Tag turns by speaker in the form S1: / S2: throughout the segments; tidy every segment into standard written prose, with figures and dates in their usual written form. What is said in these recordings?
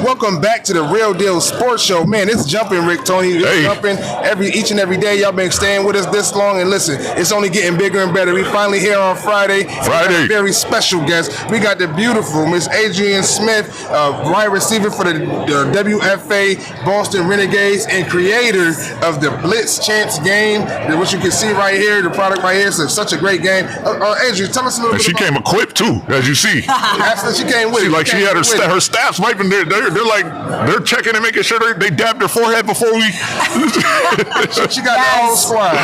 S1: welcome back to the Real Deal Sports Show. Man, it's jumping, Rick, Tony. It's jumping each and every day. Y'all been staying with us this long, and listen, it's only getting bigger and better. We finally here on Friday. We got a very special guest. We got the beautiful Miss Adrienne Smith, wide receiver for the WFA Boston Renegades and creator of the Blitz Champs game, which you can see right here, the product right here. It's such a great game. Adrienne, tell us a little bit.
S2: She came equipped too, as you see.
S1: Absolutely, she came with it.
S2: She had her staff's wiping there. They're checking and making sure they dab their forehead before we.
S1: She got the whole squad.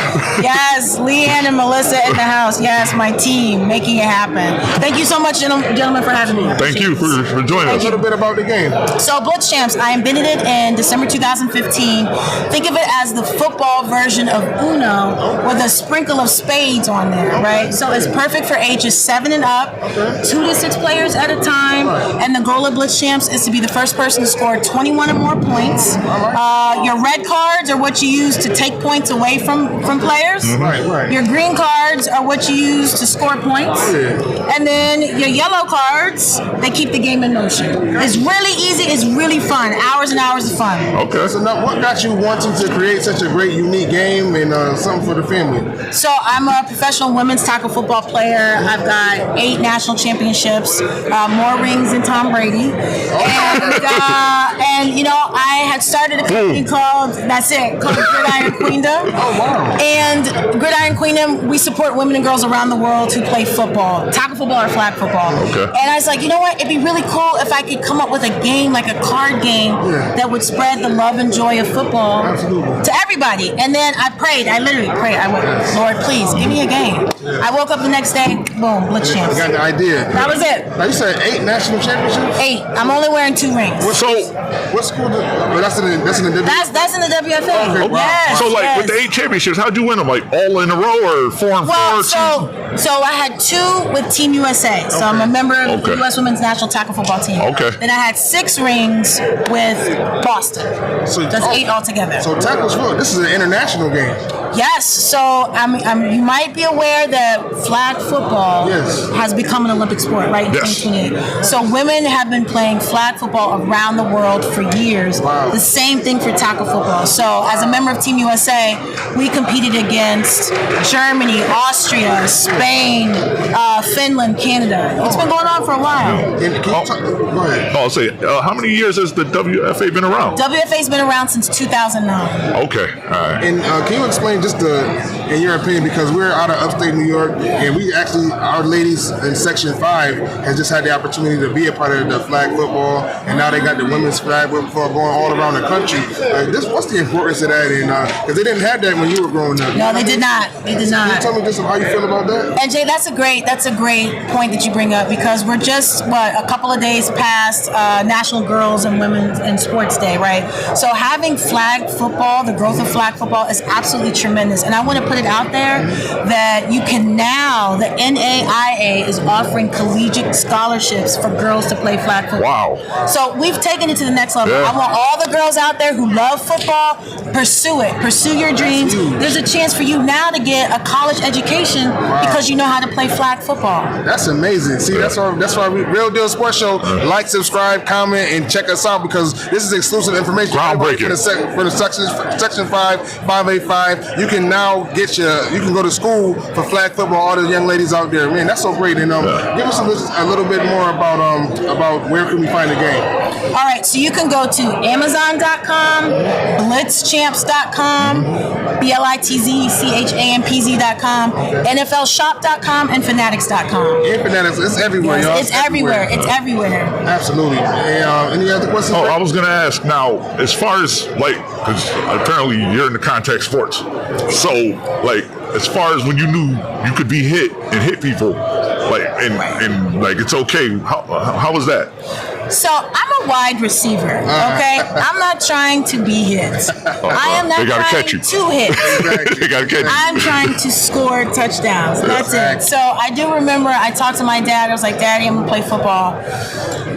S3: Yes, Leanne and Melissa in the house. Yes, my team making it happen. Thank you so much, gentlemen, for having me.
S2: Thank you for joining us.
S1: A little bit about the game.
S3: So, Blitz Champs, I invented it in December 2015. Think of it as the football version of Uno with a sprinkle of spades on there, right? So it's perfect for ages 7 and up, 2 to 6 players at a time. And the goal of Blitz Champs is to be the first person to score 21 or more points. Your red cards are what you use to take points away from players.
S1: Right.
S3: Your green cards are what you use to score points. And then your yellow cards, they keep the game in motion. It's really easy. It's really fun. Hours and hours of fun.
S2: Okay.
S1: So now, what got you wanting to create such a great, unique game and something for the family?
S3: So I'm a professional women's tackle football player. I've got 8 national championships, more rings than Tom Brady. And you know, I had started a company called Gridiron Queendom.
S1: Oh, wow.
S3: And Gridiron Queendom, we support women and girls around the world who play football, tackle football or flag football.
S2: Okay.
S3: And I was like, you know what? It'd be really cool if I could come up with a game, like a card game, that would spread the love and joy of football to everybody. And then I prayed. I literally prayed. I went, Lord, please give me a game. I woke up the next day, boom, Blitz Champs.
S1: I got the idea.
S3: That was it.
S1: Now you said 8 national championships?
S3: 8. I'm only wearing 2 rings.
S1: What school? That's in the WFA.
S3: That's in the WFA.
S1: Okay, wow.
S3: Yes.
S2: So with the 8 championships, how'd you win them? Like all in a row or 4 and 4?
S3: So I had 2 with Team USA. So I'm a member of the U.S. Women's National Tackle Football Team.
S2: Okay.
S3: Then I had 6 rings with Boston. So that's 8 altogether.
S1: So tackles football. This is an international game.
S3: Yes. So you might be aware that flag football has become an Olympic sport, right? In 2028. So women have been playing flag football around the world for years.
S1: Wow.
S3: The same thing for tackle football. So as a member of Team USA, we competed against Germany, Austria, Spain, Finland, Canada. It's been going on for a while.
S1: Go ahead.
S2: I'll say, how many years has the WFA been around?
S3: WFA's been around since 2009.
S2: Okay, all right.
S1: And can you explain just in your opinion, because we're out of upstate New York, and we actually, our ladies in Section 5 has just had the opportunity to be a part of the flag football, and now they got the women's flag football going all around the country. What's the importance of that? And because they didn't have that when you were growing up.
S3: No, they did not. They did not.
S1: Can you tell me just how you feel about that?
S3: And Jay, that's a great point that you bring up, because we're just a couple of days past National Girls and Women in Sports Day, right? So having flag football, the growth of flag football is absolutely tremendous. And I want to put it out there that you can now, the NAIA is offering collegiate scholarships for girls to play flag football.
S2: Wow.
S3: So we've taken it to the next level. I want all the girls out there who love football, pursue it. Pursue your dreams. There's a chance for you now to get a college education because you know how to play flag football.
S1: That's amazing. See, that's why we Real Deal Sports Show. Like, subscribe, comment, and check us out, because this is exclusive information.
S2: Groundbreaking.
S1: For the Section 585. You can now you can go to school for flag football. All the young ladies out there, man, that's so great. And give us a little bit more about where can we find the game.
S3: All right, so you can go to Amazon.com, BlitzChamps.com, BlitzChampz.com, NFLShop.com, and Fanatics.com.
S1: And Fanatics, it's everywhere, y'all.
S3: It's everywhere. It's everywhere.
S1: Absolutely. Any other questions?
S2: I was going to ask now, as far as because apparently you're in the contact sports, so as far as when you knew you could be hit and hit people, and it's okay. How was that?
S3: So I'm a wide receiver, okay? I'm not trying to be hit. I am not trying to hit.
S2: They gotta catch you.
S3: I'm trying to score touchdowns. That's it. So I do remember I talked to my dad. I was like, Daddy, I'm going to play football.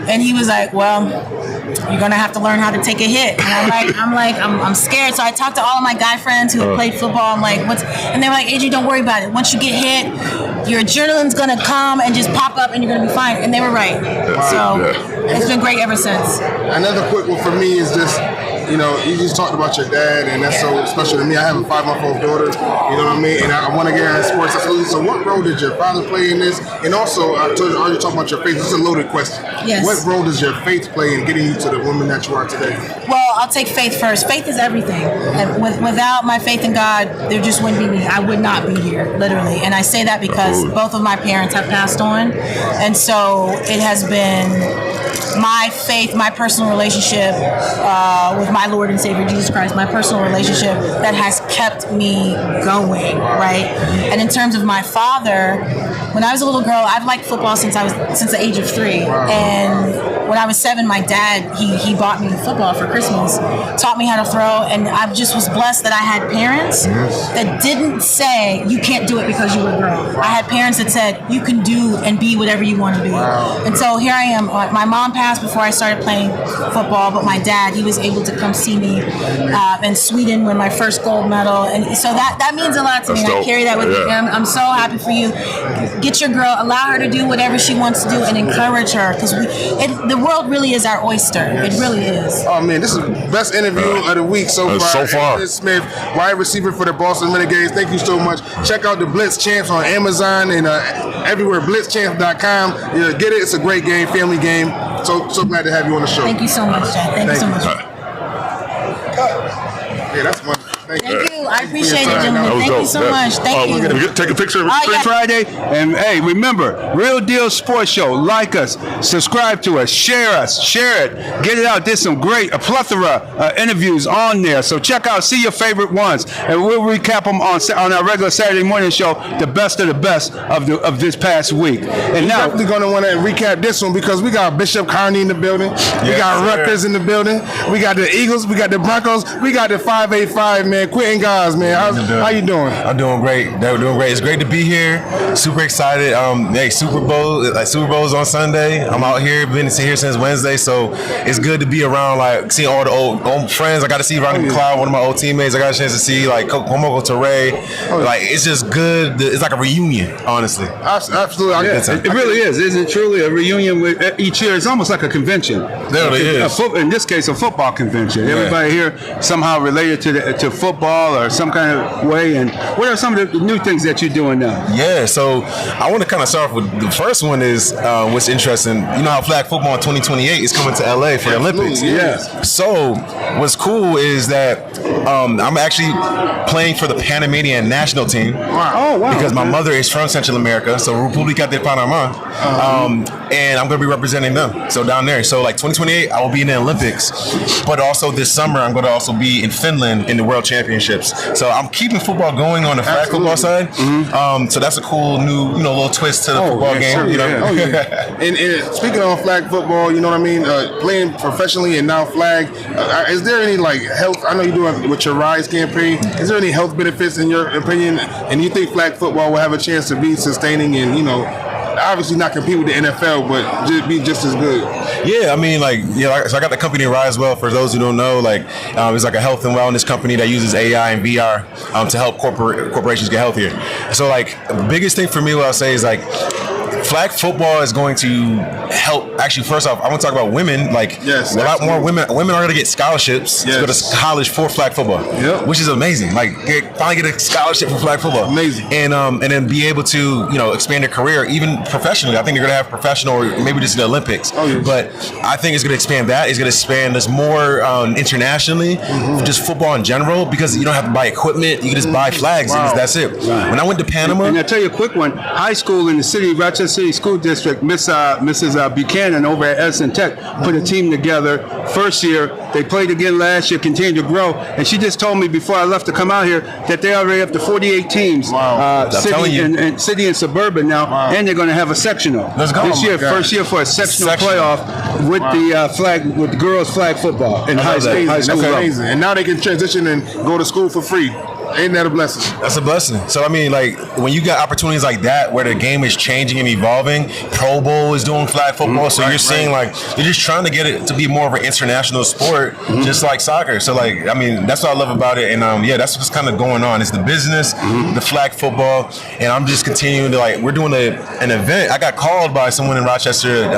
S3: And he was like, well, you're gonna have to learn how to take a hit. And I'm scared. So I talked to all of my guy friends who have played football. I'm like, and they were like, Adrian, don't worry about it. Once you get hit, your adrenaline's gonna come and just pop up, and you're gonna be fine. And they were right. So it's been great ever since.
S1: Another quick one for me is just, you just talked about your dad, and that's so special to me. I have a 5-month-old daughter, you know what I mean? And I want to get her in sports. So what role did your father play in this? And also, I told you already talking about your faith. This is a loaded question.
S3: Yes.
S1: What role does your faith play in getting you to the woman that you are today?
S3: Well, I'll take faith first. Faith is everything. And without my faith in God, there just wouldn't be me. I would not be here, literally. And I say that because both of my parents have passed on. And so it has been my faith, my personal relationship with my Lord and Savior Jesus Christ, my personal relationship that has kept me going, right? And in terms of my father, when I was a little girl, I've liked football since the age of 3. And when I was 7, my dad, he bought me football for Christmas, taught me how to throw, and I just was blessed that I had parents that didn't say, you can't do it because you were a girl. I had parents that said, you can do and be whatever you want to be. And so here I am. My mom passed before I started playing football, but my dad, he was able to come see me in Sweden win my first gold medal. And so that means a lot to me. I carry that with me. I'm so happy for you. Get your girl, allow her to do whatever she wants to do, and encourage her, because the world really is our oyster. It really is.
S1: Oh man, this is the best interview of the week so far.
S2: So far.
S1: Adrian Smith, wide receiver for the Boston Renegades. Thank you so much. Check out the Blitz Champs on Amazon and everywhere. BlitzChamps.com. Get it. It's a great game, family game. So glad to have you on the show.
S3: Thank you so much, Chad. Thank you so much.
S1: Yeah, that's one. Thank you.
S3: I appreciate it, gentlemen. Thank you so much. Thank you.
S2: We take a picture of
S3: yeah.
S4: Friday. And hey, remember, Real Deal Sports Show. Like us, subscribe to us, share it, get it out. There's some great, a plethora interviews on there. So check out, see your favorite ones, and we'll recap them on our regular Saturday morning show, the best of the best of this past week. And now
S1: definitely going to want to recap this one because we got Bishop Kearney in the building. We got Rutgers in the building. We got the Eagles. We got the Broncos. We got the 585, man. Quentin Guys, man. How you doing?
S5: I'm doing great. They're doing great. It's great to be here. Super excited. Hey, Super Bowl's on Sunday. I'm out here. Been here since Wednesday, so it's good to be around. Like seeing all the old friends. I got to see Ronnie McLeod, one of my old teammates. I got a chance to see like Komoko Teray. Like it's just good. It's like a reunion, honestly.
S1: Absolutely.
S4: It really is. Isn't it truly a reunion with each year? It's almost like a convention.
S5: There it is.
S4: In this case, a football convention. Everybody here somehow related to football or some kind of way. And what are some of the new things that you're doing now?
S5: Yeah, so I want to kind of start off with the first one is what's interesting. You know how flag football in 2028 is coming to LA for the Olympics.
S4: Yeah.
S5: So what's cool is that I'm actually playing for the Panamanian national team.
S4: Oh, wow.
S5: Because my mother is from Central America, so República de Panamá. And I'm going to be representing them. So down there. So like 2028, I will be in the Olympics. But also this summer, I'm going to also be in Finland in the World Championships. So I'm keeping football going on the flag football side. So that's a cool new, little twist to the football game.
S1: Sure,
S5: you know?
S1: yeah. Oh, yeah. And speaking of flag football, you know what I mean? Playing professionally and now flag. Is there any like health? I know you're doing with your Rise campaign. Is there any health benefits in your opinion? And you think flag football will have a chance to be sustaining and obviously not compete with the NFL, but just be just as good?
S5: Yeah, I mean, so I got the company Rise Well. For those who don't know, it's like a health and wellness company that uses AI and VR to help corporations get healthier. So, the biggest thing for me, what I'll say is flag football is going to help. Actually, first off, I want to talk about women.
S1: Yes,
S5: a lot more women are going to get scholarships to go to college for flag football, which is amazing. Finally get a scholarship for flag football,
S1: amazing.
S5: And then be able to expand their career even professionally. I think they're going to have professional or maybe just the Olympics.
S1: Oh, yes.
S5: But I think it's going to expand that. It's going to expand us more internationally, just football in general, because you don't have to buy equipment. You can just buy flags and that's it. Right. When I went to Panama,
S4: and I'll tell you a quick one. High school in the city, Rochester City School District, Mrs. Buchanan over at Edison Tech put a team together. First year, they played again last year, continued to grow. And she just told me before I left to come out here that they're already up to 48 teams, city and suburban now, and they're going to have a sectional.
S5: Let's go.
S4: This year, first year for a sectional playoff with the girls flag football in high school.
S1: That's amazing. And now they can transition and go to school for free. Ain't that a blessing?
S5: That's a blessing. So, I mean, like, when you got opportunities like that where the game is changing and evolving, Pro Bowl is doing flag football, so you're seeing, like, you're just trying to get it to be more of an international sport, just like soccer. So, like, I mean, that's what I love about it. And, yeah, that's what's kind of going on. It's the business, the flag football, and I'm just continuing to, like, we're doing an event. I got called by someone in Rochester,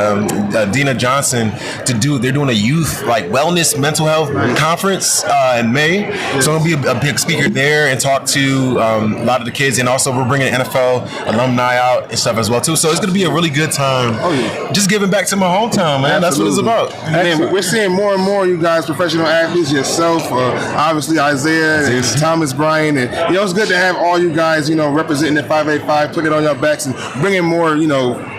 S5: Dina Johnson, they're doing a youth, like, wellness mental health conference in May. So I'm going to be a big speaker there and talk to a lot of the kids, and also we're bringing NFL alumni out and stuff as well too. So it's going to be a really good time. Just giving back to my hometown, man. Absolutely. That's what it's about.
S1: Man, we're seeing more and more you guys, professional athletes, yourself, obviously Isaiah and Thomas Bryan, and it's good to have all you guys, representing the 585, putting it on your backs and bringing more,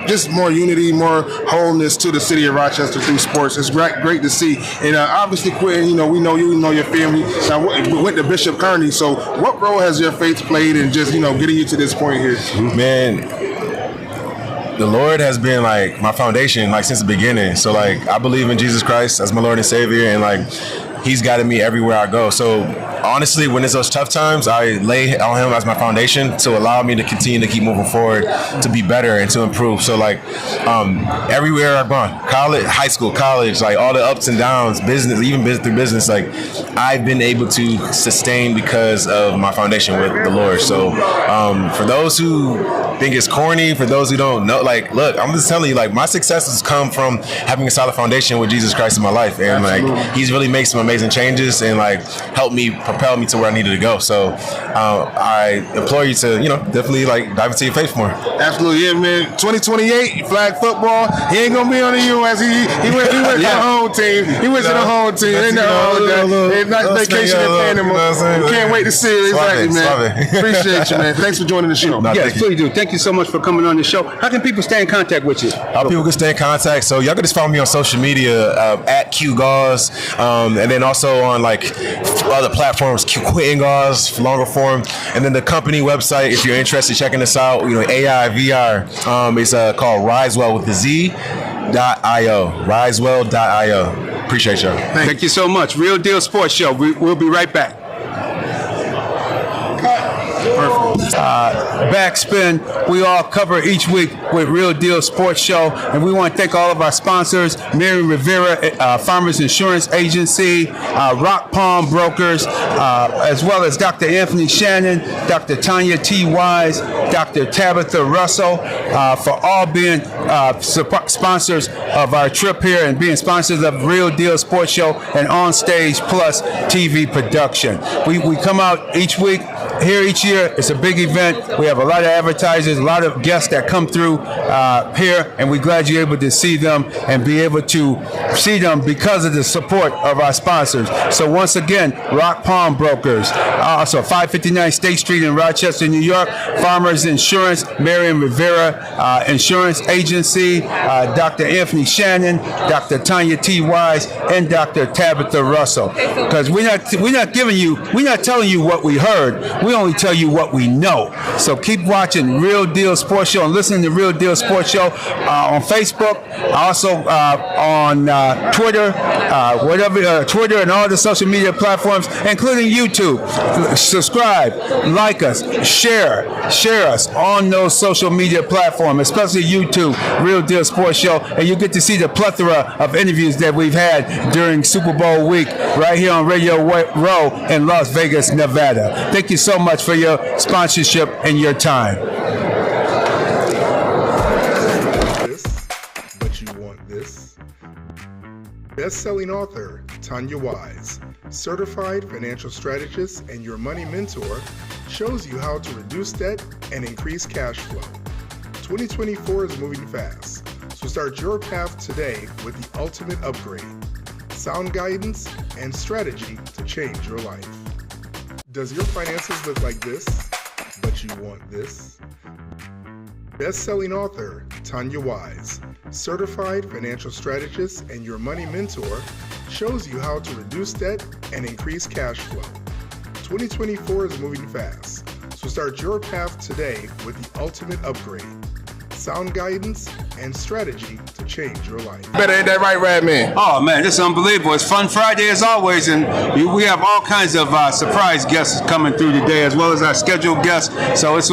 S1: just more unity, more wholeness to the city of Rochester through sports. It's great to see. And obviously, Quentin, we know you, we know your family. Now, we went to Bishop Kearney, so what role has your faith played in just, getting you to this point here?
S5: Man, the Lord has been, like, my foundation, like, since the beginning. So, like, I believe in Jesus Christ as my Lord and Savior, and, like, He's guided me everywhere I go. So honestly, when it's those tough times, I lay on Him as my foundation to allow me to continue to keep moving forward, to be better and to improve. So, like, everywhere I've gone, college, high school, college, like, all the ups and downs, business, even through business, like, I've been able to sustain because of my foundation with the Lord. So for those who think it's corny, for those who don't know, like, look, I'm just telling you, like, my success has come from having a solid foundation with Jesus Christ in my life. And like, He's really made some amazing changes and, like, helped me propel me to where I needed to go. So I implore you to, definitely, like, dive into your faith more.
S1: Absolutely, yeah, man. 2028 flag football. He ain't gonna be on the U.S. He went to the home team. He went to the home team. Ain't not vacation in Panama. Can't wait to see it. Exactly, man. Appreciate you, man. Thanks for joining the show.
S4: Yes, please do. Thank you so much for coming on the show. How can people stay in contact with you?
S5: How people can stay in contact? So y'all can just follow me on social media at QGauze, and then also on, like, other platforms, Quentin Gauze, longer form, and then the company website, if you're interested in checking us out, AI VR, it's called Risewell with the Z.io, risewell.io. Appreciate y'all.
S4: Thank you so much. Real Deal Sports Show. We'll be right back. Backspin, we all cover each week with Real Deal Sports Show, and we want to thank all of our sponsors: Mary Rivera Farmers Insurance Agency, Rock Palm Brokers, as well as Dr. Anthony Shannon, Dr. Tanya T. Wise, Dr. Tabitha Russell, for all being sponsors of our trip here and being sponsors of Real Deal Sports Show and Onstageplus TV production. We come out each week. Here each year, it's a big event. We have a lot of advertisers, a lot of guests that come through here, and we're glad you're able to see them and be able to see them because of the support of our sponsors. So once again, Rock Palm Brokers, also 559 State Street in Rochester, New York, Farmers Insurance, Marion Rivera Insurance Agency, Dr. Anthony Shannon, Dr. Tanya T. Wise, and Dr. Tabitha Russell. Because we're not telling you what we heard. We only tell you what we know. So keep watching Real Deal Sports Show and listening to Real Deal Sports Show on Facebook, also on Twitter, Twitter and all the social media platforms, including YouTube. Subscribe, like us, share us on those social media platforms, especially YouTube, Real Deal Sports Show, and you get to see the plethora of interviews that we've had during Super Bowl week right here on Radio Row in Las Vegas, Nevada. Thank you so much for your sponsorship and your time.
S1: But you want this? Best-selling author Tanya Wise, certified financial strategist and your money mentor, shows you how to reduce debt and increase cash flow. 2024 is moving fast, so start your path today with the ultimate upgrade: sound guidance and strategy to change your life. Does your finances look like this, but you want this? Best-selling author Tanya Wise, certified financial strategist and your money mentor, shows you how to reduce debt and increase cash flow. 2024 is moving fast, so start your path today with the ultimate upgrade: sound guidance and strategy to change your life. Better ain't that right, Rad Man?
S4: Oh man, this is unbelievable. It's Fun Friday as always, and we have all kinds of surprise guests coming through today, as well as our scheduled guests. So it's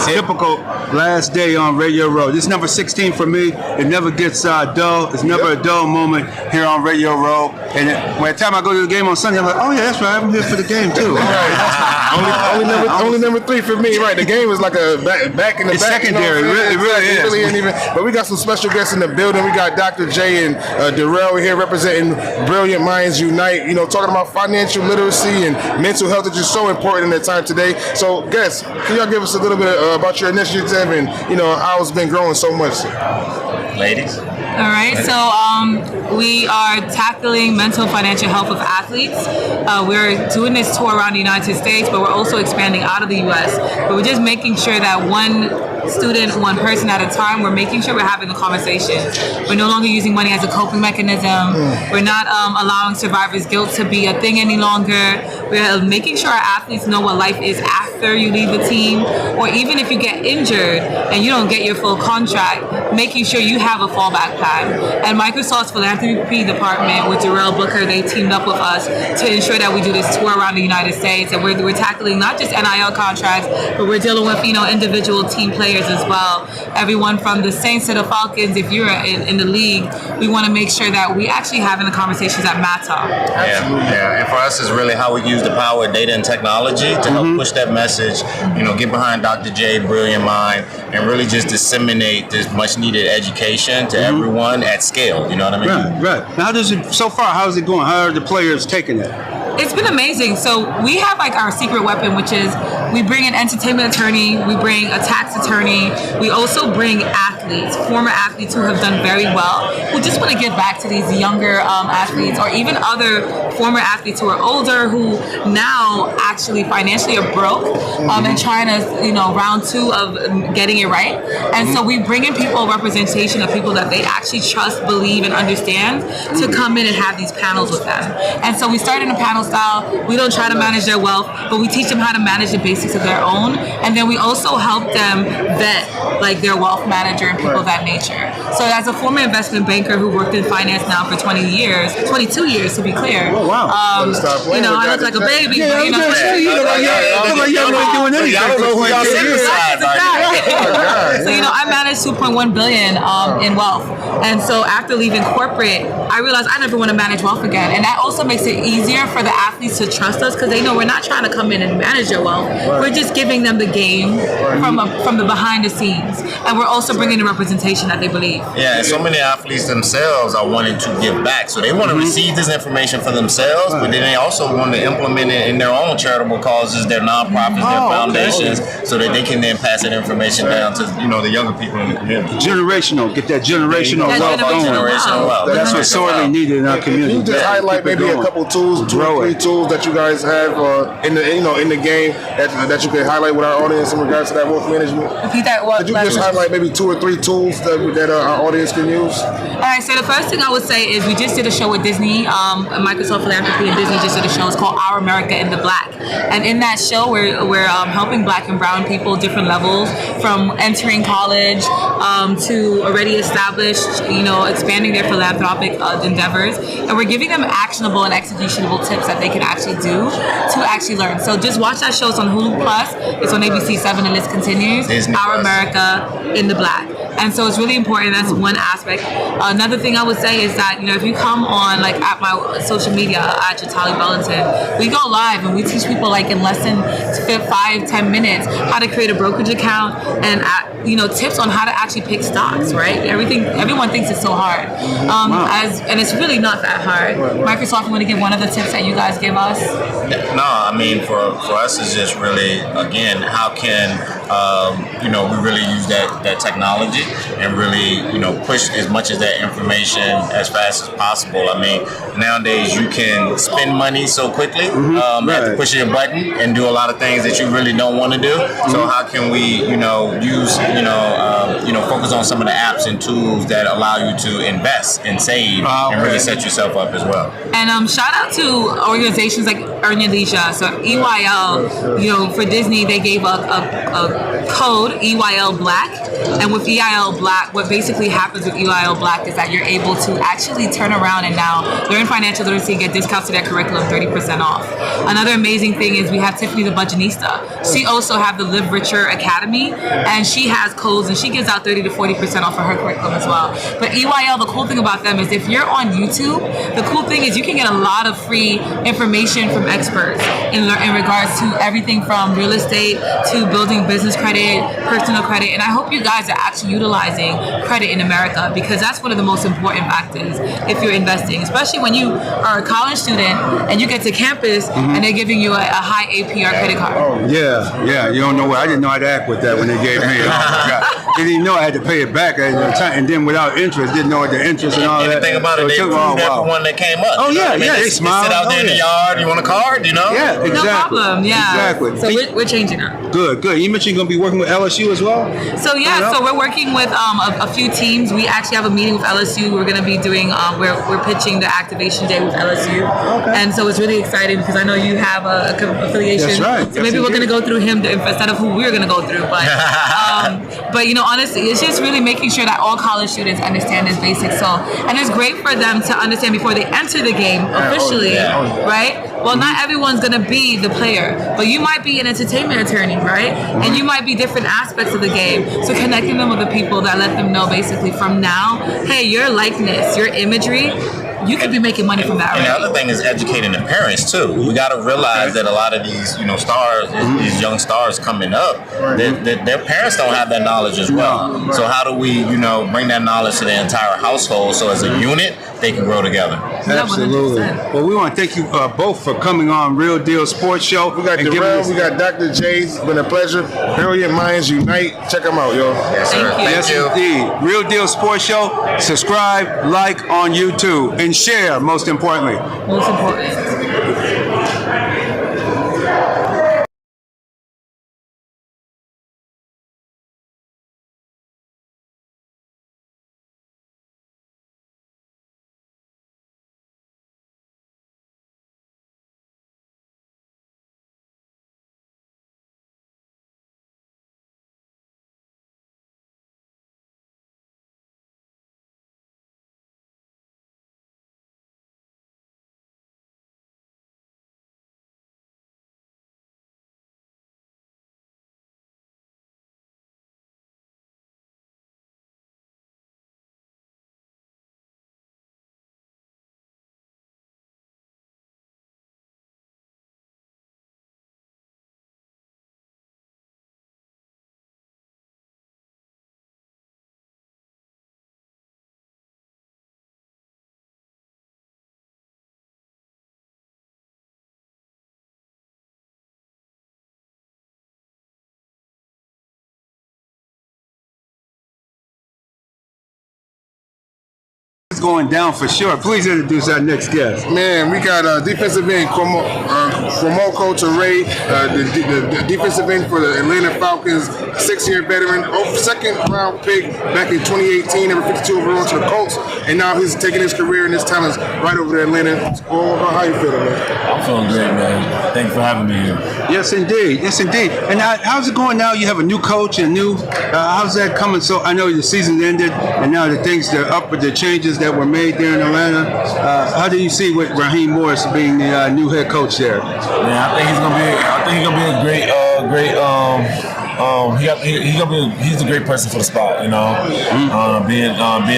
S4: typical last day on Radio Row. This is number 16 for me. It never gets dull. It's never a dull moment here on Radio Row. And by the time I go to the game on Sunday, I'm like, oh yeah, that's right, I'm here for the game too.
S1: only number 3 for me, right? The game is like a back in the
S4: it's
S1: back.
S4: Secondary,
S1: You know
S4: it really is.
S1: It really ain't even. But we got some special guests in the building. We got Dr. J and Darrell here representing Brilliant Minds Unite. You know, talking about financial literacy and mental health, which is so important in that time today. So, guests, can y'all give us a little bit about your initiative and how it's been growing so much?
S6: Ladies.
S7: All right, so we are tackling mental and financial health of athletes. We're doing this tour around the United States, but we're also expanding out of the U.S. But we're just making sure that one student, one person at a time, we're making sure we're having a conversation. We're no longer using money as a coping mechanism. We're not allowing survivor's guilt to be a thing any longer. We're making sure our athletes know what life is after you leave the team, or even if you get injured and you don't get your full contract, making sure you have a fallback plan. And Microsoft's philanthropy department with Darrell Booker, they teamed up with us to ensure that we do this tour around the United States, and we're tackling not just NIL contracts, but we're dealing with individual team players as well. Everyone from the Saints to the Falcons, if you're in the league, we want to make sure that we actually having the conversations that matter.
S6: Yeah. And for us, it's really how we use the power of data and technology to help push that message. Get behind Dr. J, Brilliant Mind, and really just disseminate this much needed education to everyone at scale. You know what I mean?
S4: Right. Now, how is it going? How are the players taking it?
S7: It's been amazing. So we have our secret weapon, which is we bring an entertainment attorney, we bring a tax attorney, we also bring athletes, former athletes who have done very well, who just want to give back to these younger athletes, or even other former athletes who are older, who now actually financially are broke and trying to, round 2 of getting it right. And so we bring in people, representation of people that they actually trust, believe, and understand to come in and have these panels with them. And so we started in a panel style. We don't try to manage their wealth, but we teach them how to manage the basics of their own. And then we also help them vet their wealth manager and people of that nature. So as a former investment banker who worked in finance now for 22 years to be clear.
S4: Oh, wow.
S7: I look like a baby.
S4: Yeah,
S7: but,
S4: you look like you're not doing anything.
S6: I don't know who y'all see inside.
S7: So, I manage $2.1 billion in wealth. And so after leaving corporate, I realized I never want to manage wealth again. And that also makes it easier for the athletes to trust us, because they know we're not trying to come in and manage their wealth. We're just giving them the game from the behind the scenes. And we're also bringing the representation that they believe.
S6: Yeah, and so many athletes themselves are wanting to give back. So they want to receive this information for themselves, but then they also want to implement it in their own charitable causes, their nonprofits, their foundations, so that they can then pass that information down to the younger people in the community.
S4: Get that generational wealth going.
S6: Generational wealth.
S4: That's what's sorely needed in our community.
S1: Can you just highlight maybe a couple tools, 2 or 3 tools that you guys have in the game that you can highlight with our audience in regards to that wealth management?
S7: Repeat that.
S1: Could you just highlight maybe 2 or 3 tools that our audience can use?
S7: All right, so the first thing I would say is we just did a show with Disney, Microsoft Philanthropy and Disney just did a show. It's called Our America in the Black. And in that show, we're helping Black and brown people, different levels, from entering college to already established, expanding their philanthropic endeavors. And we're giving them actionable and executionable tips that they can actually do to actually learn. So just watch that show. It's on Hulu Plus. It's on ABC7. The list continues.
S6: Disney
S7: Our
S6: Plus.
S7: America in the Black. And so it's really important. That's one aspect. Another thing I would say is that, if you come on at my social media at Jatali Bellington, we go live and we teach people in less than 5-10 minutes how to create a brokerage account and tips on how to actually pick stocks, right? Everyone thinks it's so hard. And it's really not that hard. Microsoft, you want to give one of the tips that you guys give us?
S6: No, I mean, for us, it's just really, again, how can we really use that technology and really push as much of that information as fast as possible. I mean, nowadays you can spend money so quickly at the push of your button and do a lot of things that you really don't want to do. So how can we use focus on some of the apps and tools that allow you to invest and save and really set yourself up as well.
S7: And shout out to organizations like Earn Your Leisure. So EYL, for Disney, they gave a code EYL Black. And with EIL Black, what basically happens with EIL Black is that you're able to actually turn around and now learn financial literacy and get discounts to their curriculum 30% off. Another amazing thing is we have Tiffany the Budgetnista. She also have the Live Richer Academy, and she has codes and she gives out 30 to 40% off of her curriculum as well. But EYL, the cool thing about them is if you're on YouTube, the cool thing is you can get a lot of free information from experts in regards to everything from real estate to building business credit, personal credit. And I hope you guys are actually utilizing credit in America, because that's one of the most important factors if you're investing, especially when you are a college student and you get to campus and they're giving you a high APR credit card.
S4: Oh, yeah. You don't know what I didn't know how to act with that when they gave me. Oh my God. They didn't know I had to pay it back at the time, and then without interest, didn't know the interest and all that.
S6: The thing about it, they approved everyone that came up.
S4: Oh yeah,
S6: They
S4: smile.
S6: sit out there in the yard. You want a card?
S4: Yeah, exactly.
S7: No problem. Yeah.
S4: Exactly.
S7: So we're changing that.
S4: Good. You mentioned you're gonna be working with LSU as well.
S7: So so we're working with a few teams. We actually have a meeting with LSU. We're gonna be doing we're pitching the activation day with LSU, and so it's really exciting because I know you have a affiliation.
S4: That's right.
S7: So maybe we're gonna go through him instead of who we're gonna go through. But honestly, it's just really making sure that all college students understand this basic. So, and it's great for them to understand before they enter the game officially, right? Well, not everyone's gonna be the player, but you might be an entertainment attorney, right? And you might be different aspects of the game. So connecting them with the people that let them know basically from now, hey, your likeness, your imagery, you could be making money from that.
S6: And the other thing is educating the parents too. We got to realize that a lot of these, stars, these young stars coming up, their parents don't have that knowledge as well. So how do we, bring that knowledge to the entire household so as a unit they can grow together?
S4: Absolutely. Well, we want to thank you both for coming on Real Deal Sports Show.
S1: We got Darrell, we got Dr. J. It's been a pleasure. Brilliant Minds Unite. Check them out, yo.
S6: Yes, sir.
S7: Thank you.
S4: Yes, indeed. Real Deal Sports Show. Subscribe, like on YouTube, and share, most importantly.
S7: Most important.
S4: Going down for sure. Please introduce our next guest.
S1: Man, we got defensive end Kwamoko Ture, the defensive end for the Atlanta Falcons, 6-year veteran, second round pick back in 2018, number 52 overall to the Colts, and now he's taking his career and his talents right over to Atlanta. How you feeling, man?
S8: I'm feeling great, man. Thank you for having me here.
S4: Yes, indeed. And how's it going now? You have a new coach and how's that coming? So I know the season ended, and now the changes that were made there in Atlanta. How do you see with Raheem Morris being the new head coach there?
S8: Man, I think he's gonna be a great. He's a great person for the spot, being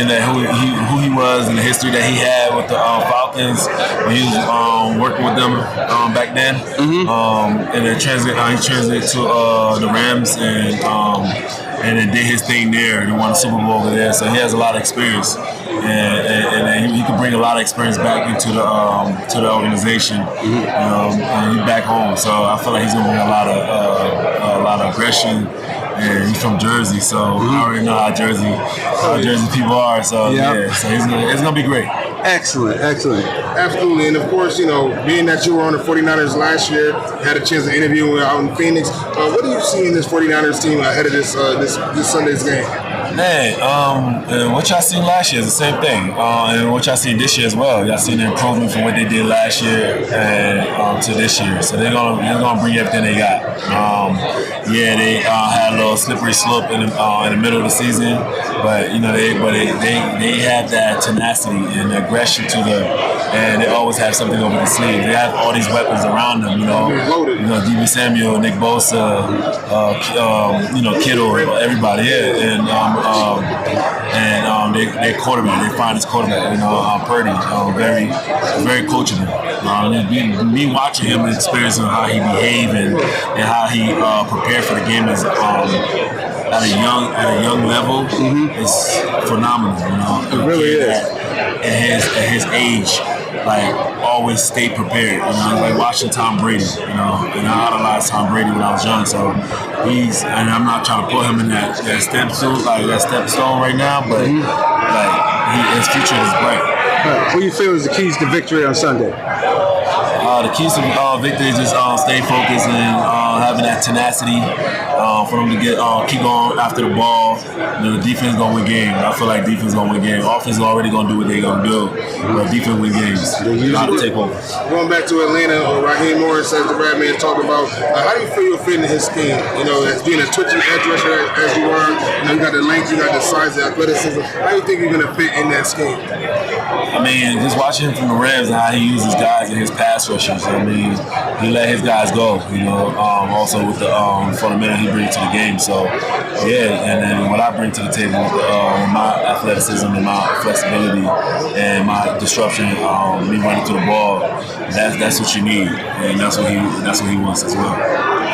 S8: that who he was and the history that he had with the Falcons when he was working with them back then, and then he translated to the Rams and then did his thing there and won the Super Bowl over there. So he has a lot of experience, and he can bring a lot of experience back into the organization. And he's back home, so I feel like he's gonna bring a lot of aggression. And he's from Jersey, so I already know how Jersey people are. So so it's gonna be great.
S4: Excellent.
S1: Absolutely, and of course, being that you were on the 49ers last year, had a chance to interview out in Phoenix. What do you see in this 49ers team ahead of this Sunday's game?
S8: Man, and what y'all seen last year is the same thing, and what y'all seen this year as well. Y'all seen the improvement from what they did last year and to this year. So they're gonna bring everything they got. They had a little slippery slope in the middle of the season, but they have that tenacity and aggression to them, and they always have something over the sleeve. They have all these weapons around them. DB Samuel, Nick Bosa, Kittle, everybody. Yeah, and their quarterback, their finest quarterback, Purdy, very coachable. Me watching him and experiencing how he behaved and how he prepared for the game is at a young level is phenomenal.
S4: It really is.
S8: At his age, like always stay prepared. It's like watching Tom Brady. And I idolized Tom Brady when I was young. So and I'm not trying to put him in that stepstone right now, but his future is bright.
S4: What do you feel is the keys to victory on Sunday?
S8: The keys to victory is just stay focused and having that tenacity for them to keep going after the ball. The defense gonna win games. I feel like defense gonna win games. Offense is already gonna do what they're gonna do, but defense win games. Got to take over.
S1: Going back to Atlanta, Raheem Morris, as the Rat Man talked about, how do you feel you'll fit in his scheme? As being a twitchy edge rusher as you are, you got the length, you got the size, the athleticism. How do you think you're gonna fit in that scheme?
S8: I mean, just watching him from the Rams and how he uses guys in his pass rushers. I mean, he let his guys go. Also with the fundamental he brings to the game. So and then what I bring to the table with my athleticism and my flexibility and my disruption, me running to the ball. That's what you need, and that's what he wants as well.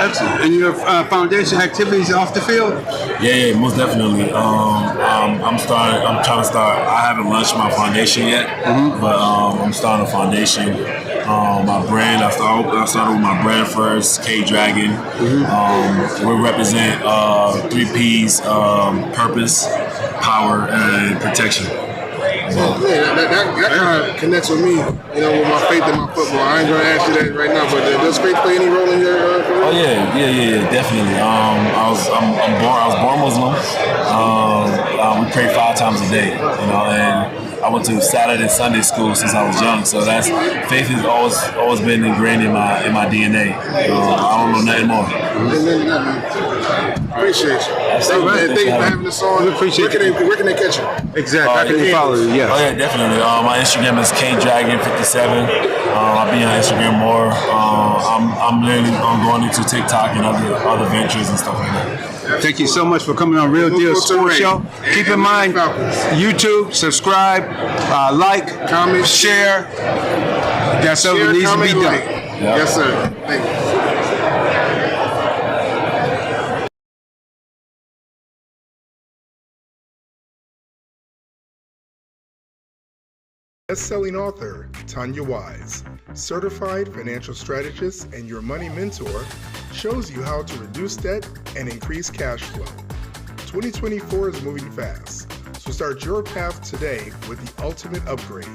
S4: Excellent. And your foundation activities off the field?
S8: Yeah, most definitely. I'm trying to start. I haven't launched my foundation yet, but I'm starting a foundation. My brand. I started with my brand first, K Dragon. We represent 3 P's: purpose, power, and protection.
S1: That kind of connects with me, with my faith in my football. I ain't gonna ask you that right now, but does faith play any role in your career?
S8: Oh yeah, definitely. I was born Muslim. We pray 5 times a day, and I went to Saturday and Sunday school since I was young, so faith has always been ingrained in my DNA. I don't know nothing more.
S1: Appreciate you. Thank you for having us on.
S4: Appreciate
S1: where can they catch you?
S4: Exactly. How can they follow you? Yes.
S8: Oh yeah, definitely. My Instagram is KDragon57. I'll be on Instagram more. I'm literally going into TikTok and other ventures and stuff like that.
S4: Thank you so much for coming on Real Deal Sports Show. Keep in mind, YouTube, subscribe, like, comment, share. That's what needs to be done.
S1: Yes, sir. Thank you. Best-selling author Tanya Wise, certified financial strategist and your money mentor, shows you how to reduce debt and increase cash flow. 2024 is moving fast, so start your path today with the ultimate upgrade: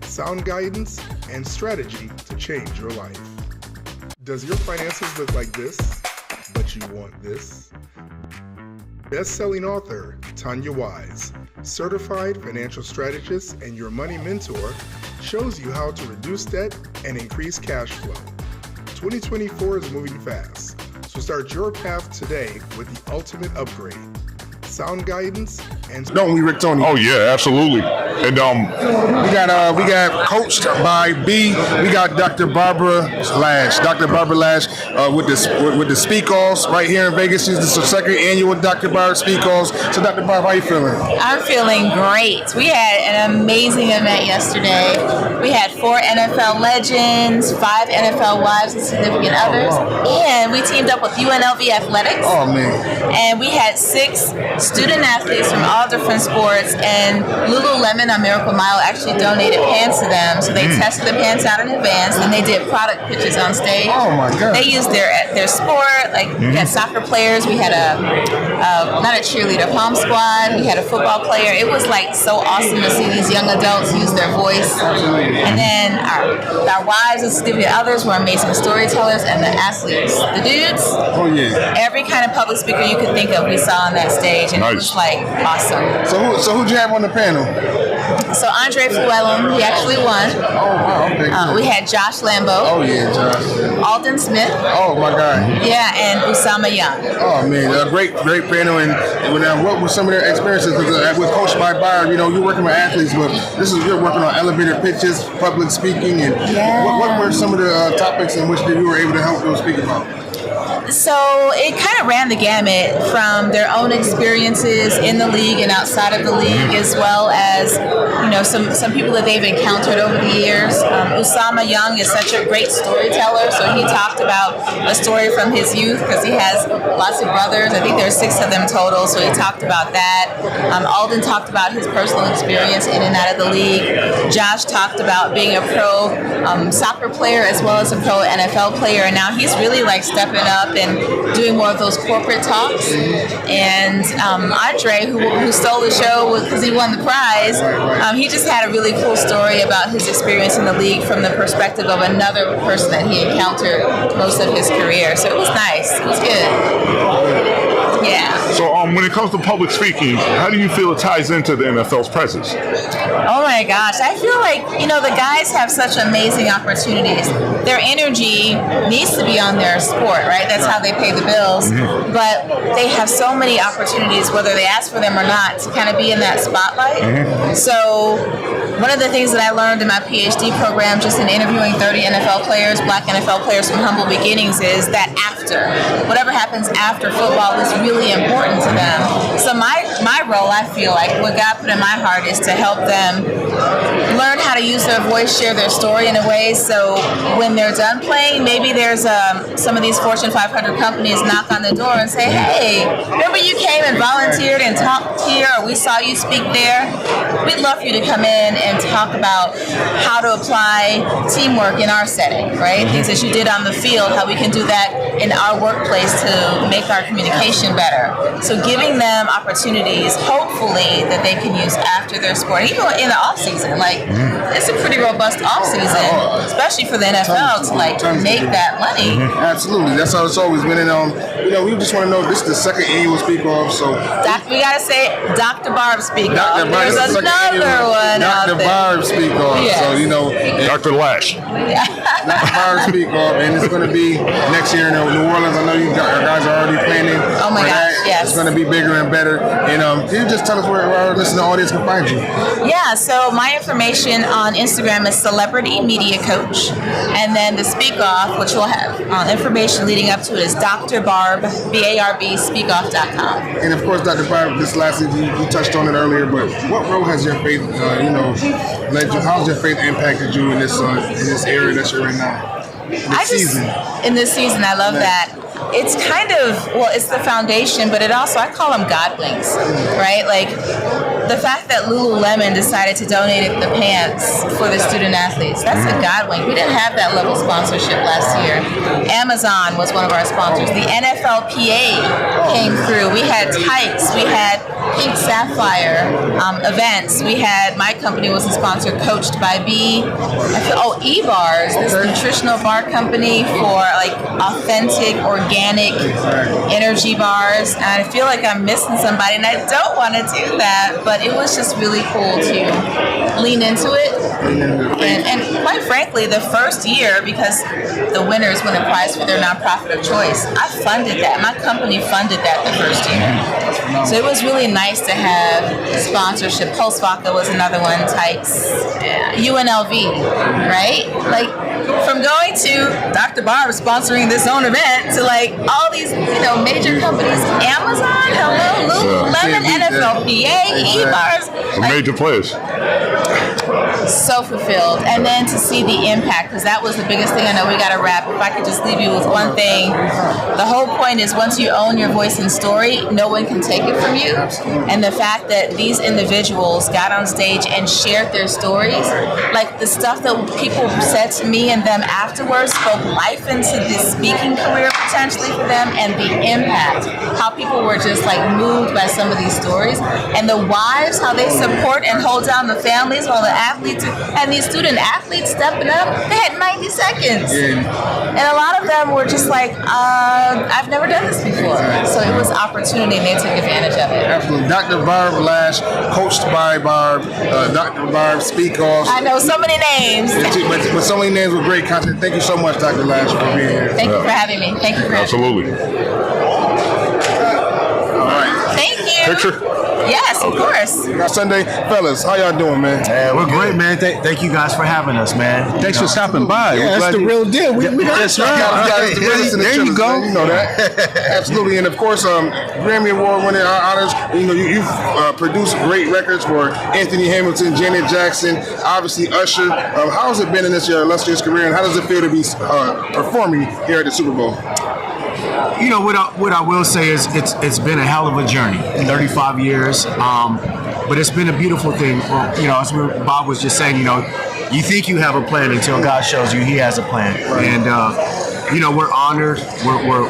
S1: sound guidance and strategy to change your life. Does your finances look like this, but you want this? Best-selling author Tanya Wise, certified financial strategist and your money mentor, shows you how to reduce debt and increase cash flow. 2024 is moving fast, so start your path today with the ultimate upgrade: sound guidance and don't we, Rick Tony?
S2: Oh yeah, absolutely. And
S1: we got coached by B. We got Dr. Barbara Lash. Dr. Barbara Lash with the Speak-Offs right here in Vegas. This is the second annual Dr. Barbara Speak-Offs. So Dr. Barbara, how you feeling?
S3: I'm feeling great. We had an amazing event yesterday. We had 4 NFL legends, 5 NFL wives and significant others, and we teamed up with UNLV Athletics.
S1: Oh man!
S3: And we had 6 student athletes from all all different sports, and Lululemon on Miracle Mile actually donated pants to them. So they tested the pants out in advance, and they did product pitches on stage.
S1: Oh my God!
S3: They used their sport. Like we had soccer players, we had not a cheerleader, pom squad. We had a football player. It was like so awesome to see these young adults use their voice. And then our wives and significant others were amazing storytellers, and the athletes, the dudes.
S1: Oh yeah!
S3: Every kind of public speaker you could think of, we saw on that stage, and it was like awesome.
S1: So who'd you have on the panel?
S3: So Andre Fluellum, he actually won.
S1: Oh wow! Okay.
S3: We had Josh Lambo.
S1: Oh yeah, Josh.
S3: Alden Smith.
S1: Oh my God.
S3: Yeah, and Usama Young.
S1: Oh man, a great panel. And what were some of their experiences? Because with Coach by Byron, you're working with athletes, but you're working on elevator pitches, public speaking, and what were some of the topics in which you were able to help them speak about?
S3: So it kind of ran the gamut from their own experiences in the league and outside of the league, as well as some people that they've encountered over the years. Usama Young is such a great storyteller, so he talked about a story from his youth because he has lots of brothers. I think there's 6 of them total, so he talked about that. Alden talked about his personal experience in and out of the league. Josh talked about being a pro soccer player as well as a pro NFL player, and now he's really like stepping up and doing more of those corporate talks. And Andre, who stole the show because he won the prize, he just had a really cool story about his experience in the league from the perspective of another person that he encountered most of his career. So it was nice. It was good. Yeah.
S2: So when it comes to public speaking, how do you feel it ties into the NFL's presence?
S3: Oh my gosh, I feel like, the guys have such amazing opportunities. Their energy needs to be on their sport, right? That's how they pay the bills. But they have so many opportunities, whether they ask for them or not, to kind of be in that spotlight. So one of the things that I learned in my PhD program, just in interviewing 30 NFL players, black NFL players from humble beginnings, is that whatever happens after football is really important to them. So my role, I feel like, what God put in my heart is to help them learn how to use their voice, share their story in a way so when they're done playing, maybe there's some of these Fortune 500 companies knock on the door and say, hey, remember you came and volunteered and talked here, or we saw you speak there? We'd love for you to come in and talk about how to apply teamwork in our setting, right? Things that you did on the field, how we can do that in our workplace to make our communication better. So giving them opportunities, hopefully, that they can use after their sport. Even in the off season, it's a pretty robust off season, especially for the NFL to make that money.
S1: Absolutely, that's how it's always been. And we just want to know, this is the second annual Speak Off, so
S3: we gotta say Dr. Barb Speak Off.
S1: There's
S3: another one out there.
S1: Dr. Barb Speak Off.
S3: Yes.
S1: So
S2: Dr. Lash.
S1: Dr. Barb Speak Off, and it's going to be next year in New Orleans. I know you guys are already planning.
S3: Oh my gosh, yes.
S1: It's going to be bigger and better. And can you just tell us where our listening audience can find you?
S3: Yeah, so my information on Instagram is Celebrity Media Coach, and then the Speak Off, which will have information leading up to it, is Dr. Barb, B-A-R-B, speakoff.com.
S1: And of course, Dr. Barb, this last thing you touched on it earlier, but what role has your faith, led you? How's your faith impacted you in this area that you're in now?
S3: In this season, I love that. It's kind of, it's the foundation, but I call them godwings, right? Like the fact that Lululemon decided to donate the pants for the student athletes, that's a godwing. We didn't have that level of sponsorship last year. Amazon was one of our sponsors. The NFLPA came through. We had Tikes. We had Pink Sapphire events. We had, my company was a sponsor, Coached by B. E-Bars, this nutritional bar company for authentic, organic energy bars. And I feel like I'm missing somebody, and I don't want to do that, but it was just really cool to lean into it. And quite frankly, the first year, because the winners win a prize for their nonprofit of choice, I funded that. My company funded that the first year. So it was really nice to have sponsorship. Pulse Vodka was another one, Tikes, UNLV, right? From going to Dr. Barb sponsoring this own event to all these major companies, Amazon, Lululemon, NFLPA, E-Bars.
S2: Major players.
S3: so fulfilled. And then to see the impact, because that was the biggest thing. I know we got to wrap. If I could just leave you with one thing, the whole point is once you own your voice and story, no one can take it from you. And the fact that these individuals got on stage and shared their stories, like the stuff that people said to me and them afterwards spoke life into this speaking career potentially for them, and the impact, how people were just like moved by some of these stories, and the wives, how they support and hold down the families while the athletes and these student athletes stepping up. They had 90 seconds, and a lot of them were just like, I've never done this before. So it was opportunity, and they took advantage of it.
S1: Absolutely. Dr. Barb Lash, coached by Barb, Dr. Barb Speakoffs.
S3: I know so many names.
S1: But so many names with great content. Thank you so much, Dr. Lash, for being here.
S3: Thank you for having me. Thank you for having me.
S2: Absolutely.
S1: All right.
S3: Thank you.
S2: Picture?
S3: Yes, of course.
S1: Sunday, fellas, how y'all doing, man?
S9: We're great, man. Thank you guys for having us, man.
S4: Thanks for stopping by.
S1: Yeah, that's the real deal.
S4: That's right. There you go.
S1: You know that. Absolutely. And of course, Grammy Award winning honors. You know, you've produced great records for Anthony Hamilton, Janet Jackson, obviously Usher. How has it been in this your illustrious career, and how does it feel to be performing here at the Super Bowl?
S9: You know, what I will say is it's been a hell of a journey, 35 years, but it's been a beautiful thing. Well, you know, as Bob was just saying, you know, you think you have a plan until God shows you He has a plan, and you know, we're honored.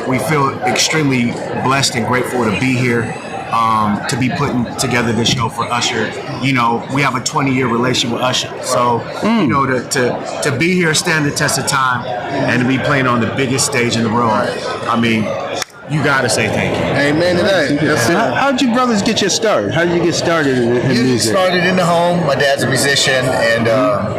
S9: We feel extremely blessed and grateful to be here. To be putting together this show for Usher. You know, we have a 20-year relationship with Usher. So, you know, to be here, stand the test of time, and to be playing on the biggest stage in the world, I mean, you gotta say thank you.
S1: Amen to that.
S4: How'd you brothers get your start? How did you get started in music?
S10: Started in the home. My dad's a musician, and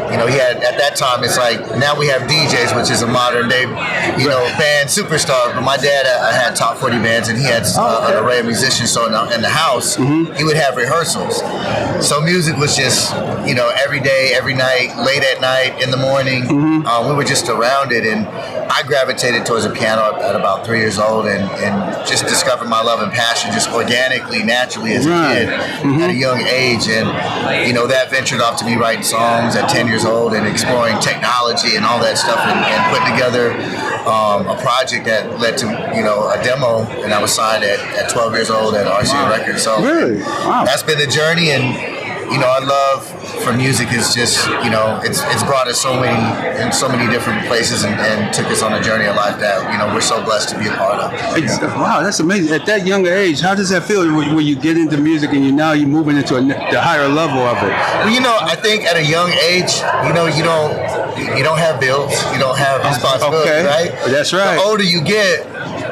S10: you know, he had at that time. It's like now we have DJs, which is a modern day, you know, band superstar. But my dad had top 40 bands, and he had an array of musicians. So in the house, he would have rehearsals. So music was just, you know, every day, every night, late at night, in the morning. We were just around it, and I gravitated towards the piano at about 3 years old, and just discovered my love and passion just organically, naturally as a kid at a young age. And, you know, that ventured off to me writing songs at 10 years old and exploring technology and all that stuff, and putting together a project that led to, you know, a demo, and I was signed at 12 years old at RCA Records. So that's been the journey, and, you know, our love for music is just, you know, it's brought us so many different places, and took us on a journey of life that, you know, we're so blessed to be a part of.
S4: Wow, that's amazing. At that younger age, how does that feel when you get into music and you're moving into the higher level of it?
S10: Well, you know, I think at a young age, you know, you don't have bills, you don't have responsibility, right?
S4: That's right.
S10: The older you get,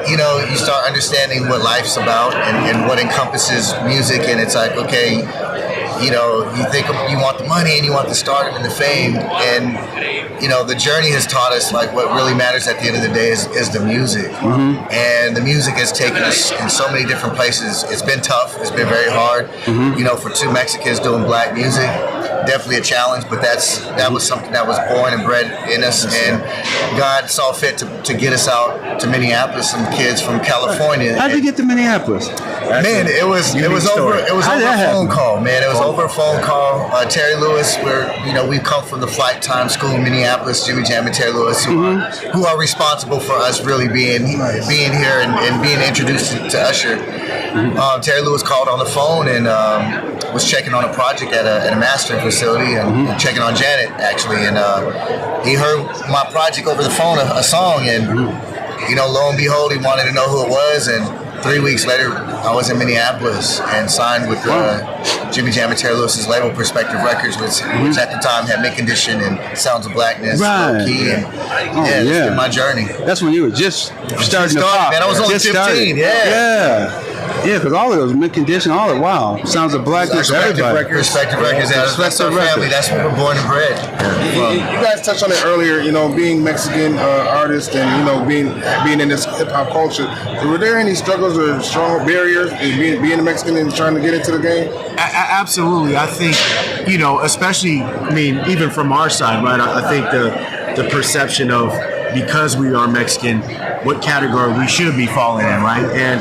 S10: you know, you start understanding what life's about and what encompasses music, and it's like, okay, you know, you think you want the money and you want the stardom and the fame, and, you know, the journey has taught us, like, what really matters at the end of the day is the music. And the music has taken us in so many different places. It's been tough. It's been very hard. You know, for two Mexicans doing black music, definitely a challenge, but that was something that was born and bred in us, and God saw fit to get us out to Minneapolis, some kids from California.
S4: How'd you get to Minneapolis?
S10: Man, it was over a phone call, man. It was over a phone call. Terry Lewis, we come from the Flight Time School in Minneapolis, Jimmy Jam and Terry Lewis, who are responsible for us really being here and being introduced to Usher. Terry Lewis called on the phone and was checking on a project at a mastering facility, and checking on Janet, actually, and he heard my project over the phone, a song, and you know, lo and behold, he wanted to know who it was, and 3 weeks later, I was in Minneapolis and signed with Jimmy Jam and Terry Lewis's label, Perspective Records, which at the time had Mint Condition and Sounds of Blackness, Key, and that's been my journey.
S4: That's when you were just starting to pop.
S10: Man, I was only 15.
S4: Yeah, because all of those Mint Condition, all of wow, Sounds of Blackness, everybody.
S10: Perspective Records, that's our family. That's where we're born and bred.
S1: You guys touched on it earlier, you know, being Mexican artists and, you know, being in this hip hop culture. Were there any struggles or strong barriers in being a Mexican and trying to get into the game?
S9: Absolutely. I think, you know, especially, I mean, even from our side, right? I think the perception of, because we are Mexican, what category we should be falling in, right? And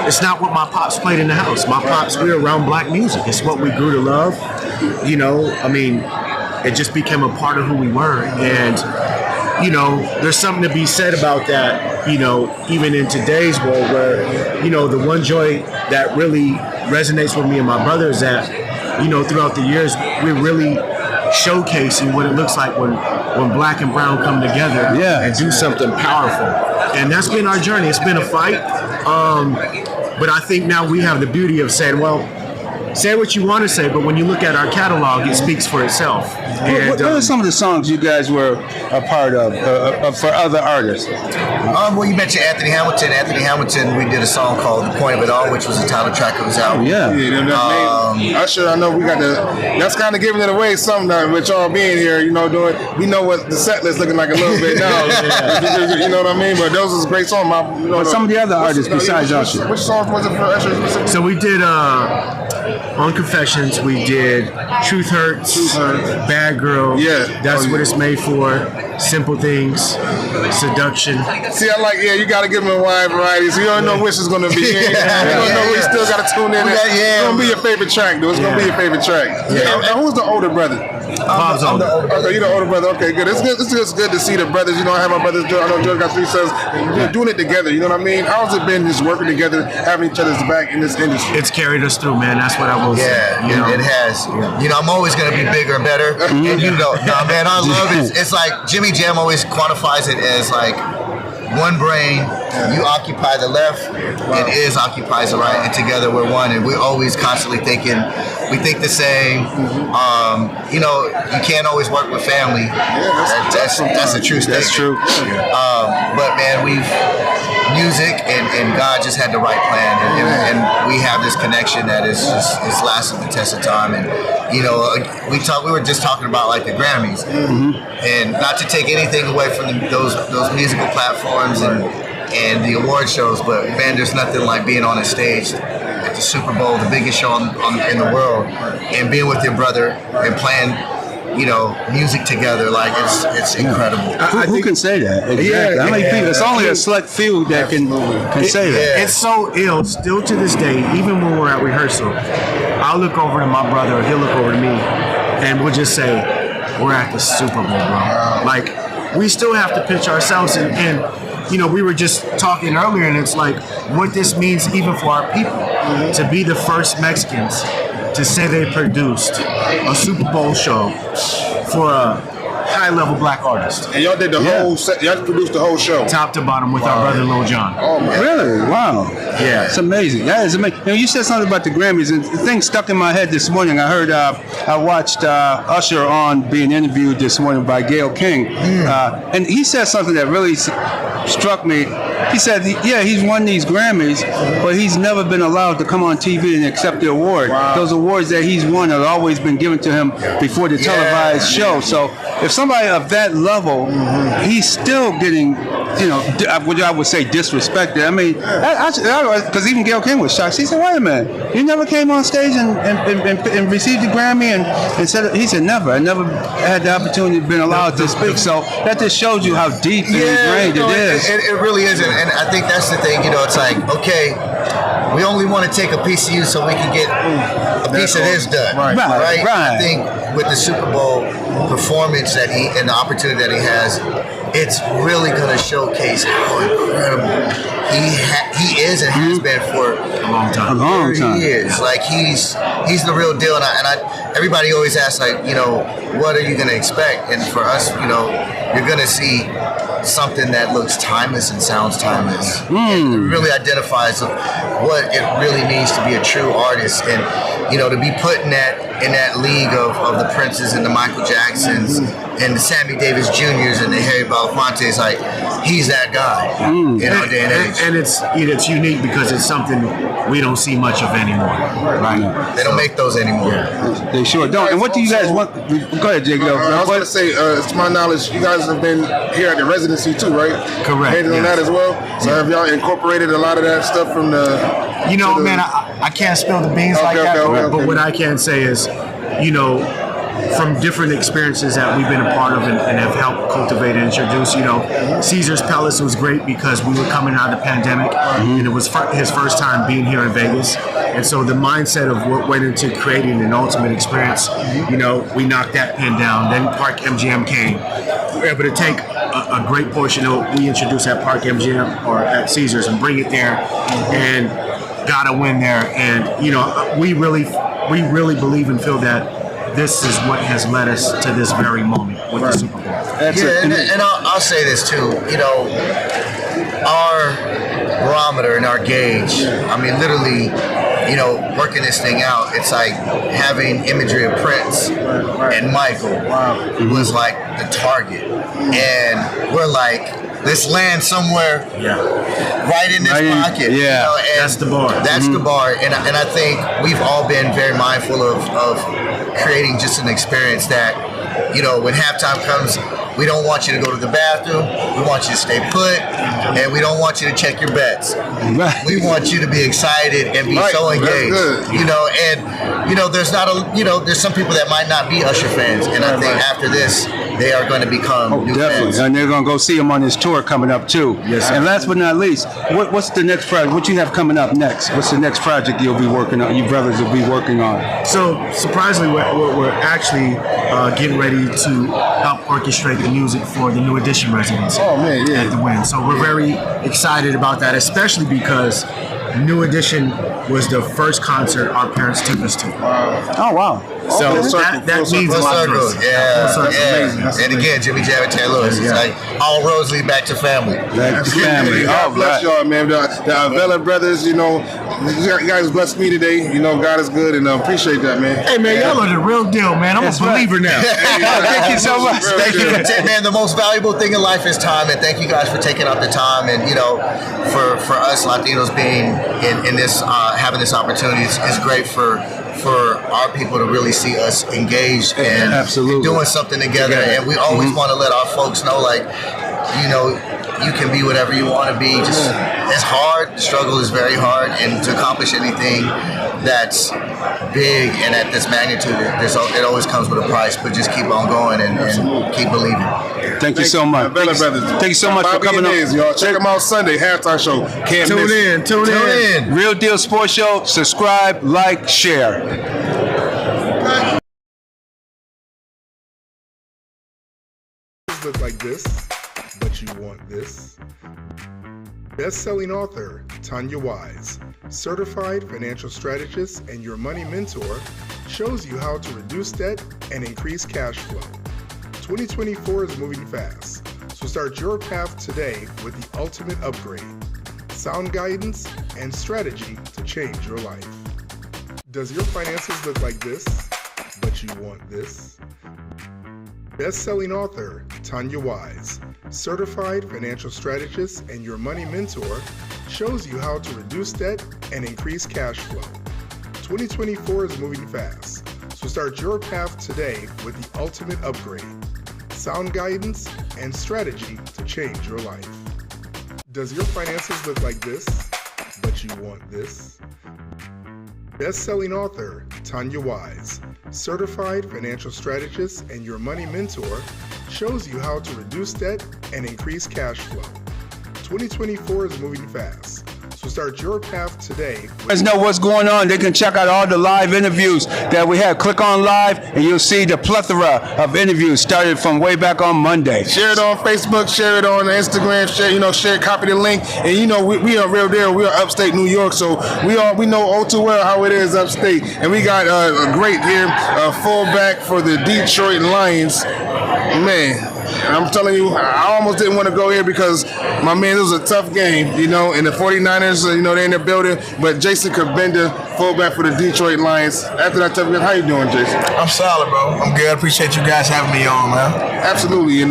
S9: it's not what my pops played in the house. My pops, we're around black music. It's what we grew to love. you know, I mean, it just became a part of who we were. And, you know, there's something to be said about that, you know, even in today's world where, you know, the one joy that really resonates with me and my brother is that, you know, throughout the years, we're really showcasing what it looks like when black and brown come together and do something powerful. And that's been our journey. It's been a fight. But I think now we have the beauty of saying, well, say what you want to say, but when you look at our catalog, it speaks for itself. And,
S4: what are some of the songs you guys were a part of for other artists?
S10: Well, you mentioned Anthony Hamilton. Anthony Hamilton, we did a song called "The Point of It All," which was the title track of his album.
S1: Usher, I know we got that's kind of giving it away something with y'all being here, you know, doing. We know what the set list looking like a little bit now. You know what I mean? But those was a great song.
S4: But some of the other artists besides Usher.
S1: Which song was it for Usher?
S9: So we did on Confessions, we did Truth Hurts, Bad Girl.
S1: Yeah.
S9: That's what it's made for. Simple Things, Seduction.
S1: See, I like, you got to give them a wide variety. So you don't know which is going to be. You don't know. We still got to tune in. It's going to be your favorite track, dude. It's going to be your favorite track. Now, who's the older brother?
S9: Bob's older.
S1: Okay, you're the older brother. Okay, good. It's just good to see the brothers. You know, I have my brothers. I know George got 3 sons. Doing it together. You know what I mean? How's it been just working together, having each other's back in this industry?
S9: It's carried us through, man. That's what I will say.
S10: Yeah, it has. You know, I'm always going to be bigger and better. And you know, man, I love it. It's like Jimmy Jam always quantifies it as like one brain, you occupy the left, and Iz occupies the right, and together we're one. And we're always constantly thinking, we think the same. You know, you can't always work with family. That's a true statement.
S4: That's true.
S10: But man, music and God just had the right plan, and we have this connection that is lasted the test of time. And you know, we were just talking about like the Grammys, and not to take anything away from those musical platforms and the award shows, but man, there's nothing like being on a stage at the Super Bowl, the biggest show in the world, and being with your brother and playing, you know, music together. Like it's incredible.
S4: Who can say that? Exactly. How many people? It's only a select few that can say that.
S9: It's so ill still to this day. Even when we're at rehearsal, I'll look over to my brother, or he'll look over to me, and we'll just say, "We're at the Super Bowl, bro." Like we still have to pitch ourselves, and you know, we were just talking earlier, and it's like what this means even for our people to be the first Mexicans to say they produced a Super Bowl show for a high-level black artist.
S1: And y'all did the whole set. Y'all produced the whole show,
S9: top to bottom, with our brother Lil Jon.
S1: Oh man!
S4: Really? Wow.
S9: Yeah,
S4: it's amazing. That is amazing. You know, you said something about the Grammys, and the thing stuck in my head this morning. I heard, I watched Usher on being interviewed this morning by Gayle King, and he said something that really struck me. He said, he's won these Grammys, but he's never been allowed to come on TV and accept the award. Wow. Those awards that he's won have always been given to him before the televised show. So if somebody of that level, he's still getting, you know, what I would say disrespected. I mean, because even Gayle King was shocked. She said, "Wait a minute, you never came on stage and received the Grammy?" And said, he said, "Never. I never had the opportunity to be allowed to speak." So that just shows you how deep and ingrained it is.
S10: It really is, and I think that's the thing. You know, it's like, okay, we only want to take a piece of you so we can get a piece of this done. Right. I think with the Super Bowl performance that and the opportunity that he has, it's really going to showcase how incredible he is and has been for
S9: a long time.
S10: He is like he's the real deal, and everybody always asks, like, you know, what are you going to expect? And for us, you know, you're going to see something that looks timeless and sounds timeless. It really identifies what it really means to be a true artist, and you know, to be put in that league of the Princes and the Michael Jacksons and the Sammy Davis Juniors and the Harry Belafontes. Like, he's that guy in our day and age.
S9: And it's unique because it's something we don't see much of anymore. Right?
S10: They don't make those anymore.
S4: Yeah. They sure don't. And what do you guys want? Go ahead, Jake.
S1: I was going to say, to my knowledge, you guys have been here at the residency too, right?
S9: Correct.
S1: Hated on that as well. So have y'all incorporated a lot of that stuff from the?
S9: You know, man, I can't spill the beans like that. But what I can say is, you know, from different experiences that we've been a part of and have helped cultivate and introduce. Caesar's Palace was great because we were coming out of the pandemic, and it was his first time being here in Vegas. And so the mindset of what went into creating an ultimate experience, we knocked that pin down. Then Park MGM came. We were able to take a great portion of what we introduced at Park MGM or at Caesars and bring it there, and got a win there. And we really believe and feel that this is what has led us to this very moment with the Super Bowl.
S10: And I'll say this too. Our barometer and our gauge. I mean, literally, working this thing out. It's like having imagery of Prince and Michael was like the target, and we're like, let's land somewhere right in this pocket.
S4: Yeah,
S10: and
S9: that's the bar.
S10: That's the bar, and I think we've all been very mindful of creating just an experience that, when halftime comes, we don't want you to go to the bathroom. We want you to stay put, and we don't want you to check your bets. We want you to be excited and be so engaged. There's there's some people that might not be Usher fans, and I think after this, they are going to become new fans.
S4: And they're going to go see him on his tour coming up too.
S9: Yes, sir.
S4: And last but not least, what's the next project? What you have coming up next? What's the next project you'll be working on? You brothers will be working on?
S9: So surprisingly, we're actually getting ready to help orchestrate the music for the New Edition residency at the Wynn. So we're very excited about that, especially because New Edition was the first concert our parents took us to.
S4: Oh, wow.
S9: So that means a lot to us.
S10: Yeah. And again, Jimmy Jam and Taylor Lewis. It's like all roads lead back to family.
S4: Back to family.
S1: God bless y'all, man. The Avella brothers, you guys blessed me today. God is good, and appreciate that, man.
S9: Hey, man, y'all are the real deal, man. I'm a believer now.
S4: Thank you so much.
S10: Thank you. Man, the most valuable thing in life is time, and thank you guys for taking up the time. And for us Latinos being in this, having this opportunity, it's great for our people to really see us engaged and doing something together. And we always want to let our folks know, you can be whatever you want to be. Just, it's hard. The struggle is very hard, and to accomplish anything that's big and at this magnitude, it always comes with a price. But just keep on going and keep believing.
S4: Thank you so much.
S1: Brothers.
S4: Thank you so much for coming on.
S1: Y'all. Check them out Sunday, halftime show. Can't miss it.
S9: Tune in.
S4: Real Deal Sports Show. Subscribe, like, share.
S11: Look like this, but you want this. Best-selling author Tanya Wise, certified financial strategist and your money mentor, shows you how to reduce debt and increase cash flow. 2024 is moving fast, so start your path today with the ultimate upgrade. Sound guidance and strategy to change your life. Does your finances look like this, but you want this? Best-selling author Tanya Wise, certified financial strategist and your money mentor, shows you how to reduce debt and increase cash flow. 2024 is moving fast, so start your path today with the ultimate upgrade. Sound guidance and strategy to change your life. Does your finances look like this, but you want this? Best-selling author Tanya Wise, certified financial strategist and your money mentor, shows you how to reduce debt and increase cash flow. 2024 is moving fast, so start your path today.
S4: Guys know what's going on. They can check out all the live interviews that we have. Click on live, and you'll see the plethora of interviews started from way back on Monday.
S1: Share it on Facebook, share it on Instagram, share, copy the link. And we are real deal. We are upstate New York, so we know all too well how it is upstate. And we got a great here fullback for the Detroit Lions. Man, I'm telling you, I almost didn't want to go here because, my man, it was a tough game, and the 49ers, they're in their building. But Jason Kabenda, fullback for the Detroit Lions. After that tough game, how you doing, Jason?
S12: I'm solid, bro. I'm good. Appreciate you guys having me on, man.
S1: Absolutely.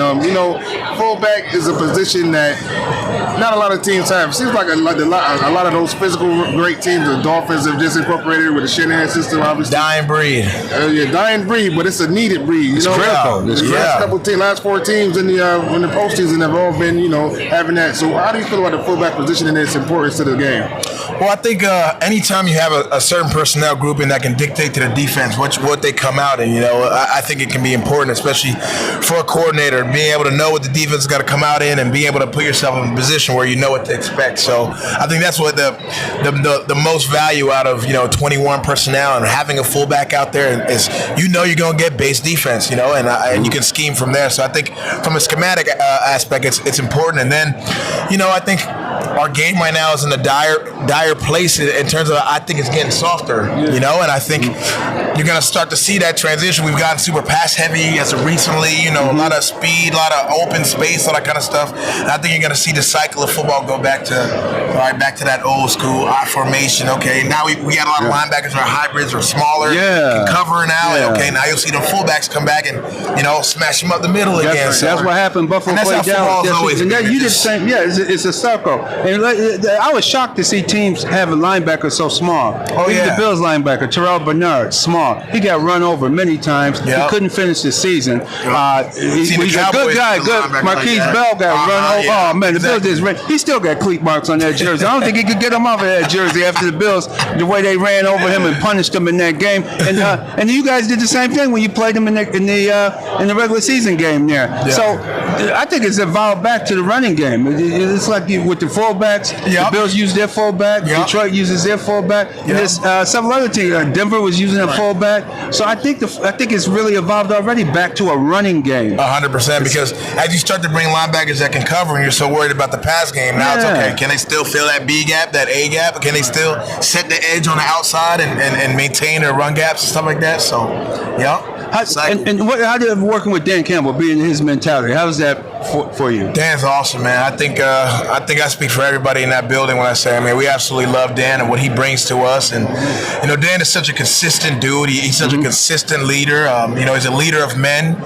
S1: Fullback is a position that not a lot of teams have. It seems like a lot of those physical great teams, the Dolphins have just incorporated with the Shanahan system, obviously.
S12: Dying breed.
S1: Dying breed, but it's a needed breed.
S12: It's critical.
S1: The last 4 teams in the postseason have all been, having that. So how do you feel about the fullback position and its importance to the game?
S12: Well, I think anytime you have a certain personnel grouping that can dictate to the defense what they come out in, I think it can be important, especially for a coordinator, being able to know what the defense is going to come out in and being able to put yourself in a position where you know what to expect. So I think that's what the most value out of 21 personnel and having a fullback out there is you're going to get base defense, and you can scheme from there. So I think from a schematic aspect, it's important. And then, I think our game right now is in a dire place in terms of, I think it's getting softer, and I think you're going to start to see that transition. We've gotten super pass heavy as of recently, a lot of speed, a lot of open space, all that kind of stuff. And I think you're going to see the cycle of football go back to that old school I formation. Okay, now we got a lot of linebackers are hybrids or smaller, can cover now. And okay, now you'll see the fullbacks come back and smash them up the middle again.
S4: So that's what happened. Buffalo played down. You did the same. Yeah, it's a circle. And I was shocked to see teams have a linebacker so small. The Bills linebacker, Terrell Bernard, small. He got run over many times. He couldn't finish the season. He's a good guy. Marquise Bell got run over. Oh man, the Bills just ran. He still got cleat marks on that jersey. I don't think he could get him off of that jersey after the Bills, the way they ran over him and punished him in that game. And you guys did the same thing when you played him in the regular season game there. So I think it's evolved back to the running game. It's like with the fullbacks. The Bills use their fullback. Detroit uses their fullback. And there's several other teams. Denver was using a fullback. So I think it's really evolved already back to a running game.
S12: 100%. Because as you start to bring linebackers that can cover, and you're so worried about the pass game, now it's okay. Can they still fill that B gap, that A gap? Can they still set the edge on the outside and maintain their run gaps and stuff like that? So, how did working with Dan Campbell, being his mentality, how was that for you? Dan's awesome, man. I think I speak for everybody in that building when I say, we absolutely love Dan and what he brings to us. And Dan is such a consistent dude. He's such a consistent leader. He's a leader of men.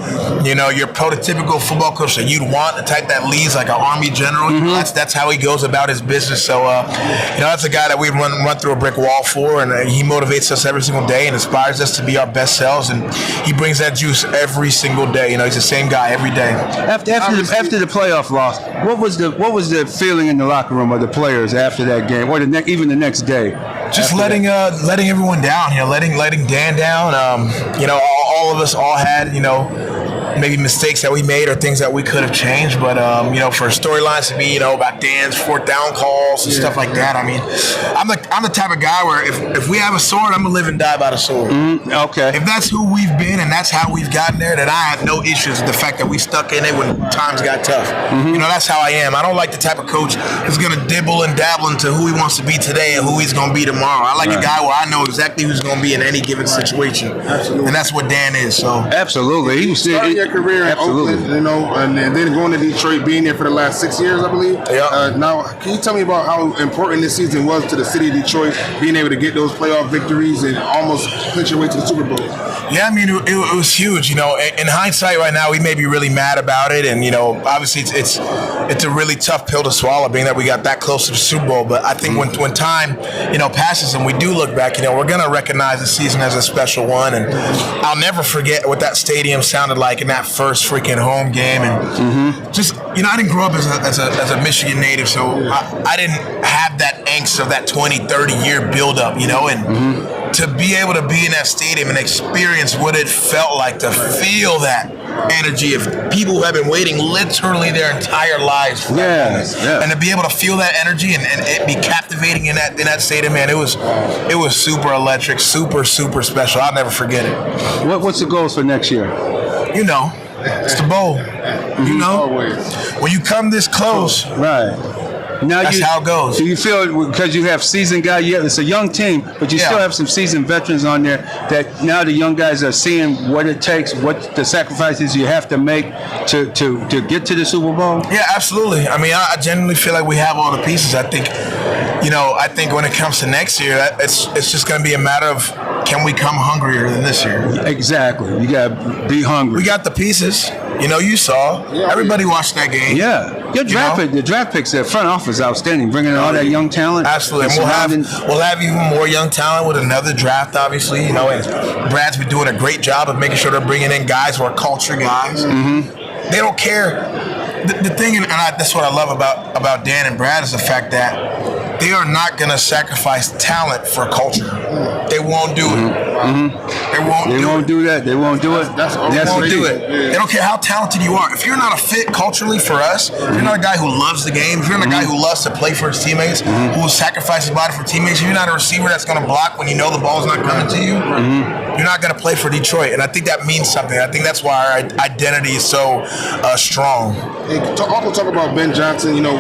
S12: Your prototypical football coach that you'd want, the type that leads like an army general. That's how he goes about his business. So that's a guy that we run through a brick wall for, and he motivates us every single day and inspires us to be our best selves. And he brings that juice every single day. He's the same guy every day.
S4: After the playoff loss, what was the feeling in the locker room of the players after that game, or even the next day?
S12: Just letting everyone down, letting Dan down. All of us had, maybe mistakes that we made or things that we could have changed. But, for storylines to be, about Dan's 4th down calls and stuff like that. I'm the type of guy where if we have a sword, I'm going to live and die by the sword.
S4: Okay.
S12: If that's who we've been and that's how we've gotten there, then I have no issues with the fact that we stuck in it when times got tough. That's how I am. I don't like the type of coach who's going to dibble and dabble into who he wants to be today and who he's going to be tomorrow. I like a guy where I know exactly who's going to be in any given situation. Absolutely. And that's what Dan is. So
S4: absolutely. He was
S1: starting your career in Oakland, and then going to Detroit, being there for the last 6 years, I believe. Now, can you tell me about how important this season was to the city of Detroit, being able to get those playoff victories and almost clinch your way to the Super Bowl?
S12: Yeah, it was huge. In hindsight, right now, we may be really mad about it, and obviously it's a really tough pill to swallow, being that we got that close to the Super Bowl. But I think when time passes and we do look back, we're gonna recognize the season as a special one, and I'll never forget what that stadium sounded like in that first freaking home game. And just I didn't grow up as a Michigan native, so I didn't have that angst of that 20-30 year buildup, and to be able to be in that stadium and experience what it felt like to feel that energy of people who have been waiting literally their entire lives for that moment. And to be able to feel that energy and it be captivating in that stadium, man, it was super electric, super special. I'll never forget it.
S4: What's the goals for next year?
S12: It's the bowl. When you come this close,
S4: right? Now
S12: that's how it goes.
S4: So you feel, because you have seasoned guys, it's a young team, but you still have some seasoned veterans on there that now the young guys are seeing what it takes, what the sacrifices you have to make to get to the Super Bowl?
S12: Yeah, absolutely. I genuinely feel like we have all the pieces. I think when it comes to next year, it's just going to be a matter of, can we come hungrier than this year?
S4: Exactly. You got to be hungry.
S12: We got the pieces. You know, you saw. Everybody watched that game.
S4: Yeah. Your draft picks, the front office, outstanding, bringing in all that young talent.
S12: Absolutely. And we'll have even more young talent with another draft, obviously. You know, and Brad's been doing a great job of making sure they're bringing in guys who are culture guys. Mm-hmm. They don't care. The thing, and that's what I love about Dan and Brad, is the fact that they are not going to sacrifice talent for culture. They won't do it. They won't do
S4: that. They won't do it.
S12: They won't do it. They don't care how talented you are. If you're not a fit culturally for us, if you're not a guy who loves the game, if you're not a guy who loves to play for his teammates, who will sacrifice his body for teammates, if you're not a receiver that's going to block when you know the ball's not coming to you, you're not going to play for Detroit. And I think that means something. I think that's why our identity is so strong.
S1: Hey, also talk about Ben Johnson. You know,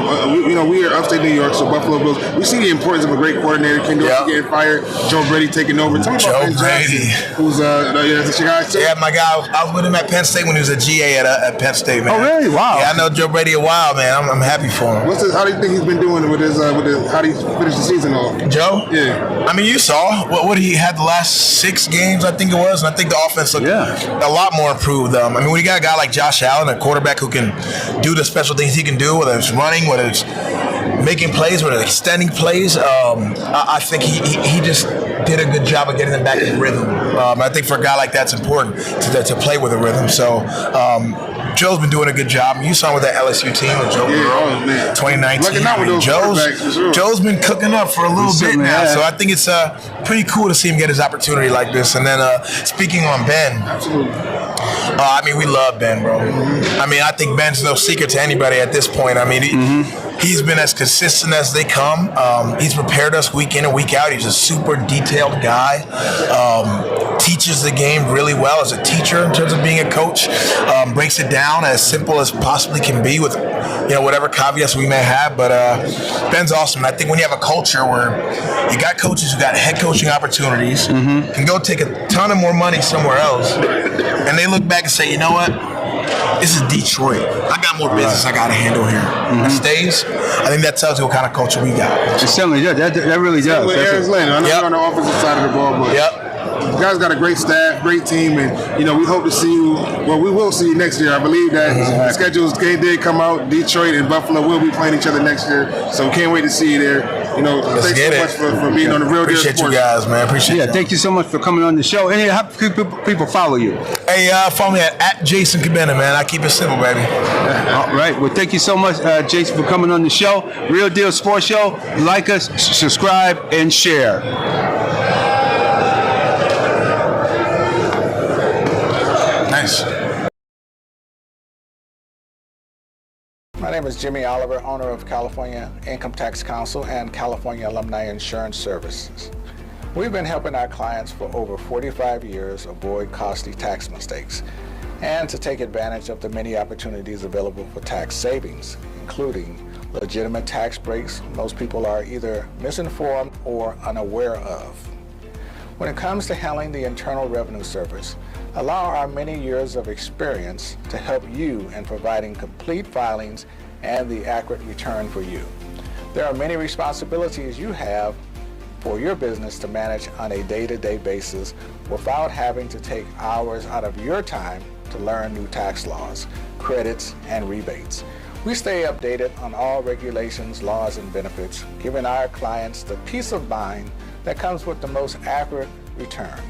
S1: we are upstate New York, so Buffalo Bills. We see the importance of a great coordinator. Ken Dorsey getting fired, Joe Brady taking over. Tell me about Ben Johnson, who's the Chicago too.
S12: Yeah, my guy. I was with him at Penn State when he was a GA at Penn State, man.
S4: Oh, really? Wow.
S12: Yeah, I know Joe Brady a while, man. I'm happy for him.
S1: How do you think he's been doing with his how do you finish the season off?
S12: Joe?
S1: Yeah.
S12: I mean, you saw what he had the last 6 games, I think it was, and I think the offense looked a lot more improved. I mean, when you got a guy like Josh Allen, a quarterback who can do the special things he can do, whether it's running, whether it's making plays, whether it's extending plays, I think he just did a good job of getting them back in rhythm. I think for a guy like that, it's important to play with a rhythm. So Joe's been doing a good job. You saw him with that LSU team with Joe Burrow, 2019. Joe's been cooking up for a little bit now, so I think it's pretty cool to see him get his opportunity like this. And then speaking on Ben, I mean, we love Ben, bro. I mean, I think Ben's no secret to anybody at this point. I mean, he's been as consistent as they come. He's prepared us week in and week out. He's a super detailed guy. Teaches the game really well as a teacher in terms of being a coach. Breaks it down as simple as possibly can be with, whatever caveats we may have. But Ben's awesome. And I think when you have a culture where you got coaches who got head coaching opportunities, can go take a ton of more money somewhere else, and they look back and say, you know what? This is Detroit. I got more business I got to handle here. That stays. I think that tells you what kind of culture we got.
S4: It certainly does. That really does.
S1: Aaron's Landon. I know you're on the offensive side of the ball, but you guys got a great staff, great team, and we hope to see you. Well, we will see you next year. I believe that the schedules did come out. Detroit and Buffalo will be playing each other next year, so can't wait to see you there. Thanks so much for being on the Real Deal Sports.
S12: Appreciate you guys, man. Appreciate it.
S4: Thank you so much for coming on the show. And how can people follow you?
S12: Hey, follow me at Jason Cabana, man. I keep it simple, baby.
S4: All right. Well, thank you so much, Jason, for coming on the show. Real Deal Sports Show. Like us, subscribe, and share.
S12: Nice.
S13: My name is Jimmy Oliver, owner of California Income Tax Council and California Alumni Insurance Services. We've been helping our clients for over 45 years avoid costly tax mistakes and to take advantage of the many opportunities available for tax savings, including legitimate tax breaks most people are either misinformed or unaware of. When it comes to handling the Internal Revenue Service, allow our many years of experience to help you in providing complete filings and the accurate return for you. There are many responsibilities you have for your business to manage on a day-to-day basis without having to take hours out of your time to learn new tax laws, credits, and rebates. We stay updated on all regulations, laws, and benefits, giving our clients the peace of mind that comes with the most accurate return.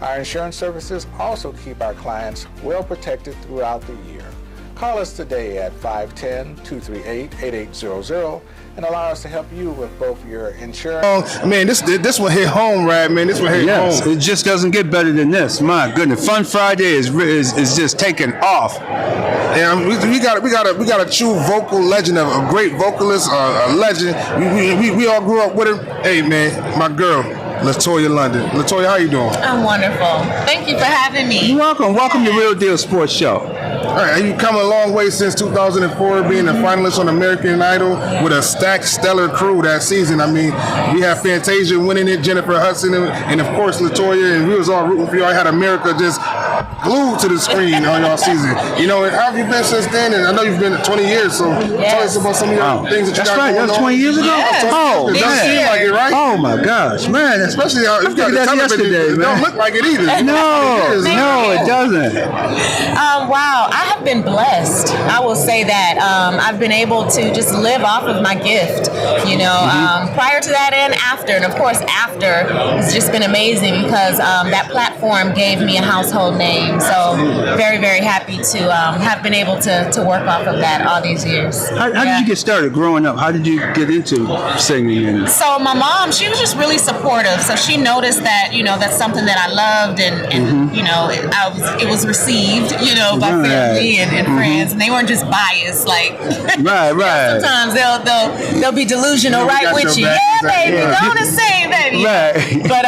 S13: Our insurance services also keep our clients well protected throughout the year. Call us today at 510-238-8800 and allow us to help you with both your insurance.
S1: Man, this one hit home, right, man? This one hit home.
S4: It just doesn't get better than this. My goodness, Fun Friday is just taking off.
S1: And we got a true vocal legend, a great vocalist, a legend. We all grew up with him. Hey, man, my girl, Latoya London. Latoya, how you doing?
S14: I'm wonderful. Thank you for having me.
S4: You're welcome. Welcome to Real Deal Sports Show.
S1: All right, you've come a long way since 2004, being a finalist on American Idol with a stacked, stellar crew that season. I mean, we have Fantasia winning it, Jennifer Hudson, and of course Latoya, and we was all rooting for you. I had America just glued to the screen on y'all season. You know, and how have you been since then? And I know you've been 20 years, so tell us about some of your things that you got going on.
S4: That's 20 years ago?
S1: Yeah.
S4: Oh,
S1: it doesn't seem like it, right?
S4: Oh, my gosh, man.
S1: Especially how you got the
S4: that's
S1: television.
S4: yesterday,
S1: It
S4: man.
S1: don't look like it either.
S4: No, it doesn't.
S14: Wow, I have been blessed. I will say that I've been able to just live off of my gift, you know, prior to that and after. And of course, after, it's just been amazing because that platform gave me a household name. So very, very happy to have been able to work off of that all these years.
S4: How did you get started growing up? How did you get into singing?
S14: So my mom, she was just really supportive. So she noticed that, you know, that's something that I loved and you know, it was received, you know, by family and friends, and they weren't just biased. Like,
S4: right.
S14: Sometimes they'll be delusional right with you. Yeah, baby, go to sing, baby.
S4: Right.
S14: But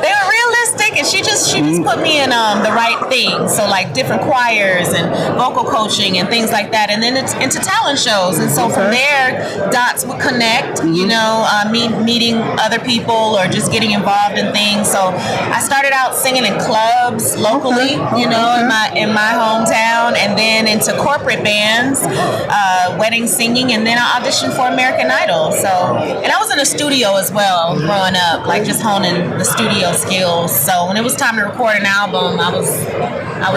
S14: they were realistic, and she just put me in the right things. So like different choirs and vocal coaching and things like that, and then it's into talent shows. And so from there, dots would connect. You know, meeting other people or just getting involved in things. So I started out singing in clubs locally, you know, in my hometown, and then into corporate bands, wedding singing, and then I auditioned for American Idol. So, and I was in a studio as well growing up, like just honing the studio skills. So when it was time to record an album, I was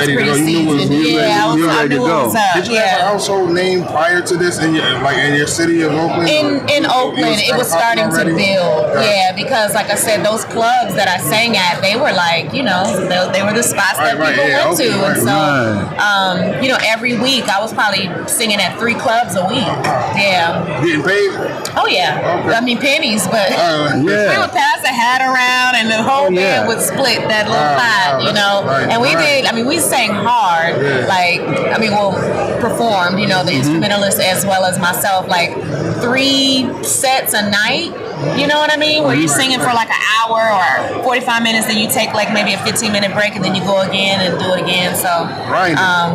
S14: pretty seasoned. I knew what was up.
S1: Did you have a household name prior to this in your city of Oakland?
S14: In Oakland, it was starting to build. Yeah, because like I said, those clubs that I sang at, they were like, you know, they were the spots that people went to. And so, you know, every week I was probably singing at 3 clubs a week. Yeah.
S1: Getting paid?
S14: Oh, yeah. I mean, pennies, but we would pass a hat around and the whole band would split that little pot, you know. And we did, I mean, we sang hard. Like, I mean, well, performed, you know, the instrumentalists as well as myself, like 3 sets a night. You know what I mean? Where you're singing for like an hour or 45 minutes, then you take like maybe a 15-minute break, and then you go again and do it again. So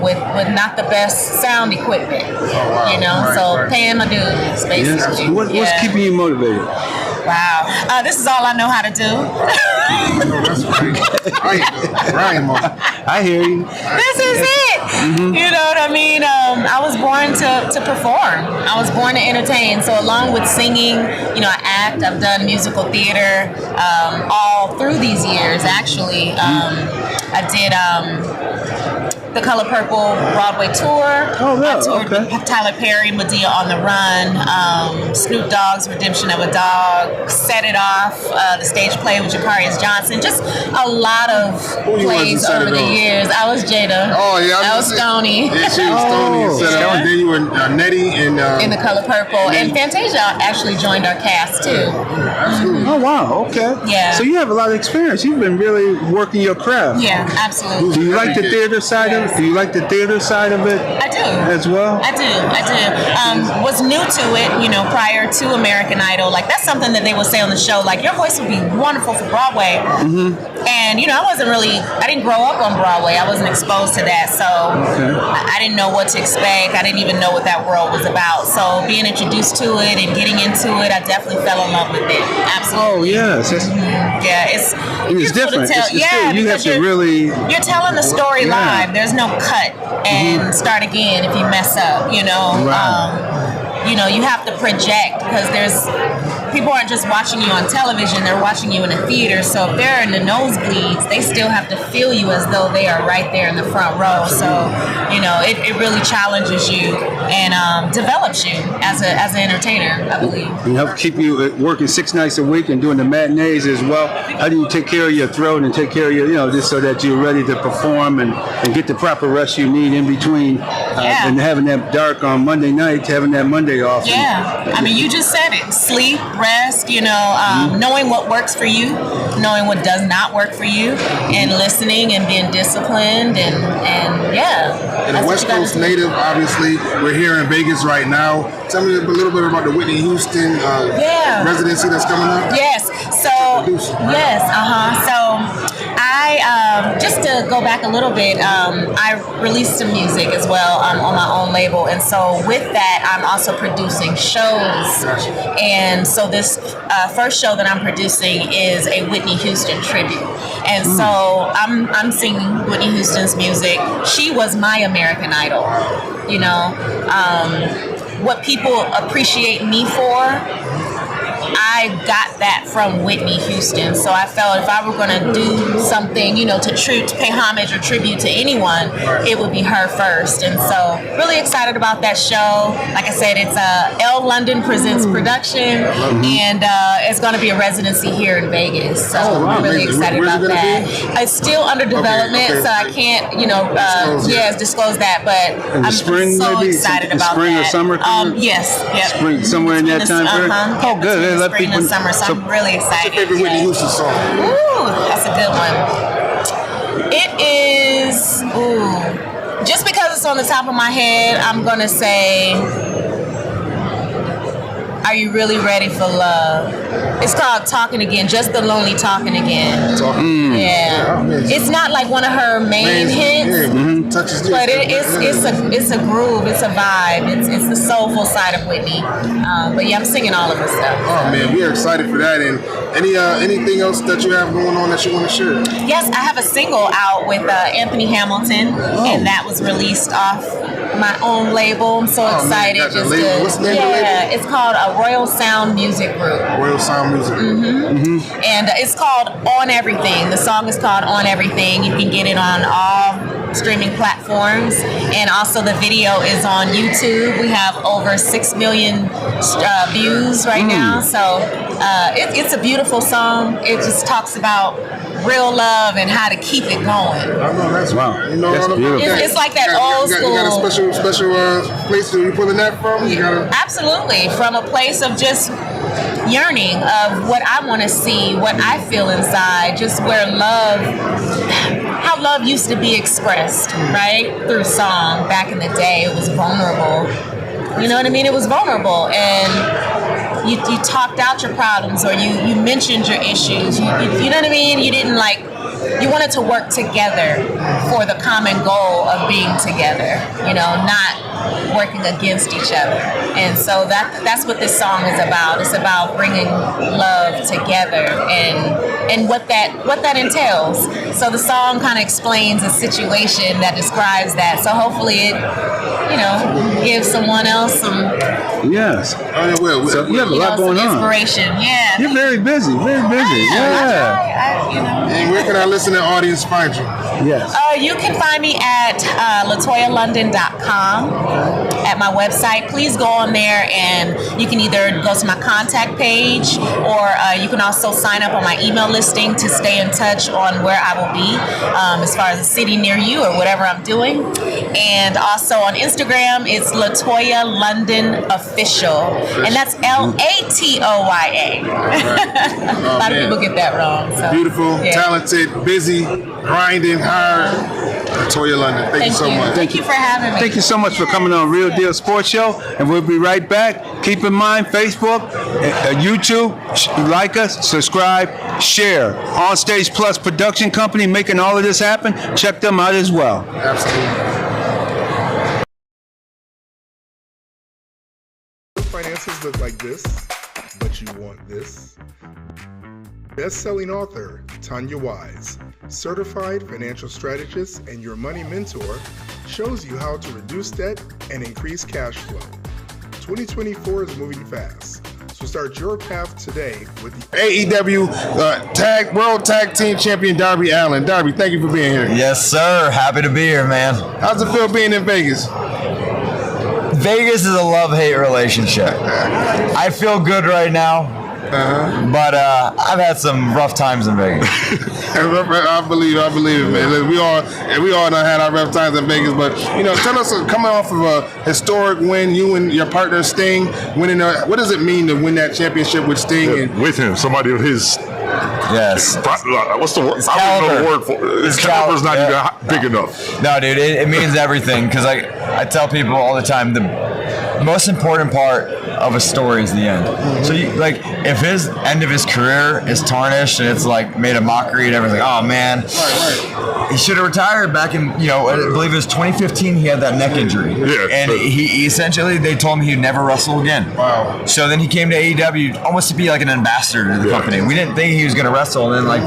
S14: with not the best sound equipment, you know, so paying my dues basically.
S4: What's keeping you motivated?
S14: Wow, this is all I know how to do.
S4: I hear you.
S14: This is it. You know what I mean? I was born to perform. I was born to entertain. So along with singing, you know, I act. I've done musical theater all through these years. Actually, I did. The Color Purple Broadway tour. I toured with Tyler Perry, Medea on the Run, Snoop Dogg's Redemption of a Dog, Set It Off, the stage play with Jacarius Johnson. Just a lot of plays over the years. I was Jada.
S1: Oh, yeah.
S14: I was Stoney.
S1: Yeah, she was Stoney. And then you were Nettie in
S14: The Color Purple. And Fantasia actually joined our cast, too.
S1: Absolutely.
S4: Oh, wow. Okay.
S14: Yeah.
S4: So you have a lot of experience. You've been really working your craft.
S14: Yeah, absolutely.
S4: Do you like the theater side of it? Do you like the theater side of it?
S14: I do.
S4: As well?
S14: I do. Was new to it, you know, prior to American Idol. Like, that's something that they would say on the show, like, your voice would be wonderful for Broadway. And, you know, I didn't grow up on Broadway. I wasn't exposed to that. So I didn't know what to expect. I didn't even know what that world was about. So being introduced to it and getting into it, I definitely fell in love with it. Absolutely.
S4: Oh, yes.
S14: Yeah, it's
S4: different.
S14: Tell,
S4: you have to really...
S14: You're telling the story live. There's no cut and start again if you mess up, you know. You know, you have to project because people aren't just watching you on television, they're watching you in a theater. So if they're in the nosebleeds, they still have to feel you as though they are right there in the front row. So, you know, it really challenges you and develops you as an entertainer, I believe.
S4: And help keep you working 6 nights a week and doing the matinees as well. How do you take care of your throat and take care of your, you know, just so that you're ready to perform and get the proper rest you need in between and having that dark on Monday night, having that Monday off?
S14: Yeah, I mean, you just said it. Sleep, rest, you know, knowing what works for you, knowing what does not work for you, and listening and being disciplined and yeah.
S1: And a West Coast native, obviously, we're here in Vegas right now. Tell me a little bit about the Whitney Houston residency that's coming up.
S14: Yes. So, So I just to go back a little bit, I released some music as well on my own label, and so with that, I'm also producing shows. And so this first show that I'm producing is a Whitney Houston tribute, and so I'm singing Whitney Houston's music. She was my American Idol, you know. What people appreciate me for, I got that from Whitney Houston. So I felt if I were going to do something, you know, to pay homage or tribute to anyone, it would be her first. And so really excited about that show. Like I said, it's L London Presents production, and it's going to be a residency here in Vegas. So I'm really excited about that. It's still under development, so I can't, you know, disclose that. But I'm
S4: spring,
S14: so
S4: maybe?
S14: excited about
S4: spring
S14: that.
S4: Or summer?
S14: Yes. Yep.
S4: Spring, somewhere in that time period? Oh, good. Let
S14: Spring
S4: people,
S14: and summer, so I'm really excited.
S1: What's your favorite Whitney Houston song?
S14: Ooh, that's a good one. It is, just because it's on the top of my head, I'm going to say, Are You Really Ready for Love? It's called Talking Again, just the lonely Talking Again. Yeah. It's not like one of her main hits, but it's a groove, it's a vibe, it's the soulful side of Whitney. But yeah, I'm singing all of her stuff.
S1: Oh man, we are excited for that. And anything else that you have going on that you want to share?
S14: Yes, I have a single out with Anthony Hamilton, and that was released off my own label. I'm so excited.
S1: What's the name of the label?
S14: It's called Royal Sound Music Group.
S1: Royal Sound Music Group.
S14: And it's called On Everything. The song is called On Everything. You can get it on all streaming platforms, and also the video is on YouTube. We have over 6 million views right now, so it's a beautiful song. It just talks about real love and how to keep it going.
S1: I know, that's wow. You know,
S4: that's beautiful.
S14: It's like that old school.
S1: You got a special place where you pulling that from?
S14: Absolutely, from a place of just yearning of what I want to see, what I feel inside, just where how love used to be expressed, right? Through song back in the day. It was vulnerable. You know what I mean? It was vulnerable, and you talked out your problems, or you mentioned your issues. You know what I mean? You didn't you wanted to work together for the common goal of being together, you know, not working against each other. And so that's what this song is about. It's about bringing love together and what that entails. So the song kind of explains a situation that describes that. So hopefully it, you know, gives someone else some.
S4: Yes.
S14: So
S4: you have a lot going on.
S14: Inspiration. Yeah.
S4: You're very busy. Very busy.
S1: And where can our listening audience find you?
S4: Yes.
S14: You can find me at latoyalondon.com at my website. Please go on there, and you can either go to my contact page, or you can also sign up on my email listing to stay in touch on where I will be as far as a city near you or whatever I'm doing. And also on Instagram, it's Latoya London Official, and that's LATOYA. A lot of people get that wrong. So.
S1: Beautiful, talented, busy, grinding hard. Latoya London, thank you so much.
S14: Thank you for having me.
S4: Thank you so much for coming on Real Deal Sports Show, and we'll be right back. Keep in mind, Facebook, YouTube, like us, subscribe, share. Onstageplus Production Company making all of this happen. Check them out as well.
S1: Absolutely.
S11: Finances look like this, but you want this. Best-selling author Tanya Wise, certified financial strategist and your money mentor, shows you how to reduce debt and increase cash flow. 2024 is moving fast, so start your path today with the
S1: AEW World Tag Team Champion Darby Allin. Darby, thank you for being here.
S15: Yes, sir. Happy to be here, man.
S1: How's it feel being in Vegas?
S15: Vegas is a love-hate relationship. I feel good right now. But I've had some rough times in Vegas.
S1: I believe it, man. Look, we all done had our rough times in Vegas, but you know, tell us, coming off of a historic win, you and your partner Sting winning. What does it mean to win that championship with Sting?
S2: Yeah, with him, somebody of his.
S15: Yes.
S2: What's the word?
S15: His
S2: I don't know the word for it. His caliber's not even big enough.
S15: No, dude, it means everything, because I tell people all the time, most important part of a story is the end. So, if his end of his career is tarnished and it's like made a mockery and everything, oh man, he should have retired back in, I believe it was 2015. He had that neck injury, and he essentially they told him he'd never wrestle again. Wow. So then he came to AEW almost to be like an ambassador to the company. We didn't think he was going to wrestle, and then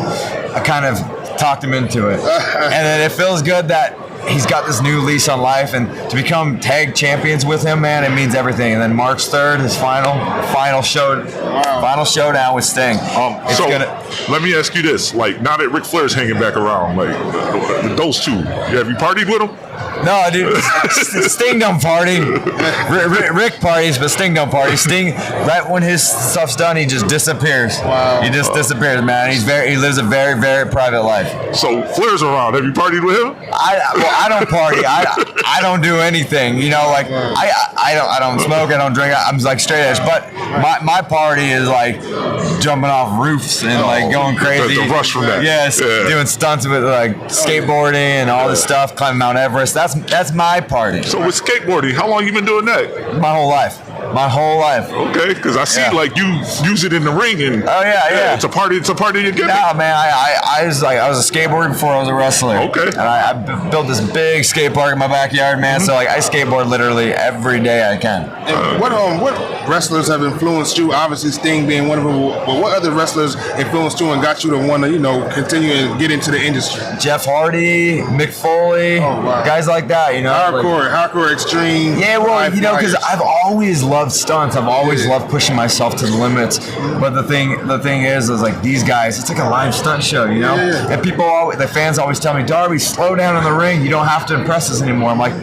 S15: I kind of talked him into it, and then it feels good that he's got this new lease on life, and to become tag champions with him, man, it means everything. And then March 3rd, his final showdown with Sting.
S2: Let me ask you this: now that Ric Flair's hanging back around, those two, have you partied with them?
S15: No, dude, Sting don't party. Rick parties, but Sting don't party. Sting, right when his stuff's done, he just disappears. Wow. He just disappears, man. He lives a very, very private life.
S2: So Flair's around. Have you partied with him?
S15: I don't party. I don't do anything. I don't smoke. I don't drink. I'm straight edge. But my party is jumping off roofs and going crazy.
S2: The rush from that.
S15: Yes, doing stunts with skateboarding and all this stuff, climbing Mount Everest. That's my party.
S2: So with skateboarding, how long you been doing that?
S15: My whole life. Okay,
S2: because I see you use it in the ring and it's a party. It's a party of your gimmick.
S15: No, man, I was a skateboarder before I was a wrestler.
S2: Okay,
S15: and I built this big skate park in my backyard, man. So I skateboard literally every day I can.
S1: And what wrestlers have influenced you? Obviously, Sting being one of them. But what other wrestlers influenced you and got you to want to continue and get into the industry?
S15: Jeff Hardy, Mick Foley, guys like that.
S1: Hardcore Extreme.
S15: Yeah, well, because I've always loved stunts. I've always loved pushing myself to the limits. But the thing is these guys, it's like a live stunt show, And the fans always tell me, Darby, slow down in the ring. You don't have to impress us anymore. I'm like,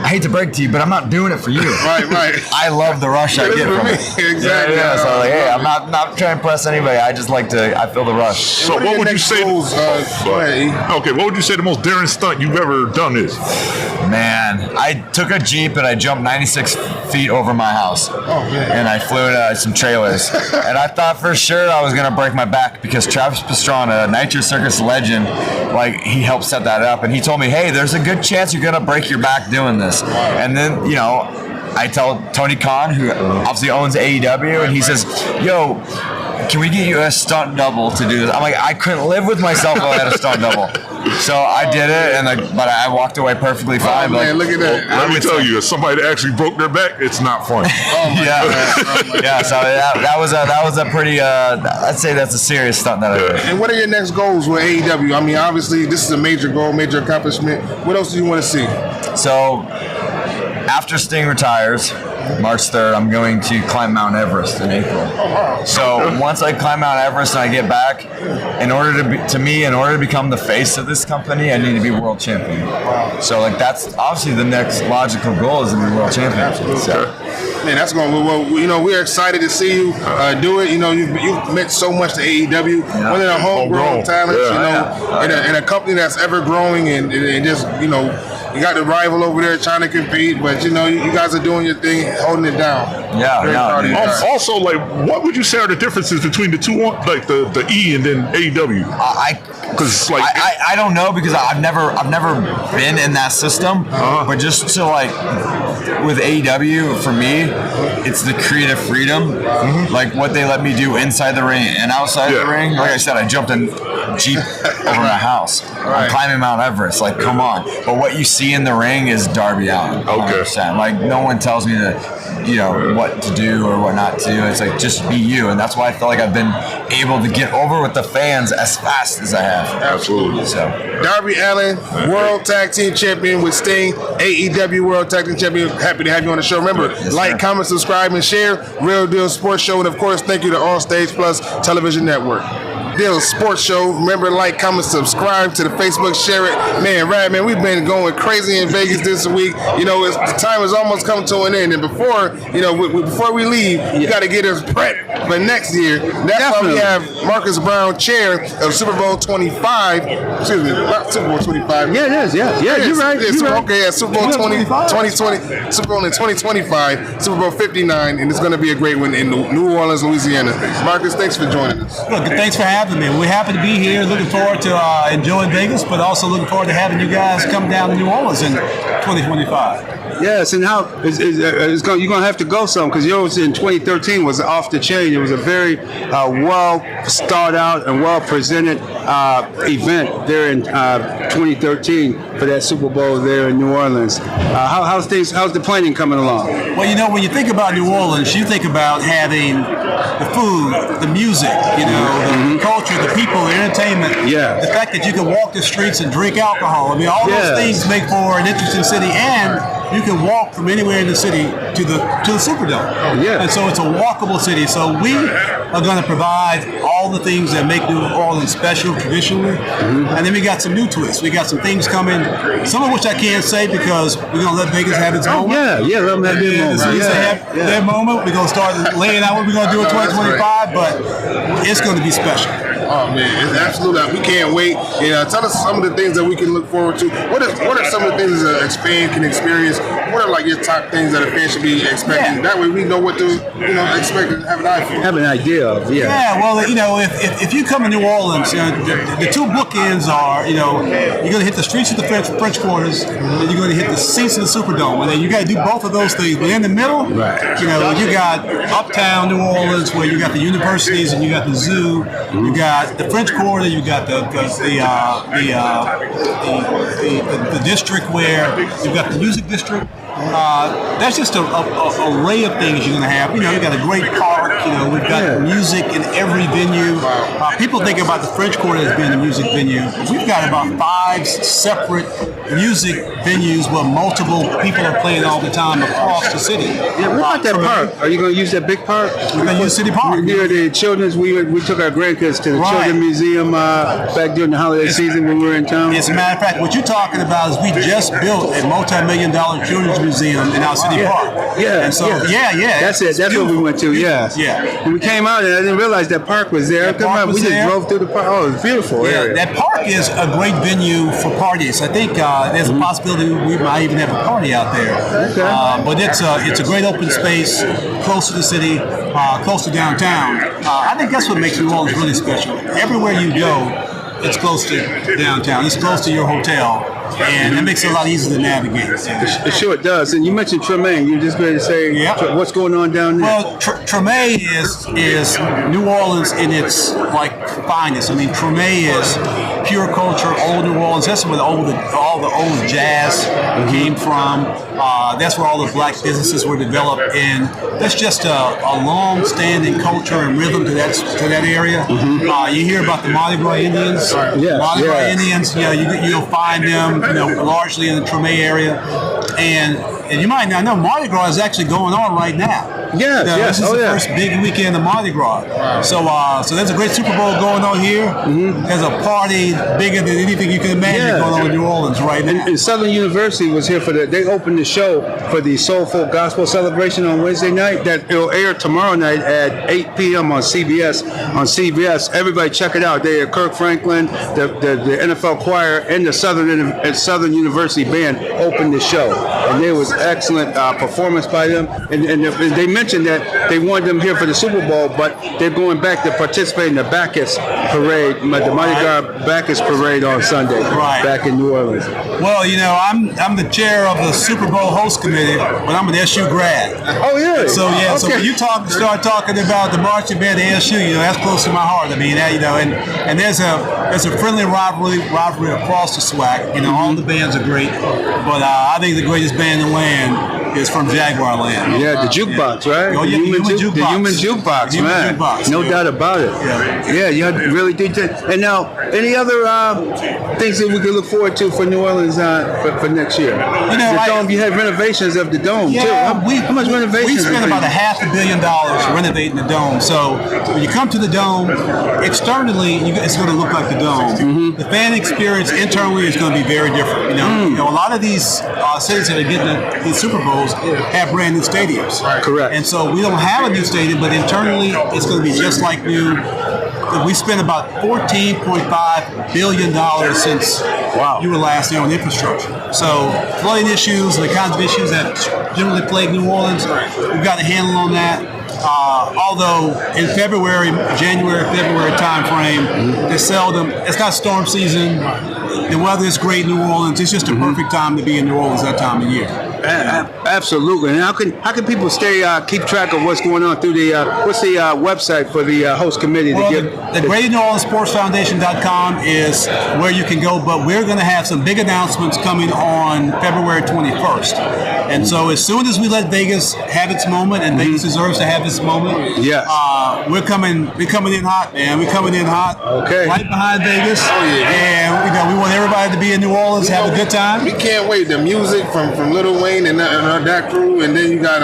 S15: I hate to break to you, but I'm not doing it for you.
S1: Right.
S15: I love the rush I get from it.
S1: Exactly.
S15: Yeah. So hey, I'm not trying to impress anybody. I just I feel the rush.
S2: So what would you say? What would you say the most daring stunt you've ever done is?
S15: Man, I took a Jeep and I jumped 96 feet over my house. And I flew into some trailers. And I thought for sure I was gonna break my back because Travis Pastrana, Nitro Circus legend, he helped set that up, and he told me, hey, there's a good chance you're gonna break your back doing this. And then, I tell Tony Khan, who obviously owns AEW, and he says, yo, can we get you a stunt double to do this? I'm like, I couldn't live with myself if I had a stunt double. So I did it, but I walked away perfectly fine.
S1: Man, look at that.
S2: Let me tell you, if somebody actually broke their back, it's not fun.
S15: So that was a pretty, I'd say that's a serious stunt that I did.
S1: And what are your next goals with AEW? I mean, obviously, this is a major goal, major accomplishment. What else do you want to see?
S15: So, after Sting retires, March 3rd, I'm going to climb Mount Everest in April. So once I climb Mount Everest and I get back, in order to become the face of this company, I need to be world champion. So that's obviously the next logical goal is to be world champion.
S1: Absolutely. So. Man, that's going well. We're excited to see you do it. You've meant so much to AEW. One of the homegrown talents. In a company that's ever growing and just you got the rival over there trying to compete, but you guys are doing your thing, holding it down.
S2: Also, what would you say are the differences between the two, the E and then AEW?
S15: I don't know because I've never been in that system, but just to with AEW for me, it's the creative freedom, what they let me do inside the ring and outside the ring. Like I said, I jumped in Jeep over a house. I'm climbing Mount Everest. Come on. But what you see in the ring is Darby Allin. 100%. No one tells me what to do or what not to do. It's just be you. And that's why I feel like I've been able to get over with the fans as fast as I have.
S2: Absolutely.
S15: So
S1: Darby Allin, World Tag Team Champion with Sting, AEW World Tag Team Champion. Happy to have you on the show. Remember, comment, subscribe, and share. Real Deal Sports Show. And of course, thank you to Onstageplus Television Network. Deal Sports Show. Remember, comment, subscribe to the Facebook, share it. Man, we've been going crazy in Vegas this week. The time has almost come to an end. And before we leave, you got to get us prepped for next year. That's why we have Marcus Brown, chair of Super Bowl 25. Excuse me, not Super Bowl 25.
S4: Yeah, it is. Yeah, you're right.
S1: Super Bowl 2020, Super Bowl in 2025, Super Bowl 59, and it's going to be a great one in New Orleans, Louisiana. Marcus, thanks for joining us.
S16: Look, thanks for having me. We're happy to be here. Looking forward to enjoying Vegas, but also looking forward to having you guys come down to New Orleans in 2025.
S4: Yes, and how you're going to have to go some because yours in 2013 was off the chain. It was a very well thought out and well presented event there in 2013 for that Super Bowl there in New Orleans. How's the planning coming along?
S16: Well, you know, when you think about New Orleans, you think about having the food, the music, you know, the culture, the people, the entertainment.
S4: Yeah.
S16: The fact that you can walk the streets and drink alcohol. I mean, all those things make for an interesting city, and you can walk from anywhere in the city to the Superdome.
S4: Yeah.
S16: And so it's a walkable city. So we are going to provide all the things that make New Orleans special traditionally. And then we got some new twists. We got some things coming, some of which I can't say because we're going to let Vegas have its moment.
S4: Yeah, let them have their moment.
S16: As soon as they have their moment, we're going to start laying out what we're going to do in 2025, but it's going to be special.
S1: Oh man, it's absolutely. We can't wait. Tell us some of the things that we can look forward to. What are some of the things that a fan can experience? What are like your top things that a fan should be expecting? That way we know what to expect and have an eye for.
S4: Have an idea of,
S16: Yeah, well, you know, if you come to New Orleans, the two bookends are, you know, you're going to hit the streets of the French Quarters, and you're going to hit the seats of the Superdome, and then you got to do both of those things. But in the middle, you know, you got uptown New Orleans where you got the universities and you got the zoo, you got the French Quarter, you got the district where you got the music district. That's just a array of things you're going to have. You know, you got a great park. You know, we've got music in every venue. People think about the French Quarter as being a music venue. We've got about 5 separate music venues where multiple people are playing all the time across the city.
S4: Yeah, what about that park? Are you going to use that big park?
S16: We're going to use City Park.
S4: Near the children's, we took our grandkids to the Children's Museum back during the holiday season when we were in town.
S16: As a matter of fact, what you're talking about is we just built a multi-million-dollar children's museum in our city park.
S4: Yeah.
S16: And so,
S4: That's it. That's what we went to. Yeah. And we came out and I didn't realize that park was there. We just drove through the park. Oh, it's beautiful area.
S16: That park is a great venue for parties. I think there's a possibility we might even have a party out there. But it's a great open space, close to the city, close to downtown. I think that's what makes New Orleans really special. Everywhere you go, it's close to downtown. It's close to your hotel. And that makes it a lot easier to navigate.
S4: It sure does. And you mentioned Tremaine. You just ready to say what's going on down there?
S16: Well, Tremaine is New Orleans in its finest. I mean, Tremaine is pure culture, old New Orleans. That's where all the old jazz came from. That's where all the black businesses were developed, and that's just a long-standing culture and rhythm to that area. You hear about the Mardi Gras Indians. Mardi Gras Indians, you'll find them, largely in the Tremaine area, and you might not know Mardi Gras is actually going on right now. This is the first big weekend of Mardi Gras. So there's a great Super Bowl going on here. There's a party bigger than anything you can imagine going on in New Orleans right now.
S4: And Southern University was here they opened the show for the Soulful Gospel Celebration on Wednesday night. That it'll air tomorrow night at 8 p.m. on CBS. Everybody check it out. Kirk Franklin, the NFL choir, and the Southern University band opened the show, and there was excellent performance by them. And they mentioned that they wanted them here for the Super Bowl, but they're going back to participate in the Bacchus parade, the Mardi Gras Bacchus parade on Sunday, back in New Orleans.
S16: Well, I'm the chair of the Super Bowl host committee, but I'm an SU grad.
S4: Oh yeah.
S16: So when you start talking about the marching band at SU, that's close to my heart. I mean, and there's a friendly rivalry across the SWAC. All the bands are great, but I think the greatest band in the land is from Jaguar Land.
S4: Yeah, the jukebox, right?
S16: Oh, yeah, the human
S4: jukebox, man. No doubt about it. Yeah, you really did. And now, any other things that we can look forward to for New Orleans for next year? The dome, you had renovations of the dome too. How much renovations?
S16: We spent about $500 million renovating the dome. So when you come to the dome, externally it's going to look like the dome. The fan experience internally is going to be very different. A lot of these cities that are getting the Super Bowls have brand new stadiums.
S4: Correct.
S16: And so we don't have a new stadium, but internally it's going to be just like new. We spent about $14.5 billion since you were last there on infrastructure. So flooding issues and the kinds of issues that generally plague New Orleans, we've got a handle on that. Although in January, February time frame, it's not storm season. The weather is great in New Orleans. It's just a perfect time to be in New Orleans that time of year.
S4: Absolutely. And how can people keep track of what's going on through the what's the website for the host committee?
S16: Well, the Greater New Orleans Sports Foundation.com is where you can go, but we're going to have some big announcements coming on February 21st. And so as soon as we let Vegas have its moment, and Vegas deserves to have its moment, we're coming in hot, man. We're coming in hot.
S4: Okay.
S16: Right behind Vegas. And we want everybody to be in New Orleans, have a good time.
S1: We can't wait. The music from Lil Wayne and that crew, and then you got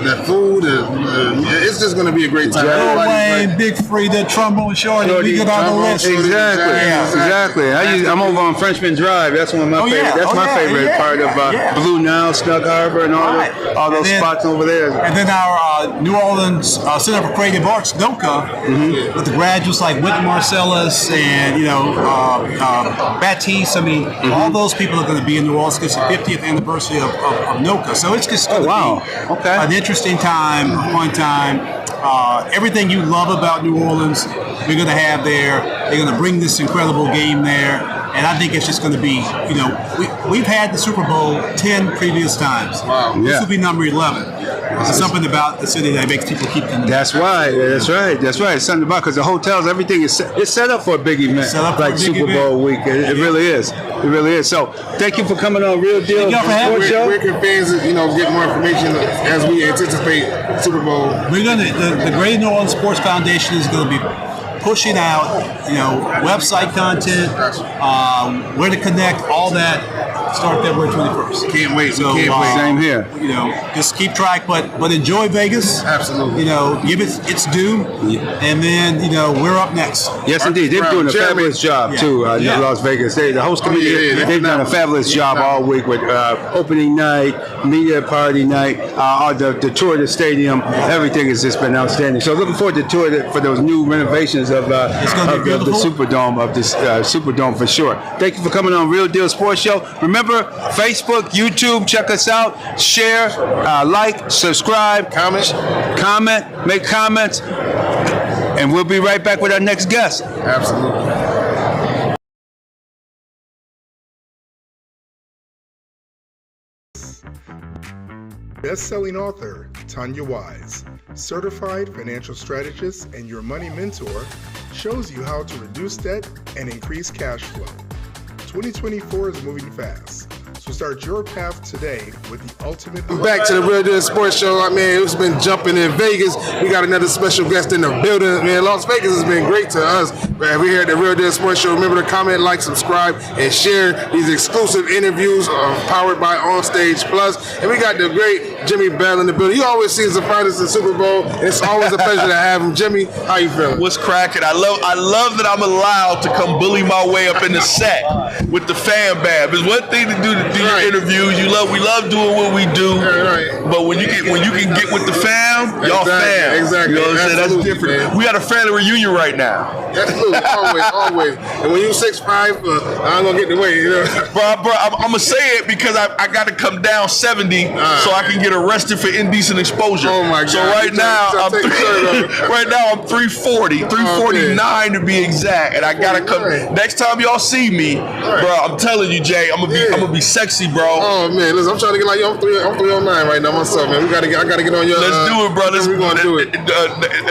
S1: the food. It's just going to be a great time.
S16: Lil Wayne, Big Frida, Trombone Shorty, we get on the list.
S4: Exactly. I'm over on Frenchman Drive. That's one of my favorite. That's my favorite part of Blue Nile, Snug Harbor, and all those spots over there.
S16: And then our New Orleans Center for Creative Arts, NOCA, with the graduates like Whitney Marcellus and Batiste. I mean, all those people are going to be in New Orleans because it's the 50th anniversary of NOCA. So it's just going to be an interesting time, a fun time. Everything you love about New Orleans, we're going to have there. They're going to bring this incredible game there. And I think it's just going to be, we've had the Super Bowl 10 previous times. Wow. This will be number 11. There's something about the city that makes people keep coming.
S4: That's right. It's something about, because the hotels, everything is set up for a big event, like Super Bowl week. It really is. It really is. So thank you for coming on Real Deal Sports Show.
S1: Where can fans, get more information as we anticipate Super Bowl?
S16: We're going to, the Greater New Orleans Sports Foundation is going to be pushing out, website content, where to connect, all that. Start February 21st.
S1: Can't wait.
S16: So,
S4: Same here.
S16: Just keep track, but enjoy Vegas.
S1: Absolutely.
S16: Give it its due, and then we're up next.
S4: Yes, indeed. They're doing a fabulous job too. Las Vegas. The host committee. They've done a fabulous job all week with opening night, media party night, the tour of the stadium. Everything has just been outstanding. So looking forward to tour for those new renovations of the Superdome, Superdome for sure. Thank you for coming on Real Deal Sports Show. Remember, Facebook, YouTube, check us out. Share, like, subscribe, comment, make comments, and we'll be right back with our next guest.
S1: Absolutely.
S11: Best-selling author Tanya Wise, certified financial strategist and your money mentor, shows you how to reduce debt and increase cash flow. 2024 is moving fast, so start your path today with the ultimate.
S1: Back to the Real Deal Sports Show. It's been jumping in Vegas. We got another special guest in the building. Man, Las Vegas has been great to us. Man, we're here at the Real Deal Sports Show. Remember to comment, like, subscribe, and share these exclusive interviews powered by Onstageplus. And we got the great Jimmy Bell in the building. You always see us the finest in Super Bowl. It's always a pleasure to have him. Jimmy, how you feeling?
S17: What's cracking? I love that I'm allowed to come bully my way up in the set with the fan bab. It's one thing to do your interviews. We love doing what we do. But when you can get with the fam, y'all fam.
S1: Exactly.
S17: You know what I'm saying? That's different. Man. We got a family reunion right now.
S1: Absolutely. Always. And when you 6'5", I ain't gonna get in the way.
S17: Bro, I'm gonna say it because I got to come down 70 so I can get arrested for indecent exposure.
S1: Oh my God.
S17: So right now I'm 340, 349 to be exact, and I gotta come. Next time y'all see me, bro, I'm telling you, Jay, I'm gonna be sexy, bro.
S1: Oh man, listen, I'm trying to get like you. I'm 309 right now myself, man. I gotta get on your.
S17: Let's do it, bro.
S1: We're gonna do it.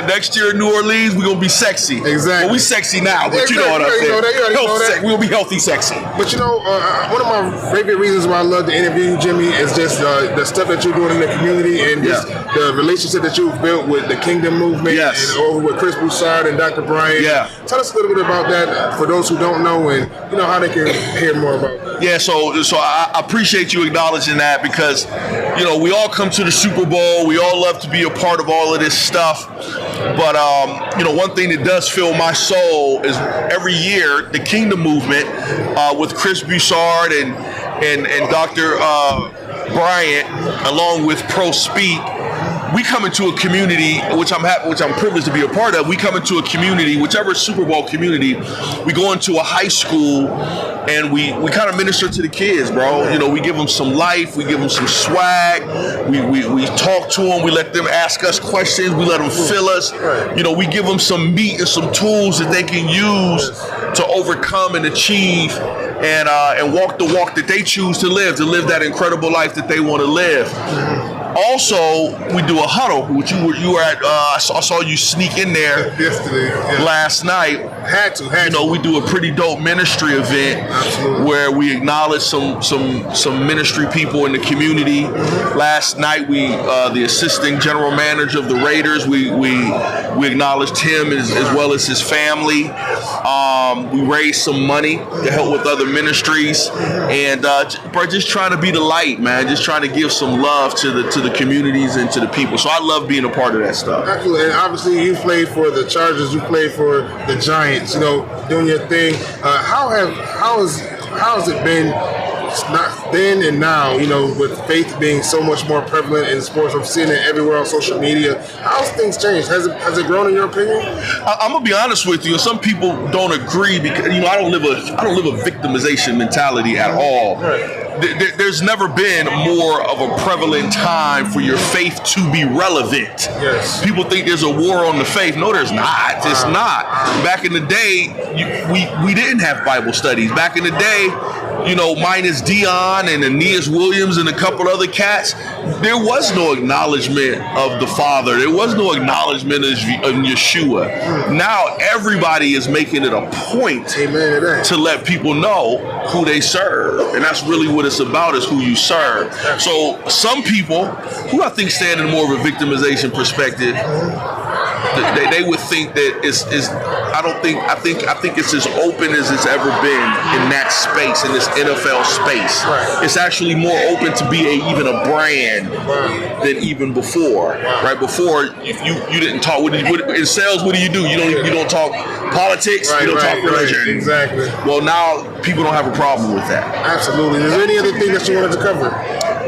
S17: Next year in New Orleans, we're gonna be sexy.
S1: Exactly.
S17: Well, we sexy now, but you know what I'm saying. We'll be healthy sexy.
S1: But one of my favorite reasons why I love to interview you, Jimmy, is just the stuff that you're doing in the community and just the relationship that you've built with the Kingdom Movement and over with Chris Broussard and Dr. Brian.
S17: Yeah.
S1: Tell us a little bit about that for those who don't know and how they can hear more about that.
S17: Yeah, so I appreciate you acknowledging that because, we all come to the Super Bowl. We all love to be a part of all of this stuff. But, one thing that does fill my soul is every year the Kingdom Movement with Chris Broussard and Dr. Bryant, along with Pro Speak, we come into a community, which I'm privileged to be a part of. We come into a community, whichever Super Bowl community, we go into a high school and we kind of minister to the kids, bro. You know, we give them some life, we give them some swag, we talk to them, we let them ask us questions, we let them fill us. You know, we give them some meat and some tools that they can use to overcome and achieve and walk the walk that they choose to live that incredible life that they want to live. Also, we do a huddle, which you were at. I saw you sneak in there
S1: yesterday,
S17: last night.
S1: Had to.
S17: We do a pretty dope ministry event where we acknowledge some ministry people in the community. Last night, we the assistant general manager of the Raiders. We acknowledged him as well as his family. We raised some money to help with other ministries, and just trying to be the light, man. Just trying to give some love to the communities and to the people. So I love being a part of that stuff.
S1: Absolutely. And obviously you played for the Chargers, you played for the Giants, doing your thing. How has it been not then and now, with faith being so much more prevalent in sports? I'm seeing it everywhere on social media. How's things changed? Has it grown in your opinion?
S17: I'm gonna be honest with you. Some people don't agree because I don't live a victimization mentality at all. There's never been more of a prevalent time for your faith to be relevant.
S1: Yes.
S17: People think there's a war on the faith. No, there's not. It's not. Back in the day, we didn't have Bible studies. Back in the day, minus Dion and Aeneas Williams and a couple other cats, there was no acknowledgement of the Father. There was no acknowledgement of Yeshua. Now everybody is making it a point to let people know who they serve. And that's really what it's about, is who you serve. So some people, who I think stand in more of a victimization perspective, they would think that I think it's as open as it's ever been in that space, in this NFL space. Right. It's actually more open to be even a brand than even before. Right? Before, if you didn't talk, in sales, what do? You don't talk politics, you don't talk religion.
S1: Exactly.
S17: Well, now people don't have a problem with that.
S1: Absolutely. Is there any other thing that you wanted to cover?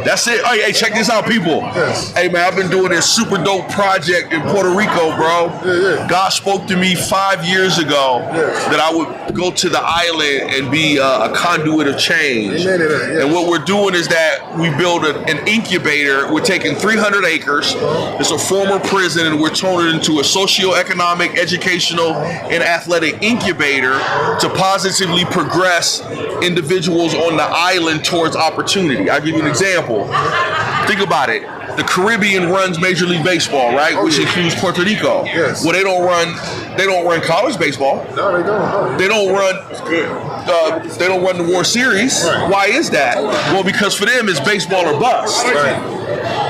S17: That's it. Hey, check this out, people.
S1: Yes.
S17: Hey, man, I've been doing this super dope project in Puerto Rico, bro.
S1: Yeah.
S17: God spoke to me 5 years ago that I would go to the island and be a conduit of change.
S1: Amen to that, yes.
S17: And what we're doing is that we build an incubator. We're taking 300 acres. It's a former prison, and we're turning it into a socioeconomic, educational, and athletic incubator to positively progress individuals on the island towards opportunity. I'll give you an example. Think about it. The Caribbean runs Major League Baseball, right? Which includes Puerto Rico.
S1: Yes.
S17: Well, they don't run college baseball.
S1: No, they don't.
S17: They don't run the World Series.
S1: Right.
S17: Why is that? Well, because for them it's baseball or bust.
S1: Right.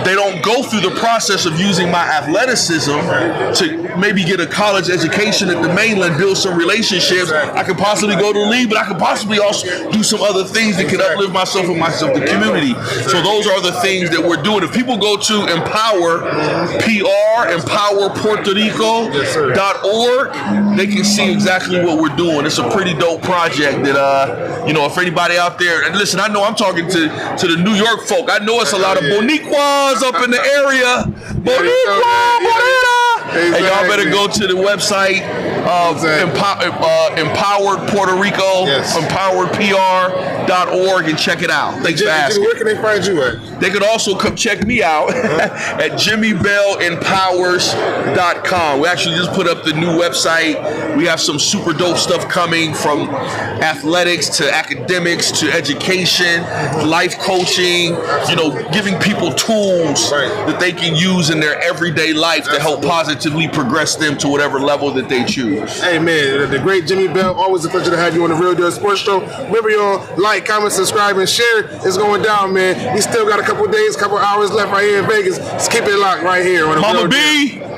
S17: They don't go through the process of using my athleticism to maybe get a college education at the mainland, build some relationships. I could possibly go to the league, but I could possibly also do some other things that could uplift myself and the community. So those are the things that we're doing. If people go to empowerpuertorico.org, they can see exactly what we're doing. It's a pretty dope project that, if anybody out there, and listen, I know I'm talking to the New York folk. I know it's a lot of Boniquas up in the area. Hey, y'all better go to the website of Empowered Puerto Rico, empoweredpr.org, and check it out. Thanks for asking.
S1: Where can they find you at?
S17: They could also come check me out at jimmybellempowers.com. We actually just put up the new website. We have some super dope stuff coming, from athletics to academics to education, life coaching, giving people tools that they can use in their everyday life to help positively progress them to whatever level that they choose.
S1: Hey, man, the great Jimmy Bell, always a pleasure to have you on the Real Deal Sports Show. Remember, y'all, like, comment, subscribe, and share. It's going down, man. We still got a couple days, couple hours left right here in Vegas. Let's keep it locked right here on the
S17: Mama
S1: Real
S17: B.
S1: Deal.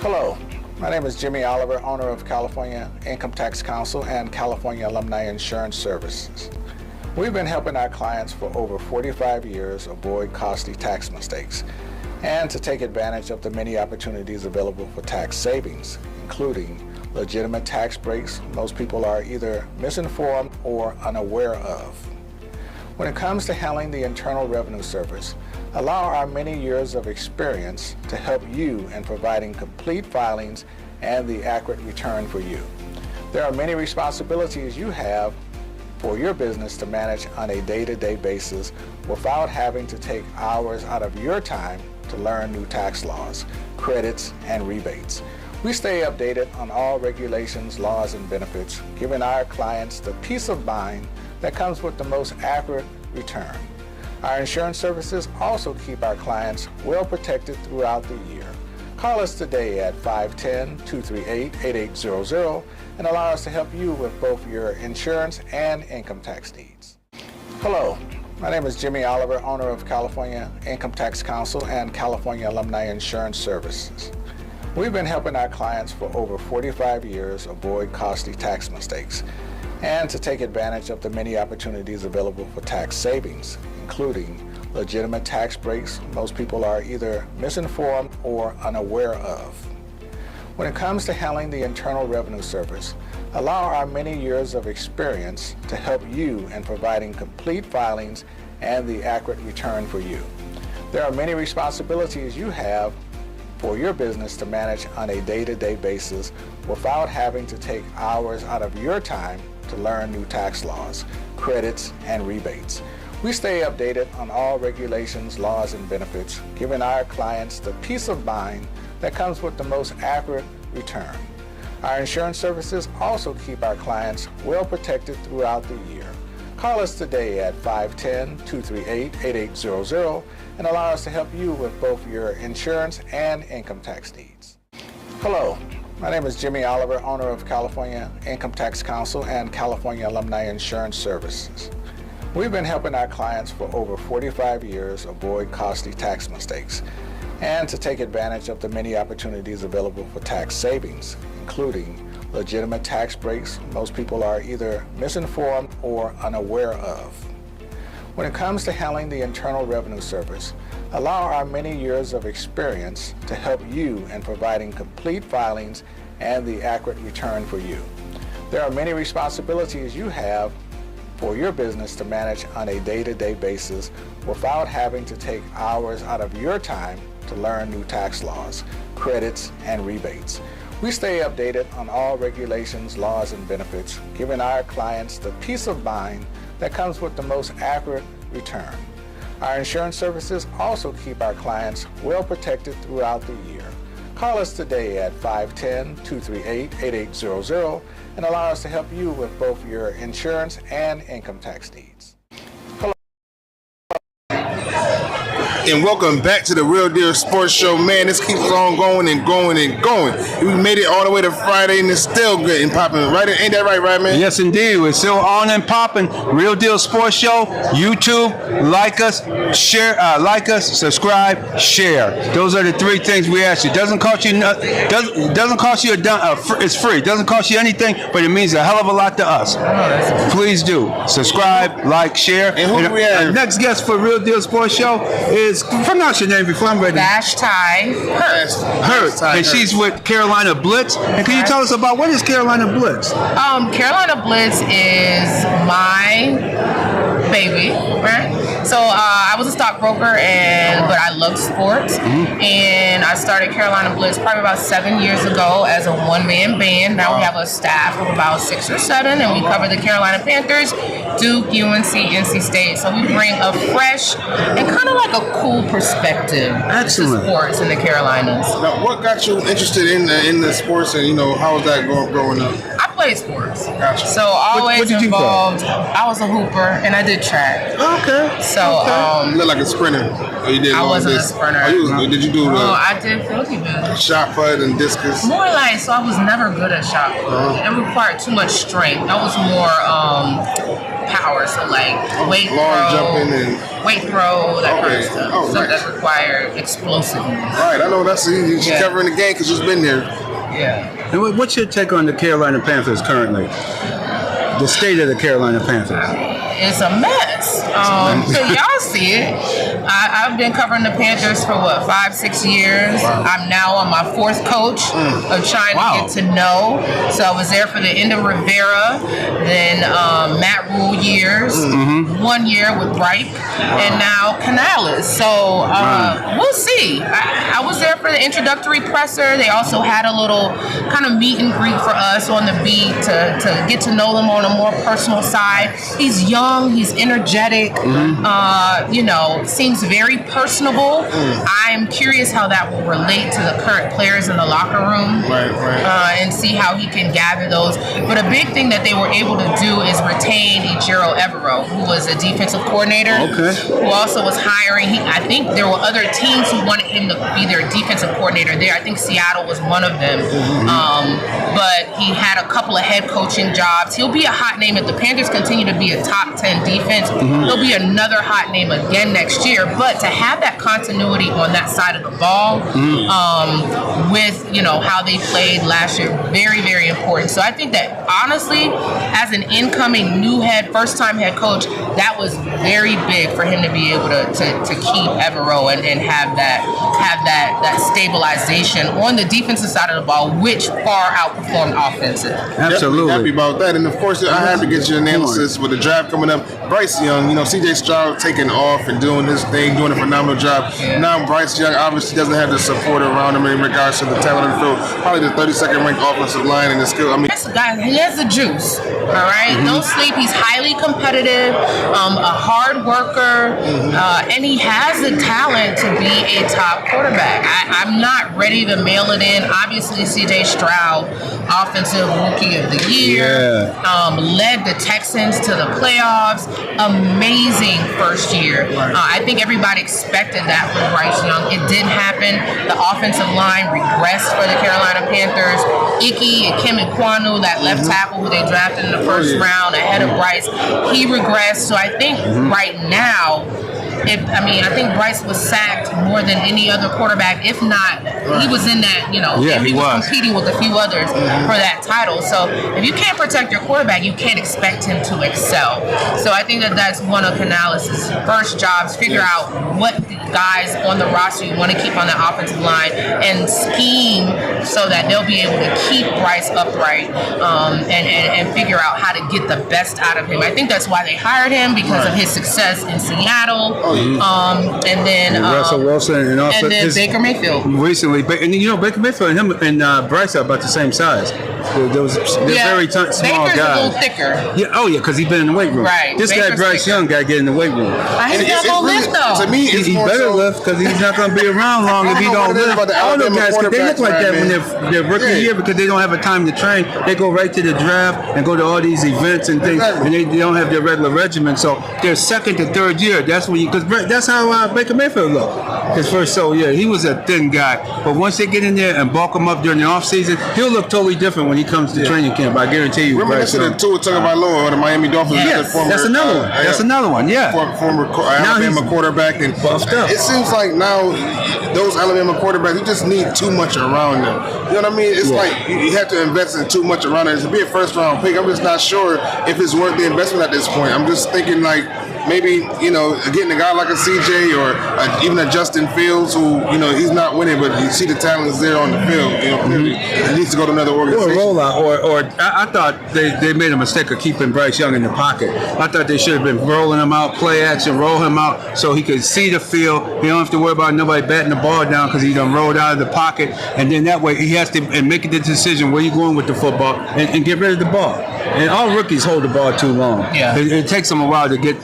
S13: Hello, my name is Jimmy Oliver, owner of California Income Tax Council and California Alumni Insurance Services. We've been helping our clients for over 45 years avoid costly tax mistakes and to take advantage of the many opportunities available for tax savings, including legitimate tax breaks most people are either misinformed or unaware of. When it comes to handling the Internal Revenue Service, allow our many years of experience to help you in providing complete filings and the accurate return for you. There are many responsibilities you have for your business to manage on a day-to-day basis without having to take hours out of your time to learn new tax laws, credits, and rebates. We stay updated on all regulations, laws, and benefits, giving our clients the peace of mind that comes with the most accurate return. Our insurance services also keep our clients well protected throughout the year. Call us today at 510-238-8800 and allow us to help you with both your insurance and income tax needs. Hello, my name is Jimmy Oliver, owner of California Income Tax Council and California Alumni Insurance Services. We've been helping our clients for over 45 years avoid costly tax mistakes and to take advantage of the many opportunities available for tax savings, including legitimate tax breaks most people are either misinformed or unaware of. When it comes to handling the Internal Revenue Service, allow our many years of experience to help you in providing complete filings and the accurate return for you. There are many responsibilities you have for your business to manage on a day-to-day basis without having to take hours out of your time to learn new tax laws, credits, and rebates. We stay updated on all regulations, laws, and benefits, giving our clients the peace of mind that comes with the most accurate return. Our insurance services also keep our clients well protected throughout the year. Call us today at 510-238-8800 and allow us to help you with both your insurance and income tax needs. Hello, my name is Jimmy Oliver, owner of California Income Tax Council and California Alumni Insurance Services. We've been helping our clients for over 45 years avoid costly tax mistakes and to take advantage of the many opportunities available for tax savings, including legitimate tax breaks most people are either misinformed or unaware of. When it comes to handling the Internal Revenue Service, allow our many years of experience to help you in providing complete filings and the accurate return for you. There are many responsibilities you have for your business to manage on a day-to-day basis without having to take hours out of your time to learn new tax laws, credits, and rebates. We stay updated on all regulations, laws, and benefits, giving our clients the peace of mind that comes with the most accurate return. Our insurance services also keep our clients well protected throughout the year. Call us today at 510-238-8800 and allow us to help you with both your insurance and income tax needs.
S1: And welcome back to the Real Deal Sports Show. Man, this keeps on going and going and going. We made it all the way to Friday and it's still good and popping. Right? Ain't that right, man?
S4: Yes, indeed. We're still on and popping. Real Deal Sports Show, YouTube, like us, share, subscribe, share. Those are the three things we ask you. Doesn't cost you doesn't cost you it's free. Doesn't cost you anything, but it means a hell of a lot to us. Please do subscribe, like, share.
S1: And who do we have?
S4: Our next guest for Real Deal Sports Show is, pronounce your name before I'm ready.
S14: Vashti
S4: Hurt. And she's with Carolina Blitz. And can you tell us about what is Carolina Blitz?
S14: Carolina Blitz is my baby, right? So I was a stockbroker, but I loved sports, and I started Carolina Blitz probably about 7 years ago as a one-man band. Now we have a staff of about 6 or 7, and we cover the Carolina Panthers, Duke, UNC, NC State. So we bring a fresh and kind of like a cool perspective to sports in the Carolinas.
S1: Now, what got you interested in the sports, and how was that growing up?
S14: I played sports,
S1: gotcha.
S14: So always involved. I was a hooper and I did track.
S1: Okay.
S14: So
S1: you look like a sprinter. Or you did
S14: I wasn't a sprinter.
S1: Did you do?
S14: I did field events.
S1: Shot put and discus.
S14: More like, so I was never good at shot put. It required too much strength. I was more power, so like weight throw, that kind of stuff. That required explosiveness.
S1: Right, I know that's you're covering the game because you've been there.
S14: Yeah.
S4: And what's your take on the Carolina Panthers currently? The state of the Carolina Panthers.
S14: It's a mess. So y'all see it.
S18: I've been covering the Panthers for 5-6 years. Wow. I'm now on my 4th coach of trying to get to know. So I was there for the end of Rivera, then Matt Rule years, 1 year with Reich, and now Canales. So we'll see. I was there for the introductory presser. They also had a little kind of meet and greet for us on the beat to get to know them on a more personal side. He's young. He's energetic. Seems very personable. I'm curious how that will relate to the current players in the locker room, and see how he can gather those. But a big thing that they were able to do is retain Ejiro Evero, who was a defensive coordinator, who also was hiring. I think there were other teams who wanted him to be their defensive coordinator there. I think Seattle was one of them. But he had a couple of head coaching jobs. He'll be a hot name if the Panthers continue to be a top 10 defense. He'll be another hot name again next year. But to have that continuity on that side of the ball, with how they played last year, very, very important. So I think that honestly, as an incoming first-time head coach, that was very big for him to be able to keep Evero and have that stabilization on the defensive side of the ball, which far outperformed offensive.
S1: Absolutely. Happy about that. And of course, I have to get your analysis with the draft coming up. Bryce Young, CJ Stroud taking off and doing his thing, doing a phenomenal job. Now Bryce Young obviously doesn't have the support around him in regards to the talent on the field. Probably the 32nd ranked offensive line in the skill.
S18: That's a guy. He has the juice. All right, don't sleep. He's highly competitive, a hard worker, and he has the talent to be a top quarterback. I'm not ready to mail it in. Obviously, C.J. Stroud, Offensive Rookie of the Year, led the Texans to the playoffs. Amazing first year. I think everybody expected that from Bryce Young. It didn't happen. The offensive line regressed for the Carolina Panthers. Icky and Kim Ikwanu, that left tackle who they drafted in the first round ahead of Bryce, he regressed. So I think right now, I think Bryce was sacked more than any other quarterback. If not, he was in that, he was competing with a few others for that title. So if you can't protect your quarterback, you can't expect him to excel. So I think that's one of Canales' first jobs, figure out what guys on the roster you want to keep on the offensive line and scheme so that they'll be able to keep Bryce upright and figure out how to get the best out of him. I think that's why they hired him, because of his success in Seattle. And then
S4: Russell Wilson and also
S18: Baker Mayfield.
S4: Recently, Baker Mayfield and him and Bryce are about the same size. They're very small
S18: Baker's
S4: guys.
S18: a little thicker.
S4: Because he's been in the weight room.
S18: Right.
S4: This
S18: Baker's
S4: guy Bryce Young got to get in the weight room.
S18: He's not gonna lift though.
S1: To me,
S4: he better lift, because he's not going to be around long if he don't lift. All those guys, they look like that when they're rookie year, because they don't have a time to train. They go right to the draft and go to all these events and things, and they don't have their regular regimen. So their second to third year, that's when because that's how Baker Mayfield looked. His first he was a thin guy, but once they get in there and bulk him up during the off season, he'll look totally different when he comes to training camp. I guarantee you.
S1: Remember this in Tua Tagovailoa or the Miami Dolphins?
S4: Yes, that's another one. That's another one. Yeah,
S1: former Alabama quarterback and
S4: buffed up.
S1: It seems like now those Alabama quarterbacks, you just need too much around them. You know what I mean? It's like you have to invest in too much around them. To be a first round pick, I'm just not sure if it's worth the investment at this point. I'm just thinking like maybe getting a guy like a CJ or even a Justin Fields who he's not winning, but you see the talent is there on the field. He needs to go to another organization.
S4: Or a rollout, or I thought they made a mistake of keeping Bryce Young in the pocket. I thought they should have been rolling him out, play action, roll him out so he could see the field. He don't have to worry about nobody batting the ball down because he done rolled out of the pocket, and then that way he has to make the decision where you going with the football and get rid of the ball. And all rookies hold the ball too long.
S18: Yeah.
S4: It takes them a while to get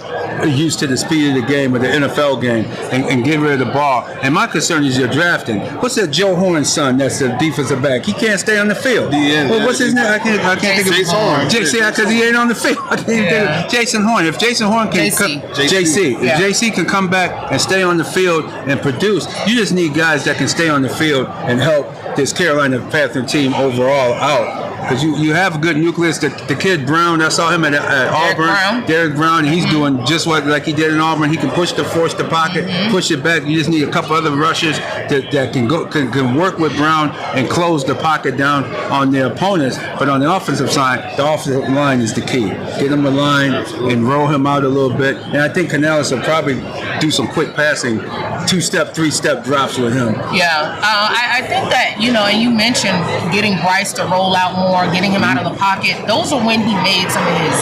S4: used to the speed of the game or the NFL game and get rid of the ball. And my concern is you're drafting. What's that Joe Horn's son that's the defensive back? He can't stay on the field. What's his name? I can't think of
S1: Jason Horn.
S4: Because he ain't on the field. I can't think of Jason Horn. If Jason Horn can JC. If JC can come back and stay on the field and produce, you just need guys that can stay on the field and help this Carolina Panther team overall out. Because you have a good nucleus. The kid Brown, I saw him at Auburn. Derek Brown, and he's doing just like he did in Auburn. He can force the pocket, push it back. You just need a couple other rushers that can work with Brown and close the pocket down on their opponents. But on the offensive side, the offensive line is the key. Get him a line and roll him out a little bit. And I think Canales will probably do some quick passing, 2-step, 3-step drops with him.
S18: Yeah, I think that, and you mentioned getting Bryce to roll out more, getting him out of the pocket. Those are when he made some of his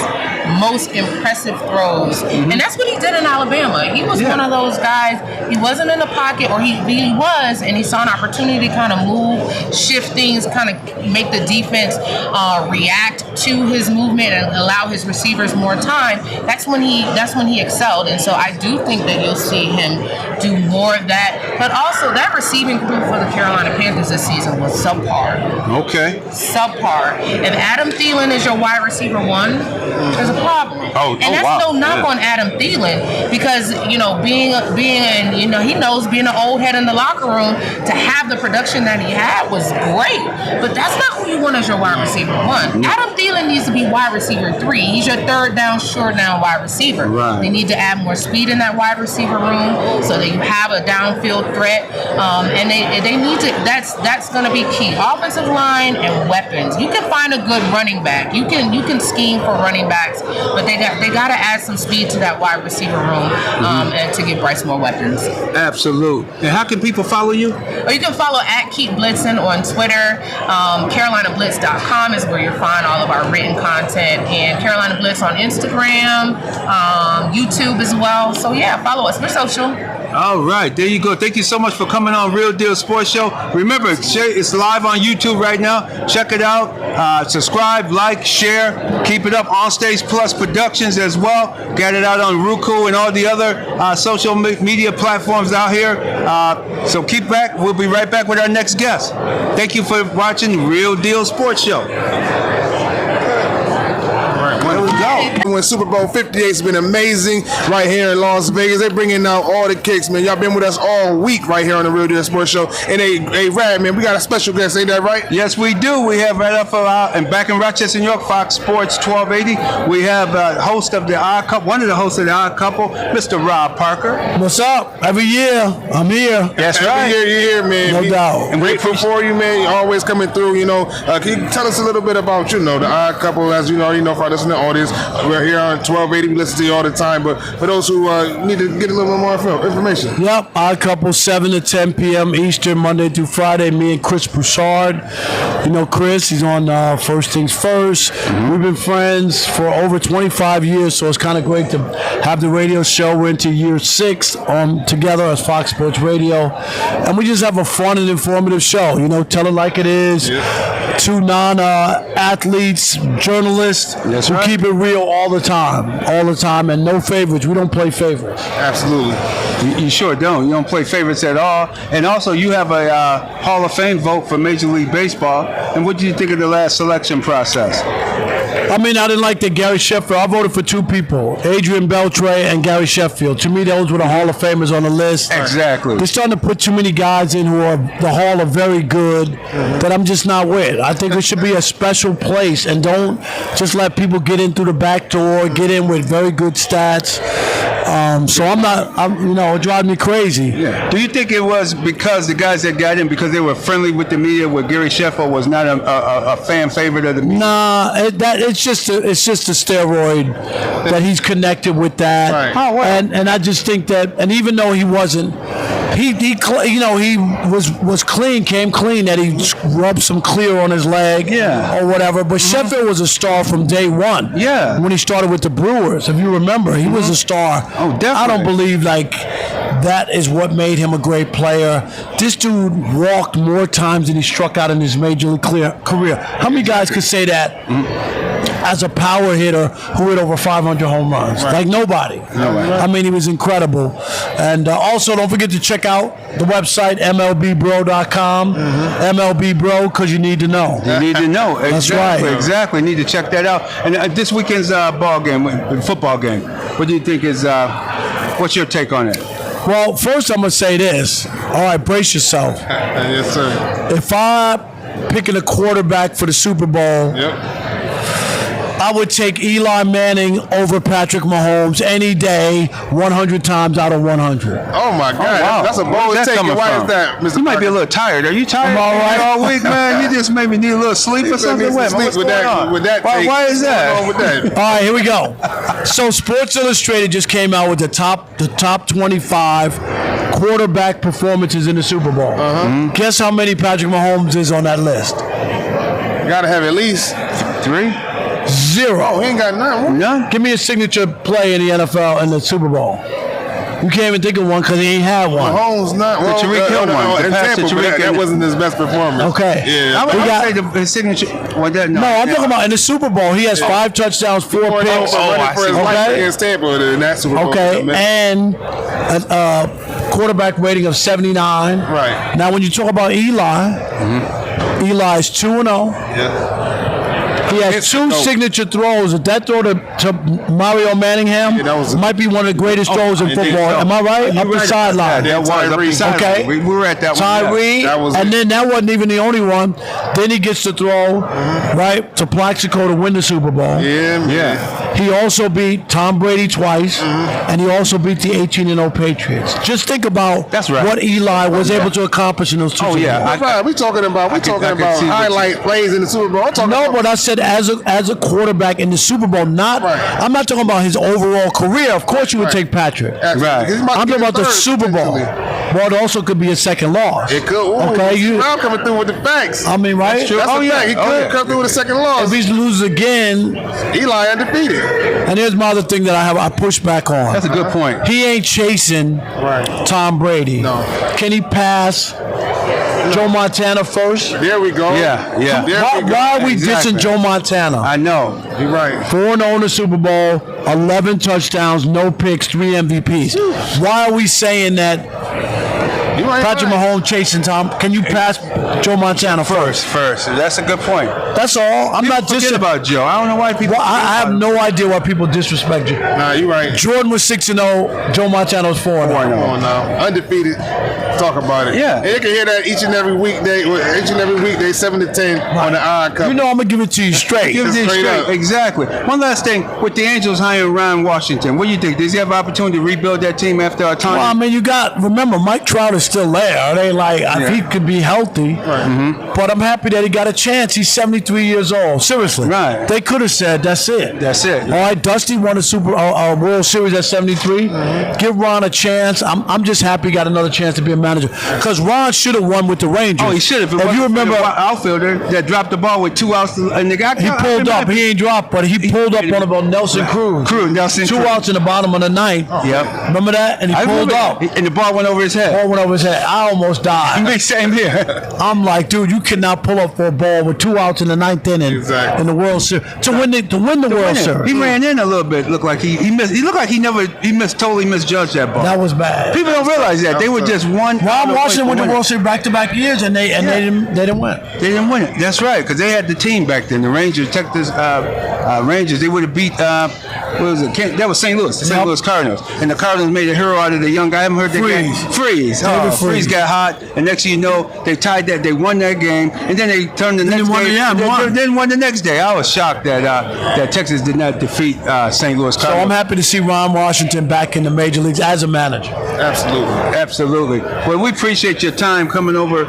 S18: most impressive throws. And that's what he did in Alabama. He was one of those guys, he wasn't in the pocket, or he was, and he saw an opportunity to kind of move, shift things, kind of make the defense react to his movement and allow his receivers more time. That's when he excelled. And so I do think that you'll see him do more of that. But also that receiving group for the Carolina Panthers this season was subpar.
S4: Okay.
S18: Subpar. If Adam Thielen is your wide receiver one, there's a problem. And that's no knock on Adam Thielen, because being he knows being an old head in the locker room, to have the production that he had was great. But that's not who you want as your wide receiver one. Adam Thielen needs to be wide receiver 3. He's your third down, short down wide receiver.
S4: Right.
S18: They need to add more speed in that wide receiver room so that you have a downfield threat. And they need to. That's going to be key. Offensive line and weapons. You can find a good running back. You can scheme for running backs, but they got to add some speed to that wide receiver room and to give Bryce more weapons.
S4: Absolute. And how can people follow you?
S18: Or you can follow @KeepBlitzing on Twitter. CarolinaBlitz.com is where you'll find all of our written content, and Carolina Blitz on Instagram, YouTube as well. So yeah, follow us. We're social.
S4: All right, there you go. Thank you so much for coming on Real Deal Sports Show. Remember, it's live on YouTube right now. Check it out. Subscribe, like, share. Keep it up. Onstageplus Productions as well. Got it out on Roku and all the other social media platforms out here. So keep back. We'll be right back with our next guest. Thank you for watching Real Deal Sports Show. There we go.
S1: When Super Bowl 58 has been amazing right here in Las Vegas. They're bringing out all the kicks, man. Y'all been with us all week right here on the Real Deal Sports Show. And hey, Rad, man, we got a special guest. Ain't that right?
S4: Yes, we do. We have right up and back in Rochester, New York, Fox Sports 1280. We have host of the Odd Couple, one of the hosts of the Odd Couple, Mr. Rob Parker.
S19: What's up? Every year, I'm here.
S4: That's right.
S1: Every year you're here, man.
S19: No doubt.
S1: And grateful for you, man. You're always coming through, Can you tell us a little bit about, the Odd Couple, as you already know, for our listening audience. We're here on 1280. We listen to you all the time. But for those who need to get a little bit more information.
S19: Yep. Odd Couple, 7 to 10 p.m. Eastern, Monday through Friday. Me and Chris Broussard. Chris, he's on First Things First. We've been friends for over 25 years, so it's kind of great to have the radio show. We're into year 6 together as Fox Sports Radio. And we just have a fun and informative show. Tell it like it is. Yeah. 2 non-athletes, journalists who keep it real all the time, and no favorites. We don't play favorites.
S1: Absolutely.
S4: You sure don't. You don't play favorites at all. And also, you have a Hall of Fame vote for Major League Baseball. And what did you think of the last selection process?
S19: I didn't like that Gary Sheffield. I voted for 2 people, Adrian Beltre and Gary Sheffield. To me, those were the Hall of Famers on the list.
S4: Exactly.
S19: They're starting to put too many guys in who are the Hall of very good that I'm just not with. I think it should be a special place, and don't just let people get in through the back door, get in with very good stats. So it drives me crazy.
S4: Yeah. Do you think it was because the guys that got in, because they were friendly with the media, where Gary Sheffield was not a fan favorite of the media?
S19: Nah, it's just a steroid that he's connected with that.
S4: Right. Oh, wow.
S19: And I just think that, and even though he wasn't, he was clean, came clean, that he rubbed some clear on his leg or whatever. But Sheffield was a star from day one.
S4: Yeah.
S19: When he started with the Brewers, if you remember, he was a star.
S4: Oh, definitely.
S19: I don't believe that is what made him a great player. This dude walked more times than he struck out in his major league career. How many guys could say that? As a power hitter who hit over 500 home runs. Right. Like nobody. He was incredible. And also, don't forget to check out the website, MLBBro.com. MLB Bro, because you need to know.
S4: You need to know.
S19: That's right.
S4: Exactly. Need to check that out. And this weekend's football game, what do you think is, what's your take on it?
S19: Well, first I'm going to say this. All right, brace yourself.
S1: Yes, sir.
S19: If I picking a quarterback for the Super Bowl, I would take Eli Manning over Patrick Mahomes any day, 100 times out of 100.
S1: Oh my God, that's a bold take. Why is that, Mr.
S4: You might be a little tired. Are you tired?
S19: I'm all right.
S4: All week, man. You just maybe need a little sleep or something. What's going on?
S1: With that take.
S4: Why is that?
S1: With that?
S19: All right, here we go. So Sports Illustrated just came out with the top 25 quarterback performances in the Super Bowl. Guess how many Patrick Mahomes is on that list?
S1: You gotta have at least
S4: 3.
S19: 0.
S1: Oh, he ain't got none.
S19: None? Give me a signature play in the NFL in the Super Bowl. You can't even think of one because he ain't had one.
S1: Mahomes not.
S4: The Tariq Hill one.
S1: In Tampa, but that wasn't his best performance.
S19: Okay.
S1: Yeah.
S4: I would say the signature. Well,
S19: no, I'm talking about in the Super Bowl. He has 5 touchdowns, 4 picks.
S1: Running for his life against Tampa in that Super Bowl.
S19: Okay, and a quarterback rating of 79.
S1: Right.
S19: Now, when you talk about Eli, Eli's 2-0.
S1: Yeah.
S19: He has 2 signature throws. That throw to Mario Manningham might be one of the greatest throws in football. Am I right? Up the sideline. Okay.
S4: We were at that one.
S19: Tyree, and then that wasn't even the only one. Then he gets the throw, right, to Plaxico to win the Super Bowl.
S1: Yeah.
S19: He also beat Tom Brady twice, and he also beat the 18-0 Patriots. Just think about what Eli was able to accomplish in those 2 Super Bowls.
S1: We're talking about highlight plays in the Super Bowl.
S19: But I said as a quarterback in the Super Bowl, I'm not talking about his overall career. Of course you would take Patrick.
S1: Right.
S19: I'm talking about the Super Bowl. Well, it also could be a second loss.
S1: It could. Okay, I'm coming through with the facts.
S19: I mean, right?
S1: That's true. That's a fact. He could come through with a second loss.
S19: If he loses again,
S1: Eli undefeated.
S19: And here's my other thing that I push back on.
S4: That's a good point.
S19: He ain't chasing Tom Brady.
S1: No.
S19: Can he pass Joe Montana first?
S1: There we go.
S4: Yeah.
S19: Why are we dissing Joe Montana?
S4: I know.
S1: You're right.
S19: 4-0 in the Super Bowl, 11 touchdowns, no picks, 3 MVPs. Why are we saying that Patrick Mahomes chasing Tom? Can you pass Joe Montana first?
S4: That's a good point.
S19: That's all. I'm not
S4: forget about Joe. I don't know why people.
S19: I have no idea why people disrespect Joe.
S1: Nah, you're right.
S19: Jordan was 6-0. Joe Montana was 4-0.
S1: Come on now, undefeated. Talk about it.
S4: Yeah.
S1: And you can hear that each and every weekday, 7 to 10 on the Odd Couple.
S19: You know I'm gonna give it to you straight.
S4: Give it to you straight. Exactly. One last thing with the Angels hiring Ryan Washington. What do you think? Does he have an opportunity to rebuild that team after our time?
S19: Well, I mean, remember Mike Trout is still there. They if he could be healthy. But I'm happy that he got a chance. He's 73 years old. Seriously.
S4: Right.
S19: They could have said that's it.
S4: All
S19: right. Dusty won a World Series at 73. Give Ron a chance. I'm just happy he got another chance to be a manager because Ron should have won with the Rangers.
S4: Oh, he should have.
S19: If you remember,
S4: outfielder that dropped the ball with 2 outs and the guy
S19: he pulled up. He ain't dropped, but he pulled up on about Nelson Cruz. Two outs in the bottom of the ninth.
S4: Yep.
S19: Remember that? And he pulled up.
S4: And the ball went over his head.
S19: I almost died.
S4: Same here.
S19: I'm like, dude, you cannot pull up for a ball with 2 outs in the ninth inning in the World Series to win the World Series.
S4: He ran in a little bit. Looked like he missed. He looked like totally misjudged that ball.
S19: That was bad.
S4: People don't realize that they were just one.
S19: Ron Washington won the World Series back-to-back years, and they didn't win.
S4: They didn't win it. That's right, because they had the team back then. The Rangers, Texas Rangers. They would have beat. What was it? That was St. Louis. The St. Louis Cardinals, and the Cardinals made a hero out of the young guy. I haven't heard that game. Freeze. Freeze got hot, and next thing you know, they tied that. They won that game, and then they turned the next day. Then won the next day. I was shocked that Texas did not defeat St. Louis Cardinals.
S19: So I'm happy to see Ron Washington back in the major leagues as a manager.
S4: Absolutely. Well, we appreciate your time coming over.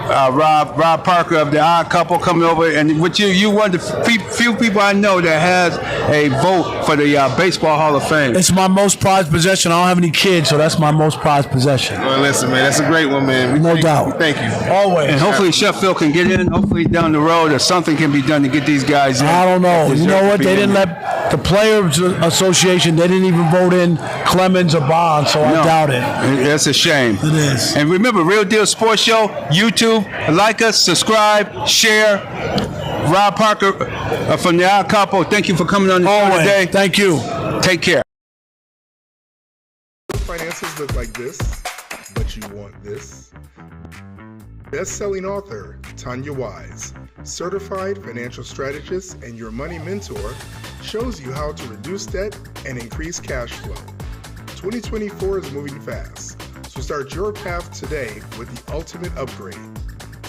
S4: Rob Parker of the Odd Couple coming over, and with you one of the few people I know that has a vote for the Baseball Hall of Fame.
S19: It's my most prized possession. I don't have any kids, so that's my most prized possession.
S1: Well, listen, man, that's a great one, man.
S19: No doubt.
S1: Thank you.
S19: Always.
S4: And hopefully Sheffield can get in. Hopefully down the road or something can be done to get these guys in.
S19: I don't know. You know what? They didn't let the Players Association, they didn't even vote in Clemens or Bond, so I doubt it.
S4: That's a shame.
S19: It is.
S4: And remember, Real Deal Sports Show, YouTube, like us, subscribe, share. Rob Parker from the Odd Couple, thank you for coming on the show today.
S19: Thank you.
S4: Take care.
S11: Finances look like this, but you want this. Best-selling author Tanya Wise, certified financial strategist and your money mentor, shows you how to reduce debt and increase cash flow. 2024 is moving fast, so start your path today with the ultimate upgrade.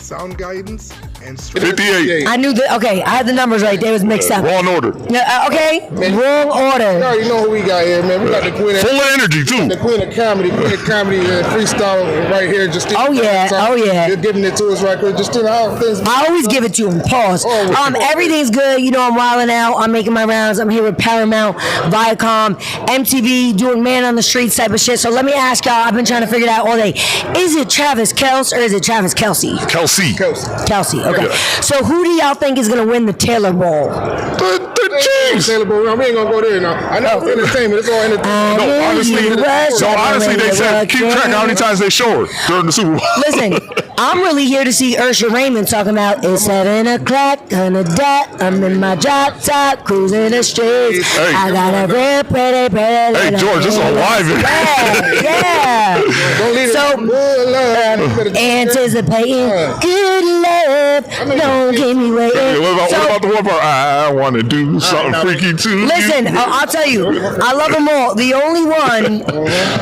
S11: sound guidance, and
S2: 58.
S20: I knew that. Okay, I had the numbers right. They was mixed up.
S2: Wrong order.
S20: Okay, wrong order.
S1: You already know who we got here, man. We got the queen of
S2: full of energy too.
S1: The queen of comedy freestyle right here. Justina.
S20: Oh yeah.
S1: You're giving it to us right quick. Justina, how things?
S20: I always give it to him. Pause. Everything's good. You know, I'm wilding out. I'm making my rounds. I'm here with Paramount, Viacom, MTV, doing man on the streets type of shit. So let me ask y'all. I've been trying to figure it out all day. Is it Travis Kelce or is it Travis Kelce?
S2: Kelce.
S20: Okay.
S2: Yeah.
S20: So who do y'all think is gonna win the Taylor Bowl?
S2: The Chiefs.
S1: Taylor Bowl. We ain't gonna go there now. I know it's entertainment. It's all entertainment.
S2: Honestly, they said keep track how many times they show her during the Super Bowl.
S20: Listen, I'm really here to see Ursula Raymond talking about it's 7 o'clock on a dot. I'm in my drop top, cruising the streets.
S2: Hey.
S20: I got a real pretty.
S2: Hey, George, this is a live.
S20: Yeah. So, anticipating good love. Don't keep me waiting.
S2: What about the one part? I want to do something freaky too.
S20: Listen, I'll tell you, I love them all. The only one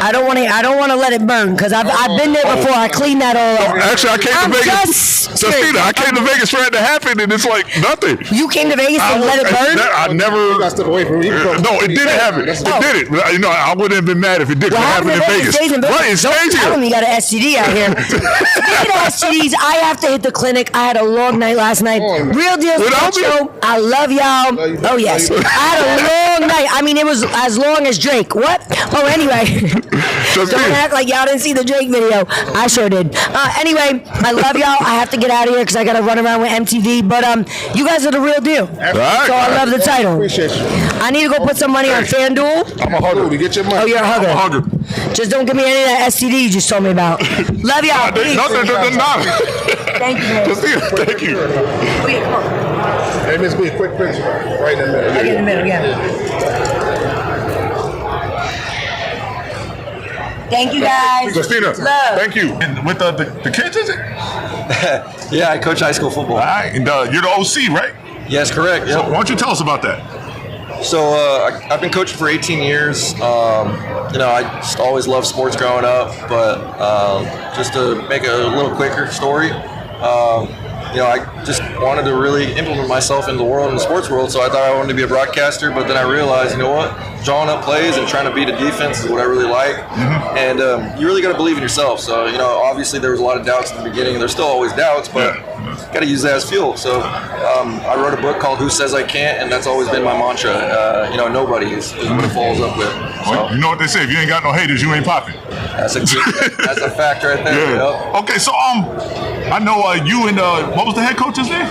S20: I don't want to let it burn because I've been there before. I cleaned that all up.
S2: Actually, I came to Vegas. Justina, I came to Vegas for that to happen, and it's like nothing.
S20: You came to Vegas and let it burn?
S2: I never.
S1: Got step away from me.
S2: No, it didn't happen. It did it. You know, I wouldn't have been mad if it did.
S20: What
S2: happen in Vegas. Right, it's
S20: Don't tell him you got an STD out here. Speaking of STDs, I have to hit the clinic. I had a long night last night. Real deal sports show. I love y'all. Oh yes, I had a long night. I mean, it was as long as Drake. What? Oh, anyway. Don't act like y'all didn't see the Drake video. I sure did. Anyway, I love y'all. I have to get out of here because I got to run around with MTV. But you guys are the real deal. So I love the title.
S1: Appreciate you.
S20: I need to go put some money on FanDuel.
S2: I'm a hugger.
S1: To get your money.
S20: Oh, you're a hugger.
S2: I'm a hugger.
S20: Just don't give me any of that STD you just told me about. Love y'all.
S2: Nothing.
S20: Thank you, man.
S2: Justina, thank you.
S20: Oh, yeah, come on.
S1: Hey, Miss B, quick picture. Right in the middle.
S20: Right in the middle, yeah. Thank you, guys.
S2: Justina,
S20: Love.
S2: thank you. And with the kids, is it?
S21: Yeah, I coach high school football.
S2: All right, and you're the OC, right?
S21: Yes, correct. Yep.
S2: So why don't you tell us about that?
S21: So I've been coaching for 18 years. I just always loved sports growing up, but just to make a little quicker story, I just wanted to really implement myself in the world, in the sports world. So I thought I wanted to be a broadcaster, but then I realized, you know what? Drawing up plays and trying to beat a defense is what I really like. Mm-hmm. And you really got to believe in yourself. So, obviously there was a lot of doubts in the beginning. There's still always doubts, but got to use that as fuel. So I wrote a book called Who Says I Can't, and that's always been my mantra. Nobody is what it follows up with.
S2: Well, you know what they say, if you ain't got no haters, you ain't popping.
S21: That's a fact right there.
S2: Yeah. Yep. Okay, so I know you and what was the head coach's name?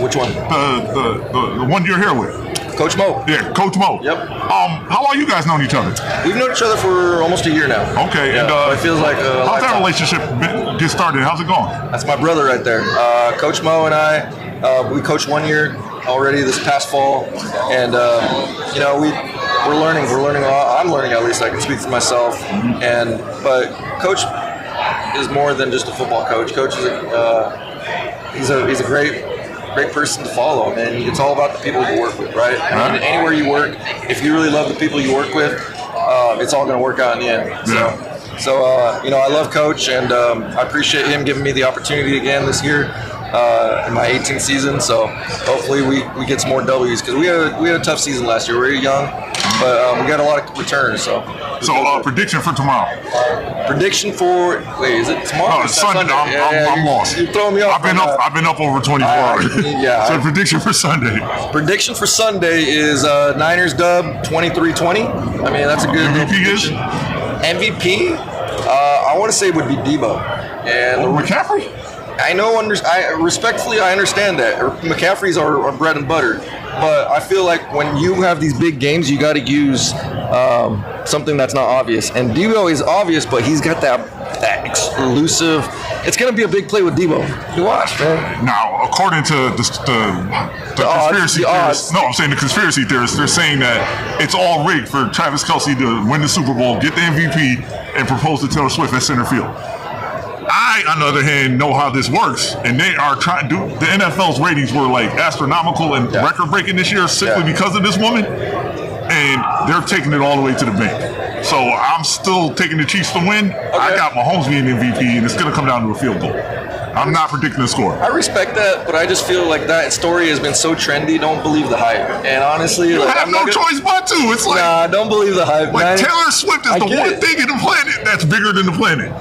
S21: Which one?
S2: The one you're here with.
S21: Coach Mo.
S2: Yeah, Coach Mo.
S21: Yep.
S2: How long you guys known each other?
S21: We've known each other for almost a year now.
S2: Okay,
S21: yeah,
S2: and
S21: it feels like
S2: how's that relationship get started? How's it going?
S21: That's my brother right there. Coach Mo and I, we coached 1 year already this past fall, and we're learning. We're learning a lot. I'm learning, at least. I can speak for myself. But Coach is more than just a football coach. Coach is he's a great person to follow, and it's all about the people you work with, right? I mean, anywhere you work, if you really love the people you work with, it's all going to work out in the end. So I love Coach, and I appreciate him giving me the opportunity again this year in my 18th season. So hopefully we get some more W's, because we had a tough season last year. We were young, but we got a lot of returners. So
S2: prediction for tomorrow.
S21: Prediction for is it tomorrow?
S2: No, it's Sunday. I'm lost.
S21: You're throwing me off.
S2: I've been up over 24 hours.
S21: Yeah.
S2: So prediction for Sunday.
S21: Prediction for Sunday is Niners dub 23-20. I mean, that's a good
S2: MVP is?
S21: MVP. I want to say would be Debo and
S2: McCaffrey.
S21: Respectfully, I understand that. McCaffrey's our bread and butter. But I feel like when you have these big games, you got to use something that's not obvious. And Debo is obvious, but he's got that exclusive. It's going to be a big play with Debo. You watch, man.
S2: Now, according to the conspiracy theorists, I'm saying the conspiracy theorists, they're saying that it's all rigged for Travis Kelce to win the Super Bowl, get the MVP, and propose to Taylor Swift at center field. I, on the other hand, know how this works, and they are trying to do. The NFL's ratings were like astronomical and record-breaking this year simply because of this woman, and they're taking it all the way to the bank. So I'm still taking the Chiefs to win. I got Mahomes being MVP, and it's going to come down to a field goal. I'm not predicting the score.
S21: I respect that, but I just feel like that story has been so trendy. Don't believe the hype. And honestly,
S2: You
S21: like,
S2: have no choice but to. It's like,
S21: nah, don't believe the hype.
S2: like
S21: man.
S2: Taylor Swift is
S21: I
S2: the
S21: get
S2: one
S21: it.
S2: thing in the planet that's bigger than the planet.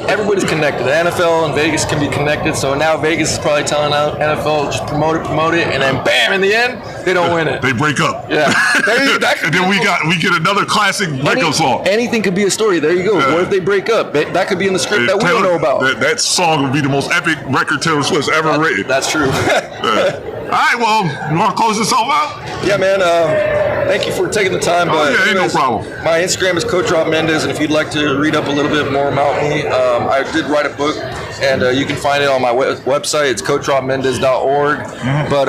S21: Everybody's connected. The NFL and Vegas can be connected. So now Vegas is probably telling out NFL just promote it, and then bam, in the end, they don't win it.
S2: They break up.
S21: Yeah.
S2: And then we get another classic breakup song.
S21: Anything could be a story. There you go. What if they break up? That could be in the script that we don't know about.
S2: That song would be the most epic record Taylor Swift's ever written.
S21: That's true.
S2: All right, well, you want to close this all out?
S21: Yeah, man. Thank you for taking the time. But
S2: yeah, ain't no problem.
S21: My Instagram is Coach Rob Mendez, and if you'd like to read up a little bit more about me, I did write a book, and you can find it on my website. It's coachrobmendez.org. But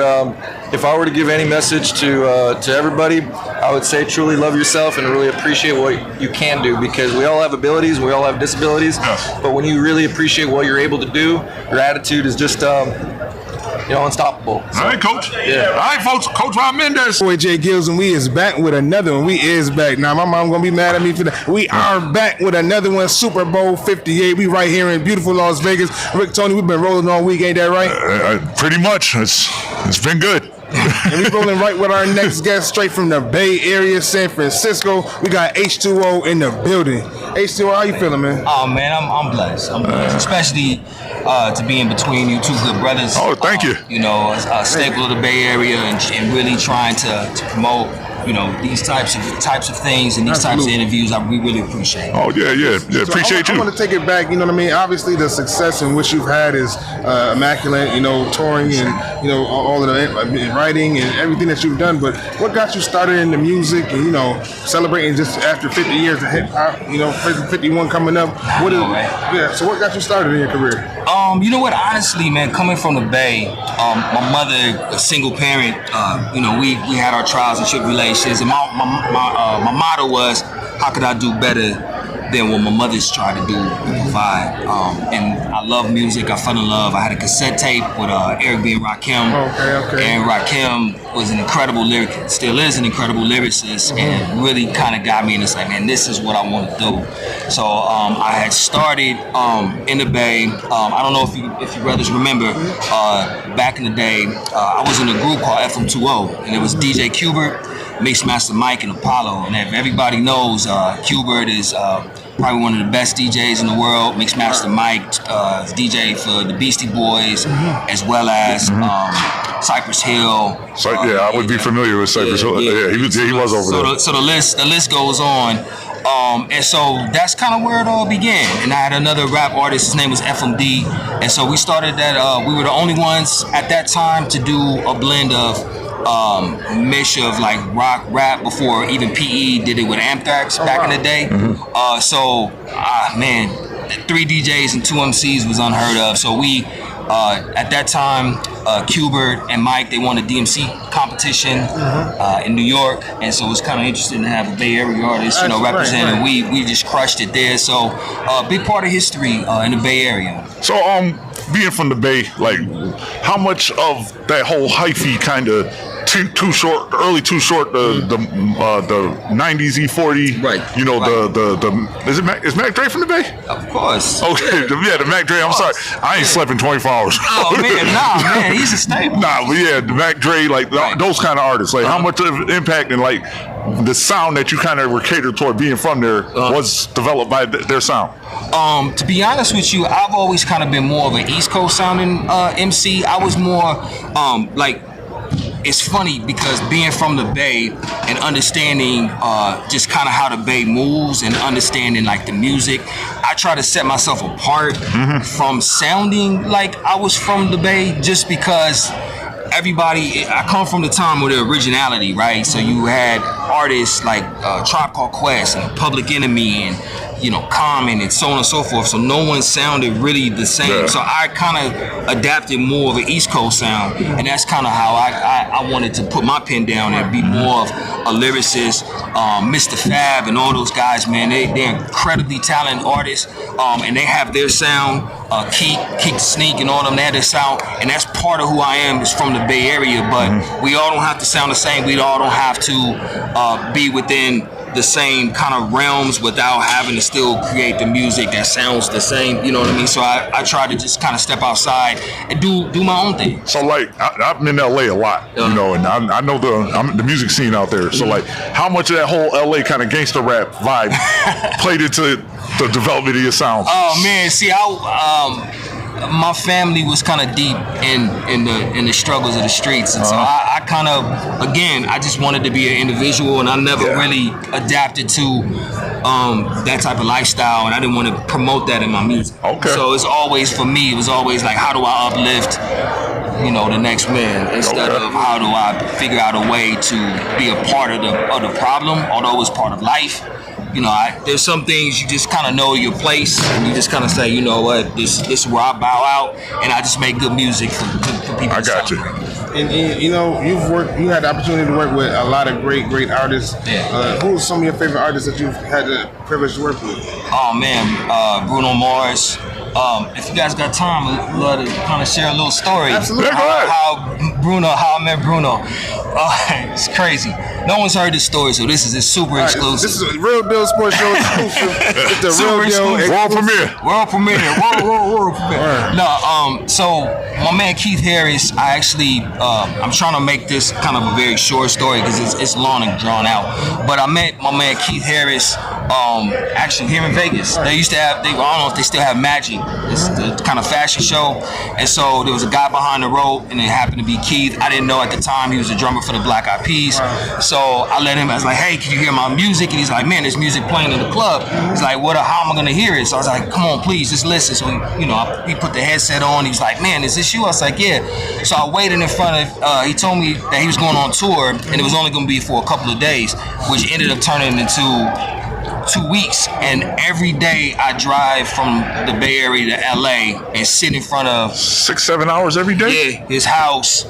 S21: if I were to give any message to everybody, I would say truly love yourself and really appreciate what you can do, because we all have abilities, we all have disabilities. But when you really appreciate what you're able to do, your attitude is just unstoppable.
S2: All right, Coach.
S21: Yeah.
S2: All right, folks. Coach Rob Mendez.
S1: Boy, Jay Gills, and we is back with another one. We is back. Now, my mom gonna be mad at me for that. We are back with another one, Super Bowl 58. We right here in beautiful Las Vegas. Rick, Tony, we've been rolling all week, ain't that right?
S2: Pretty much. It's been good.
S1: And we rolling right with our next guest, straight from the Bay Area, San Francisco. We got H2O in the building. H2O, how you feeling, man?
S5: Oh man, I'm blessed. I'm blessed, especially to be in between you two good brothers.
S2: Oh, thank you.
S5: You know, a staple of the Bay Area, and really trying to promote, you know, these types of things and these types of interviews. We really appreciate.
S2: Oh yeah. Appreciate you.
S1: I want to take it back. You know what I mean? Obviously, the success in which you've had is immaculate. You know, touring and all of the writing and everything that you've done. But what got you started in the music and celebrating just after 50 years of hip hop? 51 coming up. So what got you started in your career?
S5: You know what? Honestly, man, coming from the Bay, my mother, a single parent. We had our trials and tribulations, and my motto was, how could I do better than what my mother's tried to do and provide? And I love music. I fell in love. I had a cassette tape with Eric B. and Rakim.
S1: Okay.
S5: And Rakim was an incredible lyricist, still is an incredible lyricist, and really kind of got me in this, like, man, this is what I want to do. So I had started in the Bay. I don't know if you brothers remember, back in the day, I was in a group called FM20, and it was DJ Qbert, Mixmaster Mike, and Apollo. And if everybody knows, Qbert is probably one of the best DJs in the world. Mixmaster Mike is DJ for the Beastie Boys, as well as Cypress Hill.
S2: I would be familiar with Cypress Hill. Yeah, he was over there.
S5: So the list goes on. And so that's kind of where it all began. And I had another rap artist, his name was FMD. And so we started that, we were the only ones at that time to do a blend of mesh of like rock, rap, before even PE did it with Anthrax back in the day. Man, 3 DJs and 2 MCs was unheard of. So we, at that time, Qbert and Mike, they won a DMC competition in New York, and so it was kind of interesting to have a Bay Area artist, representing. Right. We just crushed it there. So a big part of history in the Bay Area.
S2: So being from the Bay, like, how much of that whole hyphy kind of too short, the 90s E40,
S5: right?
S2: Is Mac Dre from the Bay?
S5: Of course.
S2: Okay, the Mac Dre. I'm sorry, I ain't slept in 24 hours.
S5: Oh man, he's a staple.
S2: The Mac Dre, like those kind of artists. Like, how much of impact and like the sound that you kind of were catered toward being from there was developed by their sound?
S5: To be honest with you, I've always kind of been more of an East Coast sounding MC. I was more it's funny because being from the Bay and understanding just kind of how the Bay moves and understanding like the music, I try to set myself apart from sounding like I was from the Bay, just because I come from the time with the originality, right? So you had artists like Tribe Called Quest and Public Enemy and Common and so on and so forth. So no one sounded really the same. Yeah. So I kind of adapted more of an East Coast sound, and that's kind of how I wanted to put my pen down and be more of a lyricist. Mr. Fab and all those guys, man, they're incredibly talented artists, and they have their sound. Keek Sneak and all them, they have their sound, and that's part of who I am, is from the Bay Area. But we all don't have to sound the same. We all don't have to be within the same kind of realms without having to still create the music that sounds the same. You know what I mean? So I try to just kind of step outside and do my own thing.
S2: So like I'm in LA a lot, you know, and I know the music scene out there. So like, how much of that whole LA kind of gangster rap vibe played into the development of your sound?
S5: Oh man, see, my family was kind of deep in the struggles of the streets, and so I kind of, again, I just wanted to be an individual, and I never really adapted to that type of lifestyle, and I didn't want to promote that in my music.
S2: Okay.
S5: So it's always, for me, it was always like, how do I uplift, you know, the next man, instead of how do I figure out a way to be a part of the problem, although it's part of life. You know, there's some things you just kind of know your place, and you just kind of say, you know what, this is where I bow out, and I just make good music for people.
S2: I got you.
S1: And you know, you had the opportunity to work with a lot of great artists.
S5: Yeah.
S1: Who are some of your favorite artists that you've had the privilege to work with?
S5: Oh man, Bruno Mars. If you guys got time, I'd love to kind of share a little story.
S1: Absolutely.
S5: How I met Bruno. It's crazy. No one's heard this story, so this is super exclusive.
S1: This is a Real Deal Sports Show exclusive. It's the
S5: Super
S1: Real Deal
S5: exclusive.
S2: World premiere.
S5: World premiere. No, so my man Keith Harris, I actually, I'm trying to make this kind of a very short story because it's long and drawn out. But I met my man Keith Harris, actually here in Vegas. They used to have, I don't know if they still have Magic. It's the kind of fashion show. And so there was a guy behind the rope, and it happened to be Keith. I didn't know at the time he was a drummer for the Black Eyed Peas. So I let him, I was like, hey, can you hear my music? And he's like, man, there's music playing in the club. He's like, how am I gonna hear it? So I was like, come on, please, just listen. So he put the headset on. He was like, man, is this you? I was like, yeah. So I waited in front of, he told me that he was going on tour, and it was only gonna be for a couple of days, which ended up turning into 2 weeks, and every day I drive from the Bay Area to LA and sit in front of
S2: 6-7 hours every day.
S5: Yeah, his house,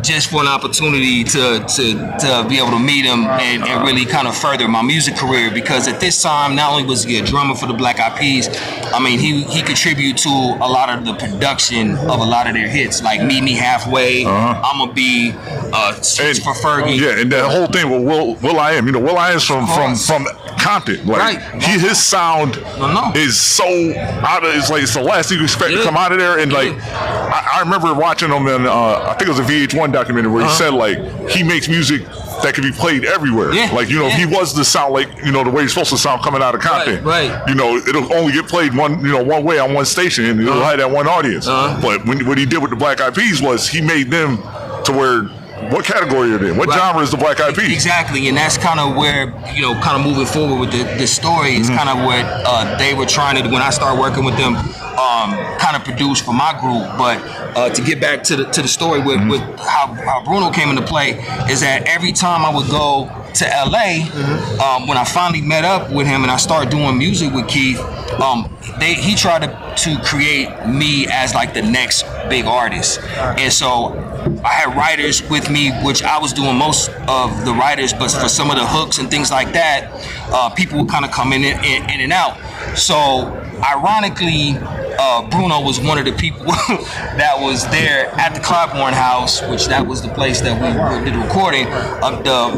S5: just for an opportunity to be able to meet him and really kind of further my music career. Because at this time, not only was he a drummer for the Black Eyed Peas, I mean he contributed to a lot of the production of a lot of their hits, like Meet Me Halfway, I'ma Be, Switch for Fergie.
S2: Yeah, and that whole thing with Will I Am. You know, Will I Am's from Compton. Like his sound is so out of, it's like it's the last thing you expect to come out of there. And like I remember watching him in I think it was a VH1 documentary where he said like he makes music that can be played everywhere. Like, you know, if he was to sound like, you know, the way he's supposed to sound coming out of Compton, you know, it'll only get played one way on one station, and it'll have that one audience. But what he did with the Black Eyed Peas was he made them to where, what category are they in? What genre is the Black Eyed Peas?
S5: Exactly, and that's kind of where, you know, kind of moving forward with the story is kind of what they were trying to do when I started working with them, kind of produce for my group. But to get back to the story with how Bruno came into play is that every time I would go to LA, when I finally met up with him and I started doing music with Keith, he tried to create me as like the next big artist. And so I had writers with me, which I was doing most of the writers, but for some of the hooks and things like that, people would kind of come in and out. So ironically, Bruno was one of the people that was there at the Clybourne House, which that was the place that we did the recording of the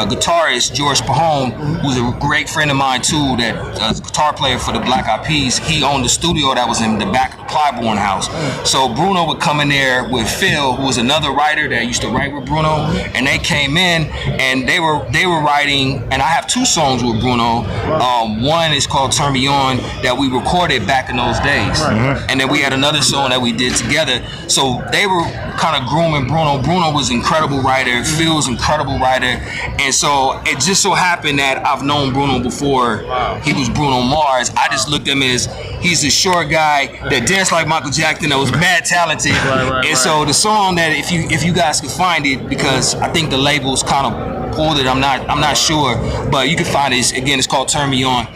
S5: guitarist George Pahone, who's a great friend of mine too, that guitar player for the Black Eyed Peas. He owned the studio that was in the back of the Clybourne House. So Bruno would come in there with Phil, who was another writer that used to write with Bruno, and they came in and they were writing, and I have 2 songs with Bruno. One is called Turn Me On that we recorded back in those days. And then we had another song that we did together. So they were kind of grooming Bruno. Bruno was an incredible writer. Phil was an incredible writer. And so it just so happened that I've known Bruno before he was Bruno Mars. I just looked at him as he's a short guy that danced like Michael Jackson, that was mad talented. And so the song that if you guys could find it, because I think the label's kind of pulled it, I'm not sure, but you can find it. Again, it's called Turn Me On.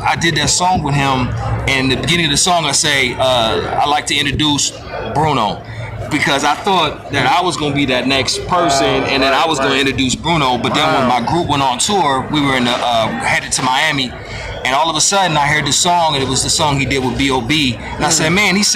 S5: I did that song with him, and the beginning of the song I say I like to introduce Bruno, because I thought that I was gonna be that next person, and then I was gonna introduce Bruno. But then when my group went on tour, we were headed to Miami, And all of a sudden, I heard the song, and it was the song he did with B.O.B. And I said, man, this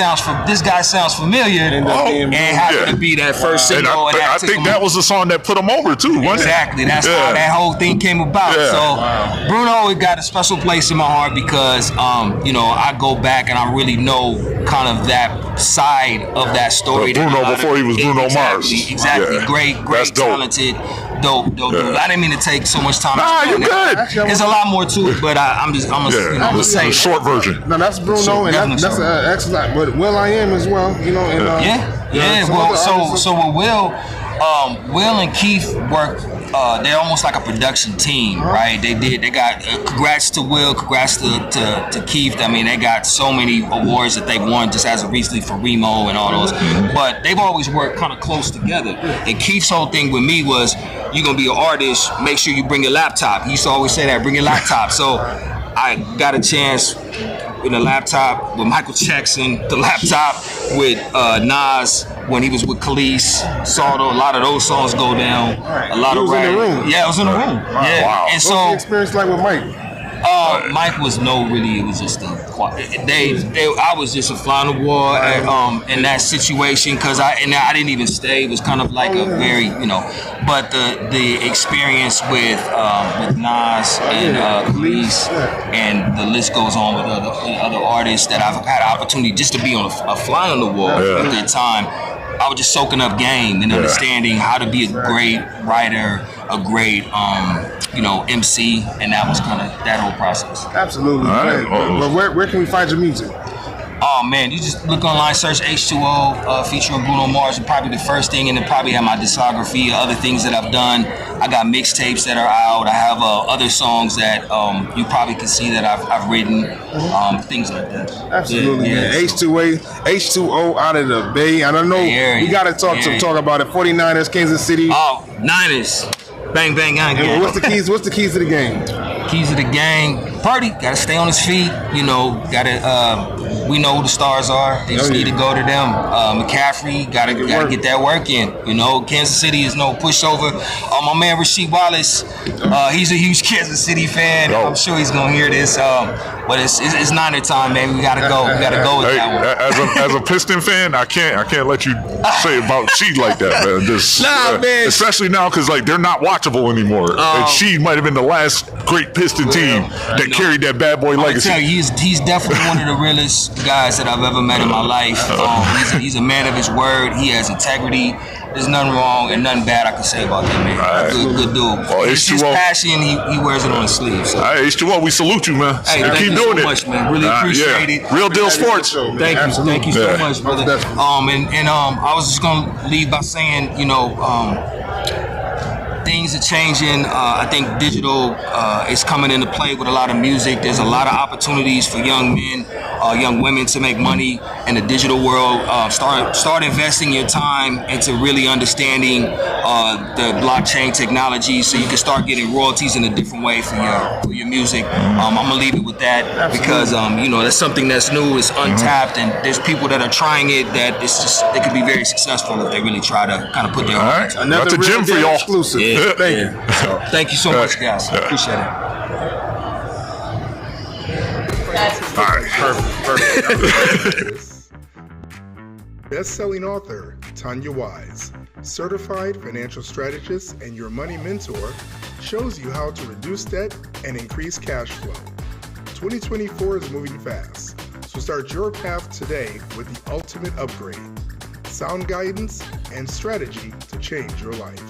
S5: guy sounds familiar. And happened to be that first single.
S2: And I think that was the song that put him over too, wasn't
S5: exactly.
S2: it?
S5: That's how that whole thing came about. So Bruno, it got a special place in my heart because, I go back and I really know kind of that side of that story.
S2: Bruno before he was Bruno Mars.
S5: Exactly.
S2: Yeah.
S5: Great, talented, dope dude. I didn't mean to take so much time.
S2: Nah, you're good.
S5: There's a lot more to it, but I'm gonna say
S2: the short version.
S1: No, that's Bruno, and that's excellent. But Will I Am as well,
S5: And so with Will and Keith work. They're almost like a production team, right? They got congrats to Will, congrats to Keith. I mean, they got so many awards that they won just as of recently for Remo and all those. But they've always worked kind of close together. And Keith's whole thing with me was, you're gonna be an artist, make sure you bring your laptop. He used to always say that, bring your laptop. So I got a chance with a laptop with Michael Jackson, the laptop with Nas when he was with Khalees. Saw a lot of those songs go down. A lot of
S1: in the room.
S5: Yeah, I was in the room. Yeah.
S1: Wow.
S5: And
S1: What's the experience like with Mike?
S5: Mike was it was just I was just a fly on the wall in that situation because I didn't even stay. It was kind of like a very but the experience with Nas and Khalees and the list goes on with other artists that I've had an opportunity just to be on a fly on the wall at that time. I was just soaking up game and understanding how to be a great writer, a great MC, and that was kind of that whole process.
S1: Absolutely. But where can we find your music?
S5: Oh man, you just look online, search H2O featuring Bruno Mars, and probably the first thing, and then probably have my discography, other things that I've done. I got mixtapes that are out. I have other songs that you probably can see that I've written, things like that.
S1: Absolutely, man. H2O out of the Bay. I don't know. We got to talk about it. 49ers, Kansas City.
S5: Oh, Niners. Bang, bang, gang.
S1: What's the keys? What's the keys to the game?
S5: Keys of the game. Party. Gotta stay on his feet. We know who the stars are. They just need to go to them. McCaffrey, gotta get that work in. Kansas City is no pushover. My man Rasheed Wallace, he's a huge Kansas City fan. I'm sure he's gonna hear this. But it's Niner time, man. We gotta go. We gotta go with that one.
S2: As a Piston fan, I can't let you say about Sheed like that, man. Man. Especially now because they're not watchable anymore. And Sheed might have been the last great Piston team that carried that bad boy legacy.
S5: I tell you, he's definitely one of the realest guys that I've ever met in my life. He's a man of his word. He has integrity. There's nothing wrong and nothing bad I can say about that man. Good dude. Well, it's his passion. He wears it on his sleeve. So.
S2: All right, H2O, we salute you, man.
S5: Hey,
S2: keep doing
S5: so much, man. Really appreciate it.
S2: Real Deal Sports.
S5: Thank you so much, brother. I was just gonna leave by saying, things are changing. I think digital is coming into play with a lot of music. There's a lot of opportunities for young men, young women to make money in the digital world. Start investing your time into really understanding the blockchain technology, so you can start getting royalties in a different way for your music. I'm gonna leave it with that because that's something that's new, it's untapped, and there's people that are trying it that they could be very successful if they really try to kind of put their heart into it.
S2: That's a gym for y'all.
S1: Exclusive.
S5: Yeah. Thank you so much, guys. Appreciate it.
S2: All right.
S11: Perfect. Best-selling author Tanya Wise, certified financial strategist and your money mentor, shows you how to reduce debt and increase cash flow. 2024 is moving fast, so start your path today with the ultimate upgrade: sound guidance and strategy to change your life.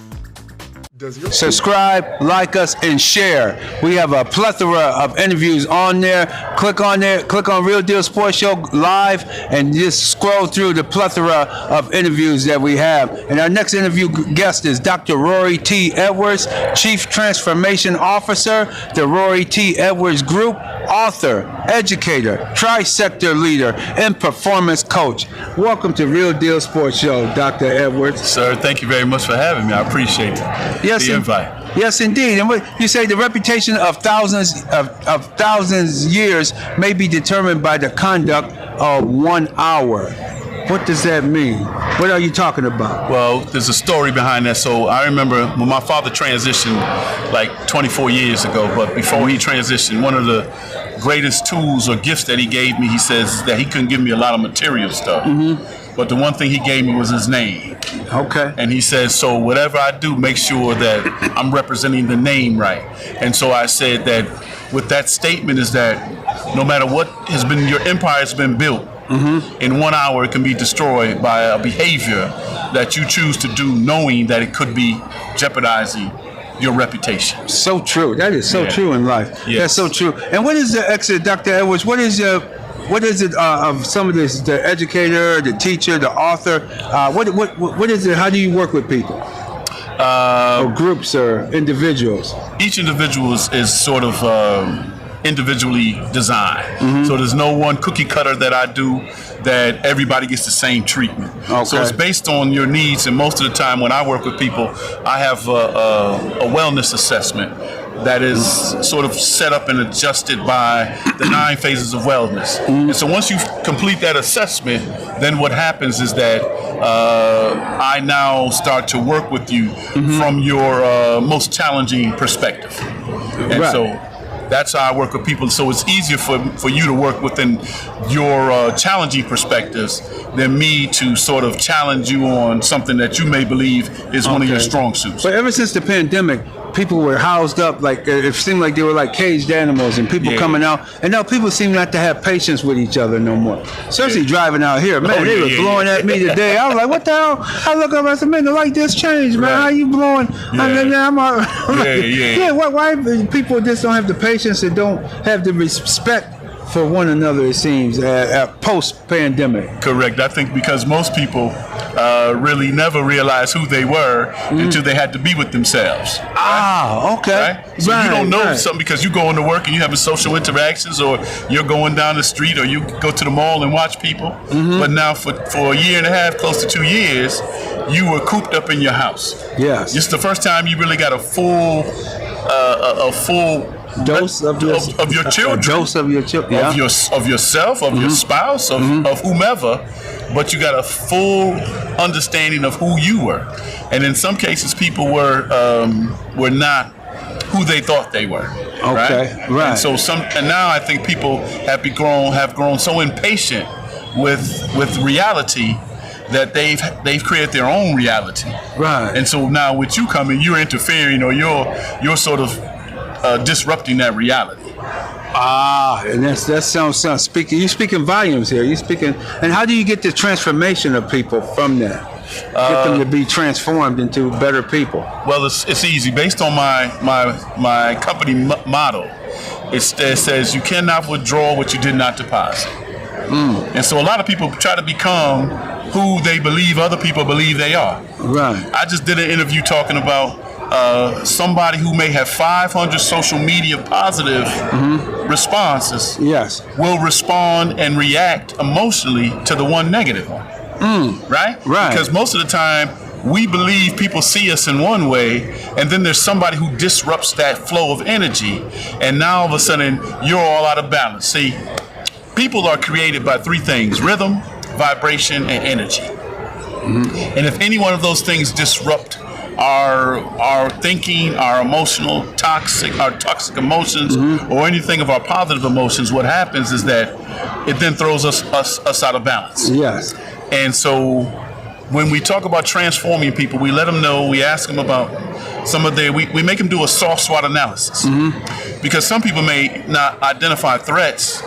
S4: Subscribe, like us, and share. We have a plethora of interviews on there. Click on Real Deal Sports Show Live and just scroll through the plethora of interviews that we have. And our next interview guest is Dr. Rory T. Edwards, Chief Transformation Officer, the Rory T. Edwards Group, author, educator, tri-sector leader, and performance coach. Welcome to Real Deal Sports Show, Dr. Edwards.
S6: Sir, thank you very much for having me. I appreciate it. The invite.
S4: Yes, indeed. And what you say, the reputation of thousands years may be determined by the conduct of 1 hour. What does that mean? What are you talking about?
S6: Well, there's a story behind that. So I remember when my father transitioned like 24 years ago, but before he transitioned, one of the greatest tools or gifts that he gave me, he says that he couldn't give me a lot of material stuff. But the one thing he gave me was his name.
S4: Okay.
S6: And he says, so whatever I do, make sure that I'm representing the name right. And so I said that with that statement is that no matter what has been, your empire has been built, in 1 hour it can be destroyed by a behavior that you choose to do knowing that it could be jeopardizing your reputation.
S4: So true. That is so true in life.
S6: Yes.
S4: That's so true. And what is the exit, Dr. Edwards? What is it of some of this, the educator, the teacher, the author? What is it? How do you work with people? Or groups or individuals?
S6: Each individual is sort of individually designed. So there's no one cookie cutter that I do that everybody gets the same treatment. So it's based on your needs, and most of the time when I work with people, I have a wellness assessment that is sort of set up and adjusted by the 9 phases of wellness. And so once you complete that assessment, then what happens is that I now start to work with you from your most challenging perspective. And so that's how I work with people. So it's easier for you to work within your challenging perspectives than me to sort of challenge you on something that you may believe is one of your strong suits.
S4: But ever since the pandemic, people were housed up, like it seemed like they were like caged animals, and people coming out, and now people seem not to have patience with each other no more. Especially driving out here, man, they were blowing at me today. I was like, what the hell? I look up, I said, man, the light just changed, man. How you blowing? Why people just don't have the patience and don't have the respect for one another, it seems, post-pandemic.
S6: Correct. I think because most people really never realized who they were until they had to be with themselves.
S4: Okay.
S6: Right? So you don't know something because you go into work and you having social interactions, or you're going down the street, or you go to the mall and watch people. But now for a year and a half, close to 2 years, you were cooped up in your house.
S4: Yes.
S6: It's the first time you really got a full
S4: dose of
S6: your children,
S4: dose of your children,
S6: of yourself, of your spouse, of whomever, but you got a full understanding of who you were. And in some cases, people were not who they thought they were.
S4: Right.
S6: And so and now I think people have grown so impatient with reality that they've created their own reality.
S4: Right.
S6: And so now with you coming, you're interfering, or you're sort of disrupting that reality.
S4: And that sounds speaking. You're speaking volumes here. You're speaking. And how do you get the transformation of people from that? Get them to be transformed into better people.
S6: Well, it's easy. Based on my company motto, it says you cannot withdraw what you did not deposit. And so a lot of people try to become who they believe other people believe they are.
S4: Right.
S6: I just did an interview talking about somebody who may have 500 social media positive responses will respond and react emotionally to the one negative one. Right? Because most of the time we believe people see us in one way, and then there's somebody who disrupts that flow of energy, and now all of a sudden you're all out of balance. See, people are created by 3 things: rhythm, vibration, and energy. And if any one of those things disrupt our thinking, our toxic emotions, or anything of our positive emotions, what happens is that it then throws us out of balance.
S4: Yes.
S6: And so when we talk about transforming people, we let them know, we ask them about some of we make them do a soft SWOT analysis. Because some people may not identify threats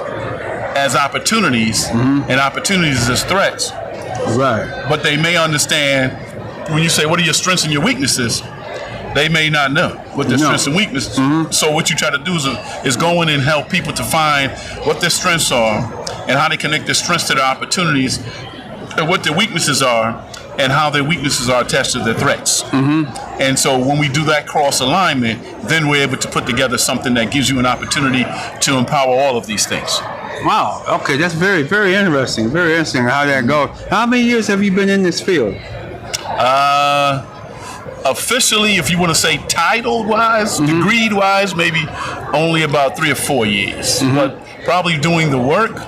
S6: as opportunities and opportunities as threats.
S4: Right.
S6: But they may understand when you say, what are your strengths and your weaknesses? They may not know what their strengths and weaknesses. So what you try to do is go in and help people to find what their strengths are and how they connect their strengths to their opportunities, and what their weaknesses are and how their weaknesses are attached to their threats. And so when we do that cross alignment, then we're able to put together something that gives you an opportunity to empower all of these things.
S4: Wow. Okay, that's very, very interesting. Very interesting how that goes. How many years have you been in this field?
S6: Officially, if you want to say title-wise, degree-wise, maybe only about 3 or 4 years. But probably doing the work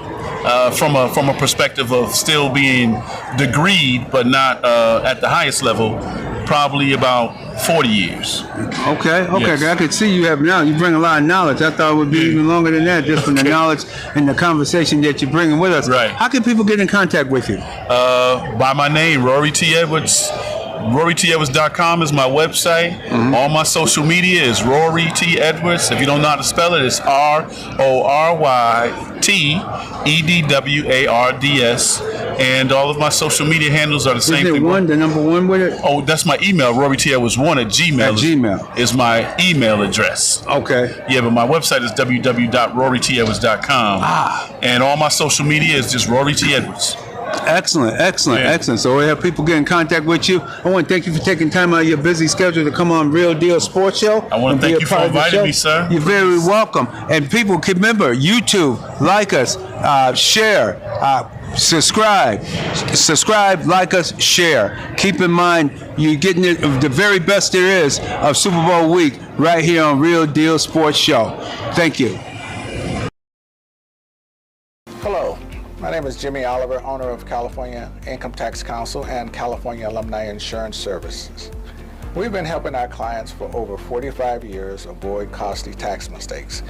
S6: from a perspective of still being degreed, but not at the highest level, probably about 40 years.
S4: Okay.
S6: Yes.
S4: I could see you have now. You bring a lot of knowledge. I thought it would be even longer than that, just from the knowledge and the conversation that you're bringing with us.
S6: Right.
S4: How can people get in contact with you?
S6: By my name, Rory T. Edwards. RoryTEdwards.com is my website. All my social media is Rory T. Edwards. If you don't know how to spell it, it's RoryTEdwards. And all of my social media handles are the same
S4: Is it
S6: thing.
S4: the number one with it?
S6: Oh, that's my email, RoryTEdwards1 at Gmail. Is my email address.
S4: Okay.
S6: Yeah, but my website is www.RoryTEdwards.com. And all my social media is just Rory T. Edwards.
S4: Excellent. So we have people get in contact with you. I want to thank you for taking time out of your busy schedule to come on Real Deal Sports Show.
S6: I want to thank you for inviting me, sir.
S4: You're very welcome. And people, remember, YouTube, like us, share, subscribe, like us, share. Keep in mind, you're getting the very best there is of Super Bowl week right here on Real Deal Sports Show. Thank you.
S13: Hello, my name is Jimmy Oliver, owner of California Income Tax Council and California Alumni Insurance Services. We've been helping our clients for over 45 years avoid costly tax mistakes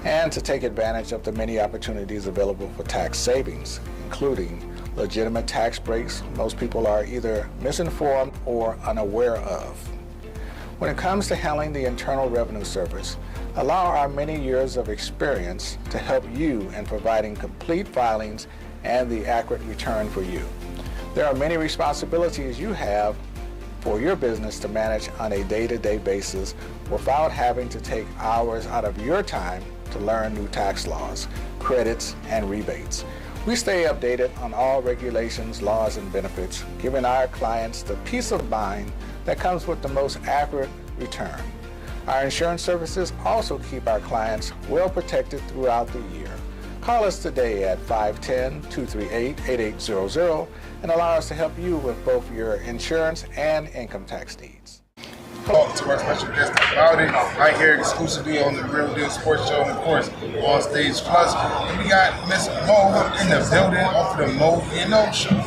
S13: and to take advantage of the many opportunities available for tax savings, including legitimate tax breaks most people are either misinformed or unaware of. When it comes to handling the Internal Revenue Service, allow our many years of experience to help you in providing complete filings and the accurate return for you. There are many responsibilities you have for your business to manage on a day-to-day basis without having to take hours out of your time to learn new tax laws, credits, and rebates. We stay updated on all regulations, laws, and benefits, giving our clients the peace of mind that comes with the most accurate return. Our insurance services also keep our clients well protected throughout the year. Call us today at 510-238-8800 and allow us to help you with both your insurance and income tax needs.
S11: Talk to our special guest about it right here exclusively on the Real Deal Sports Show and of course Onstageplus. And we got Miss Mo in the building off of the Mo Show.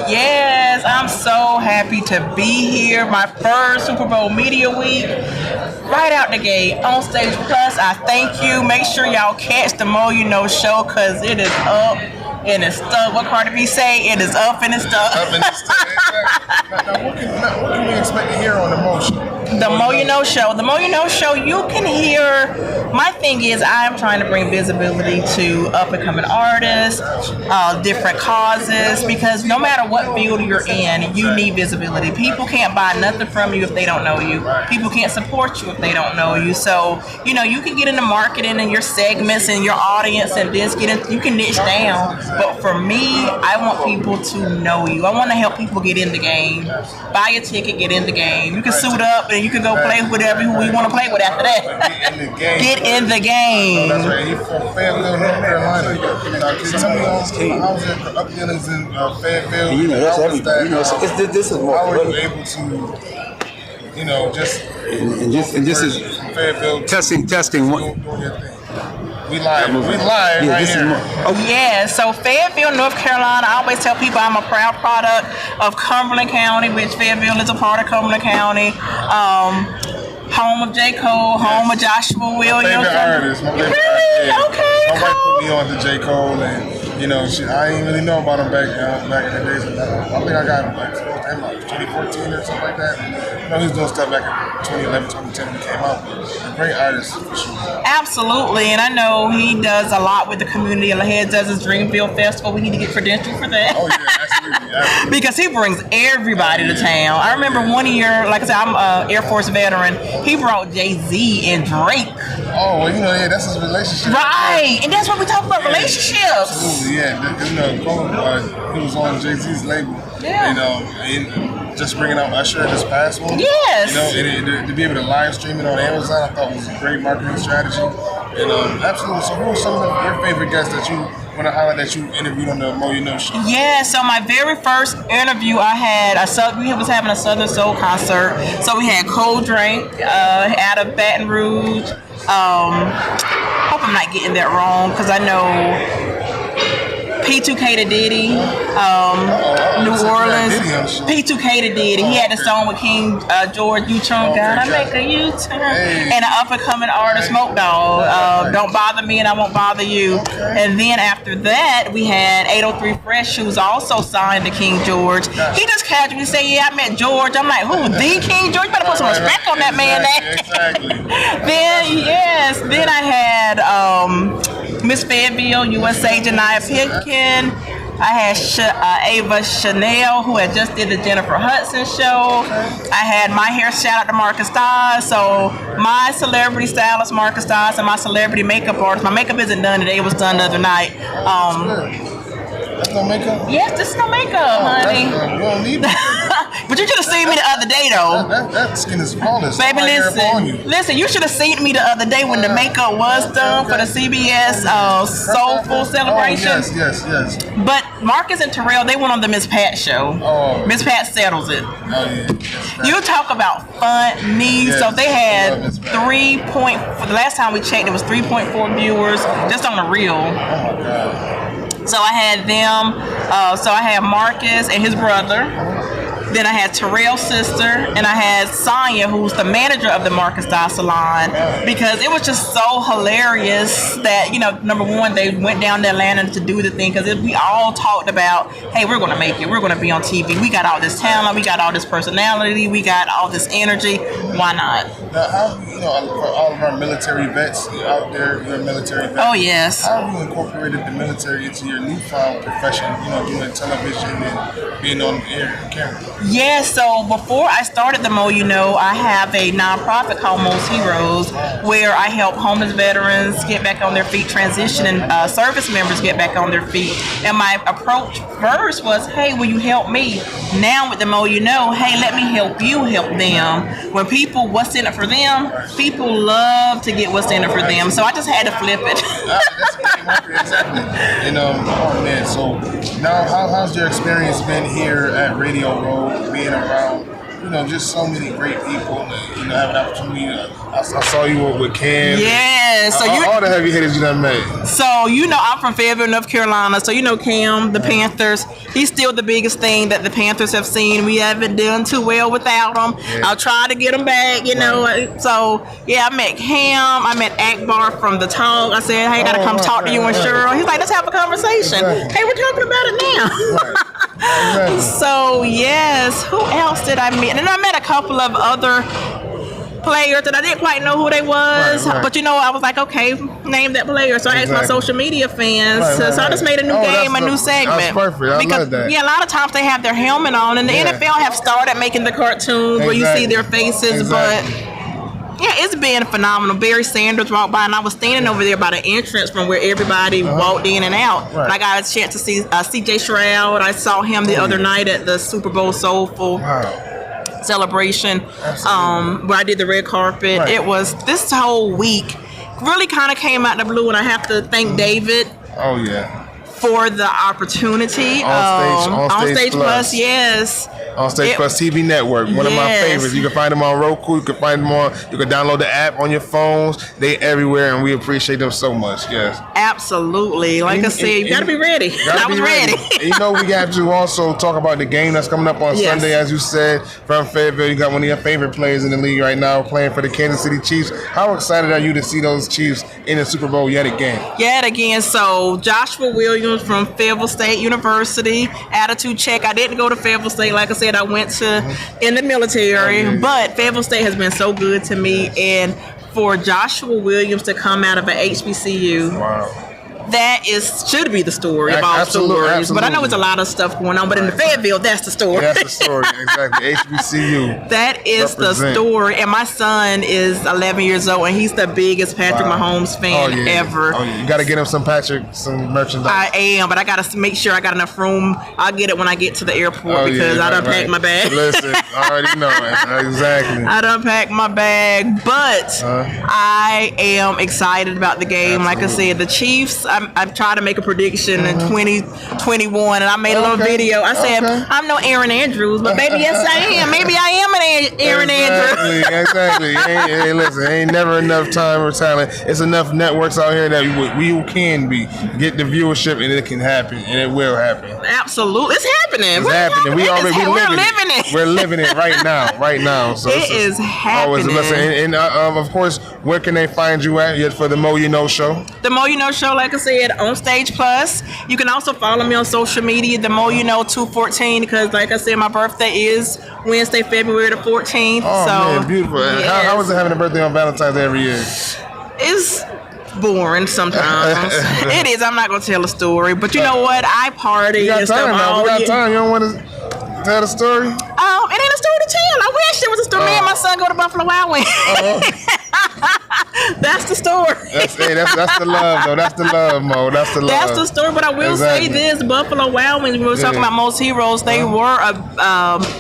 S7: Yes, I'm so happy to be here. My first Super Bowl Media Week, right out the gate, Onstageplus. I thank you. Make sure y'all catch the Mo Show because it is up and it's stuck. What Cardi B say? It is up and it's stuck.
S11: Up and it's stuck. Now, what can we expect to hear on the Mo Show?
S7: The Mo Show. The Mo Show, you can hear, my thing is I am trying to bring visibility to up-and-coming artists, different causes, because no matter what field you're in, you need visibility. People can't buy nothing from you if they don't know you. People can't support you if they don't know you. So, you can get into marketing and your segments and your audience and this, you can niche down. But for me, I want people to know you. I want to help people get in the game. Buy a ticket, get in the game. You can suit up and you can go play with whatever who you want to play with after that. Get in the game.
S11: That's right. He's from Fayetteville, North Carolina. Can you tell me how's your updealings in Fayetteville?
S4: That's everybody. This is more.
S11: How were you able to,
S4: And this is
S11: Fayetteville
S4: testing.
S11: We live right here.
S7: Yeah, so Fayetteville, North Carolina, I always tell people I'm a proud product of Cumberland County, which Fayetteville is a part of Cumberland County. Home of J. Cole, home of Joshua Williams.
S11: My favorite artist.
S7: Really?
S11: Yeah.
S7: Okay,
S11: my wife put me on to J. Cole, and I didn't really know about him back in the days. I think I got him like 2014 or something like that. He was doing stuff back in 2011, 2010 when he came out. Great artist for sure.
S7: Absolutely, and I know he does a lot with the community. He does his Dreamville Festival. We need to get credentialed for that.
S11: Oh yeah, absolutely.
S7: Because he brings everybody to town. I remember one year, like I said, I'm an Air Force veteran. He brought Jay-Z and Drake.
S11: Oh, well, that's his relationship.
S7: Right, and that's what we talk about, relationships.
S11: Absolutely, yeah. Cole, he was on Jay-Z's label.
S7: Yeah.
S11: And just bringing out Usher this past one.
S7: Yes.
S11: And to be able to live stream it on Amazon, I thought was a great marketing strategy. And absolutely. So, who are some of your favorite guests that you want to highlight that you interviewed on the Mo Show?
S7: Yeah. So my very first interview I had, we was having a Southern Soul concert. So we had Cold Drink out of Baton Rouge. Hope I'm not getting that wrong because I know P2K to Diddy, New Orleans. P2K to Diddy. He had the song with King George, U-Turn, gotta make a U-turn. And an up-and-coming artist, Smoke Dogg, Don't Bother Me and I Won't Bother You. And then after that, we had 803 Fresh, who's also signed to King George. He just casually said, yeah, I met George. I'm like, who, the King George? You better put some respect on that man. Then I had Miss Fayetteville, USA, Janiyah Pitkin. I had Ava Chanel, who had just did the Jennifer Hudson show. I had my hair, shout out to Marcus Dodds. So my celebrity stylist, Marcus Dodds, and my celebrity makeup artist. My makeup isn't done today. It was done the other night.
S1: That's no makeup?
S7: Yes, this is no makeup, honey.
S1: You don't need makeup.
S7: But you should have seen me the other day, though.
S1: That skin is flawless.
S7: Baby, listen, you should have seen me the other day when the makeup was done for the CBS Soulful Celebration.
S1: Yes.
S7: But Marcus and Terrell, they went on the Miss Pat show. Miss Pat settles it. You talk about funny. So they had for the last time we checked, it was 3.4 viewers just on the reel. Oh my God. So I had them. So I had Marcus and his brother. Then I had Terrell's sister, and I had Sonya, who's the manager of the Marcus Dodds Salon, because it was just so hilarious that, number one, they went down to Atlanta to do the thing, because we all talked about, hey, we're going to make it. We're going to be on TV. We got all this talent. We got all this personality. We got all this energy. Why not?
S1: Now, how, for all of our military vets out there, you're a military vet.
S7: Oh, yes.
S1: How have you incorporated the military into your newfound profession, doing television and being on air camera?
S7: Yes, so before I started the Mo You Know, I have a nonprofit called Mo's Heroes, where I help homeless veterans get back on their feet, transition, and service members get back on their feet. And my approach first was, hey, will you help me? Now with the Mo You Know, hey, let me help you help them. When people, what's in it for them, people love to get what's in it for them. So I just had to flip it.
S1: Exactly. And oh man, so now how's your experience been here at Radio Row, being around, just so many great people, have an opportunity. I saw you with Cam.
S7: Yeah, so
S1: all the heavy hitters you done made.
S7: So I'm from Fayetteville, North Carolina. So Cam, the Panthers. He's still the biggest thing that the Panthers have seen. We haven't done too well without him. Yeah. I'll try to get him back, So I met Cam. I met Akbar from The Talk. I said, hey, I gotta come talk to you and Cheryl. He's like, let's have a conversation. Exactly. Hey, we're talking about it now. Exactly. So yes, who else did I meet? And I met a couple of other players that I didn't quite know who they was, but I was like, okay, name that player. So I asked my social media fans. So I just made a new game, a new segment.
S1: That's perfect. I love that.
S7: Yeah, a lot of times they have their helmet on, and the NFL have started making the cartoons where you see their faces, but. Yeah, it's been phenomenal. Barry Sanders walked by, and I was standing over there by the entrance from where everybody walked in and out. Right. And I got a chance to see C.J. Stroud. I saw him the other night at the SuperBowl Soulful celebration, where I did the red carpet. Right. It was this whole week really kind of came out of the blue, and I have to thank David.
S1: Oh yeah.
S7: For the opportunity. Onstageplus, yes.
S1: Onstageplus TV Network, one of my favorites. You can find them on Roku. You can find them you can download the app on your phones. They everywhere, and we appreciate them so much. Yes.
S7: Absolutely. Like I said, you got to be ready. I was ready.
S1: And we got to also talk about the game that's coming up on Sunday, as you said, from Fayetteville. You got one of your favorite players in the league right now playing for the Kansas City Chiefs. How excited are you to see those Chiefs in the Super Bowl yet again? So Joshua Williams from Fayetteville State University, attitude check. I didn't go to Fayetteville State. Like I said, I went to in the military, but Fayetteville State has been so good to me. And for Joshua Williams to come out of an HBCU, that should be the story of all stories. Absolutely. But I know it's a lot of stuff going on. But in the Fayetteville, that's the story. That's the story, exactly. HBCU.
S7: That is the story. And my son is 11 years old, and he's the biggest Patrick Mahomes fan ever.
S1: Oh, yeah. You got to get him some merchandise.
S7: I am, but I got to make sure I got enough room. I'll get it when I get to the airport because I done packed my bag.
S1: Listen, I already know it. Exactly.
S7: I done packed my bag, but I am excited about the game. Absolutely. Like I said, the Chiefs. I tried to make a prediction in 2021, and I made a little video. I said I'm no Aaron Andrews, but baby, yes I am. Maybe I am an Aaron Andrews.
S1: Exactly. Hey, listen, ain't never enough time or talent. It's enough networks out here that we can get the viewership, and it can happen, and it will happen.
S7: Absolutely, it's happening.
S1: It's happening. We're living
S7: it.
S1: We're living it right now. So
S7: it is happening.
S1: Always a blessing. And of course, where can they find you at for the Mo You Know Show?
S7: The Mo You Know Show, like I said, Onstageplus. You can also follow me on social media, the Mo You Know 214, because like I said, my birthday is Wednesday, February the 14th.
S1: Oh,
S7: so,
S1: man, beautiful.
S7: Yes.
S1: How was it having a birthday on Valentine's Day every year?
S7: It's boring sometimes. It is. I'm not going to tell a story, but you know what? I party and stuff all
S1: year. We got time. You don't want to tell the story?
S7: It ain't a story to tell. I wish it was a story. Me and my son go to Buffalo Wild Wings. That's the story.
S1: That's the love, though. That's the love, Mo. That's the love.
S7: That's the story. But I will say this: Buffalo Wild Wings. We were talking about Most Heroes. They were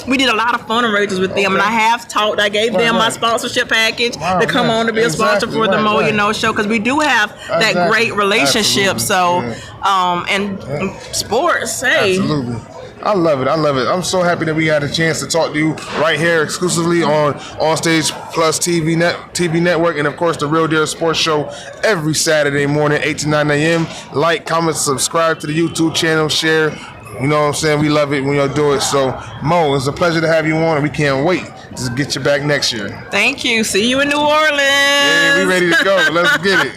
S7: we did a lot of fundraisers with them, and I have talked. I gave them my sponsorship package to come on to be a sponsor for the Mo You Know Show, because we do have that great relationship.
S1: Absolutely.
S7: So, and sports. Hey.
S1: Absolutely. I love it. I'm so happy that we had a chance to talk to you right here exclusively on Onstageplus TV Network, and of course the Real Deal Sports Show every Saturday morning, 8 to 9 a.m. Like, comment, subscribe to the YouTube channel, share. You know what I'm saying? We love it when y'all do it. So, Mo, it's a pleasure to have you on, and we can't wait to get you back next year.
S7: Thank you. See you in New Orleans.
S1: Yeah, we ready to go. Let's get it.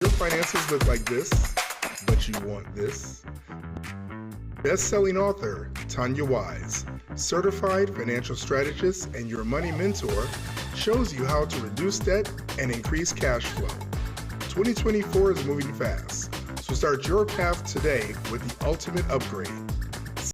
S11: Your finances look like this, but you want this. Best-selling author Tanya Wise, certified financial strategist and your money mentor, shows you how to reduce debt and increase cash flow. 2024 is moving fast, so start your path today with the ultimate upgrade.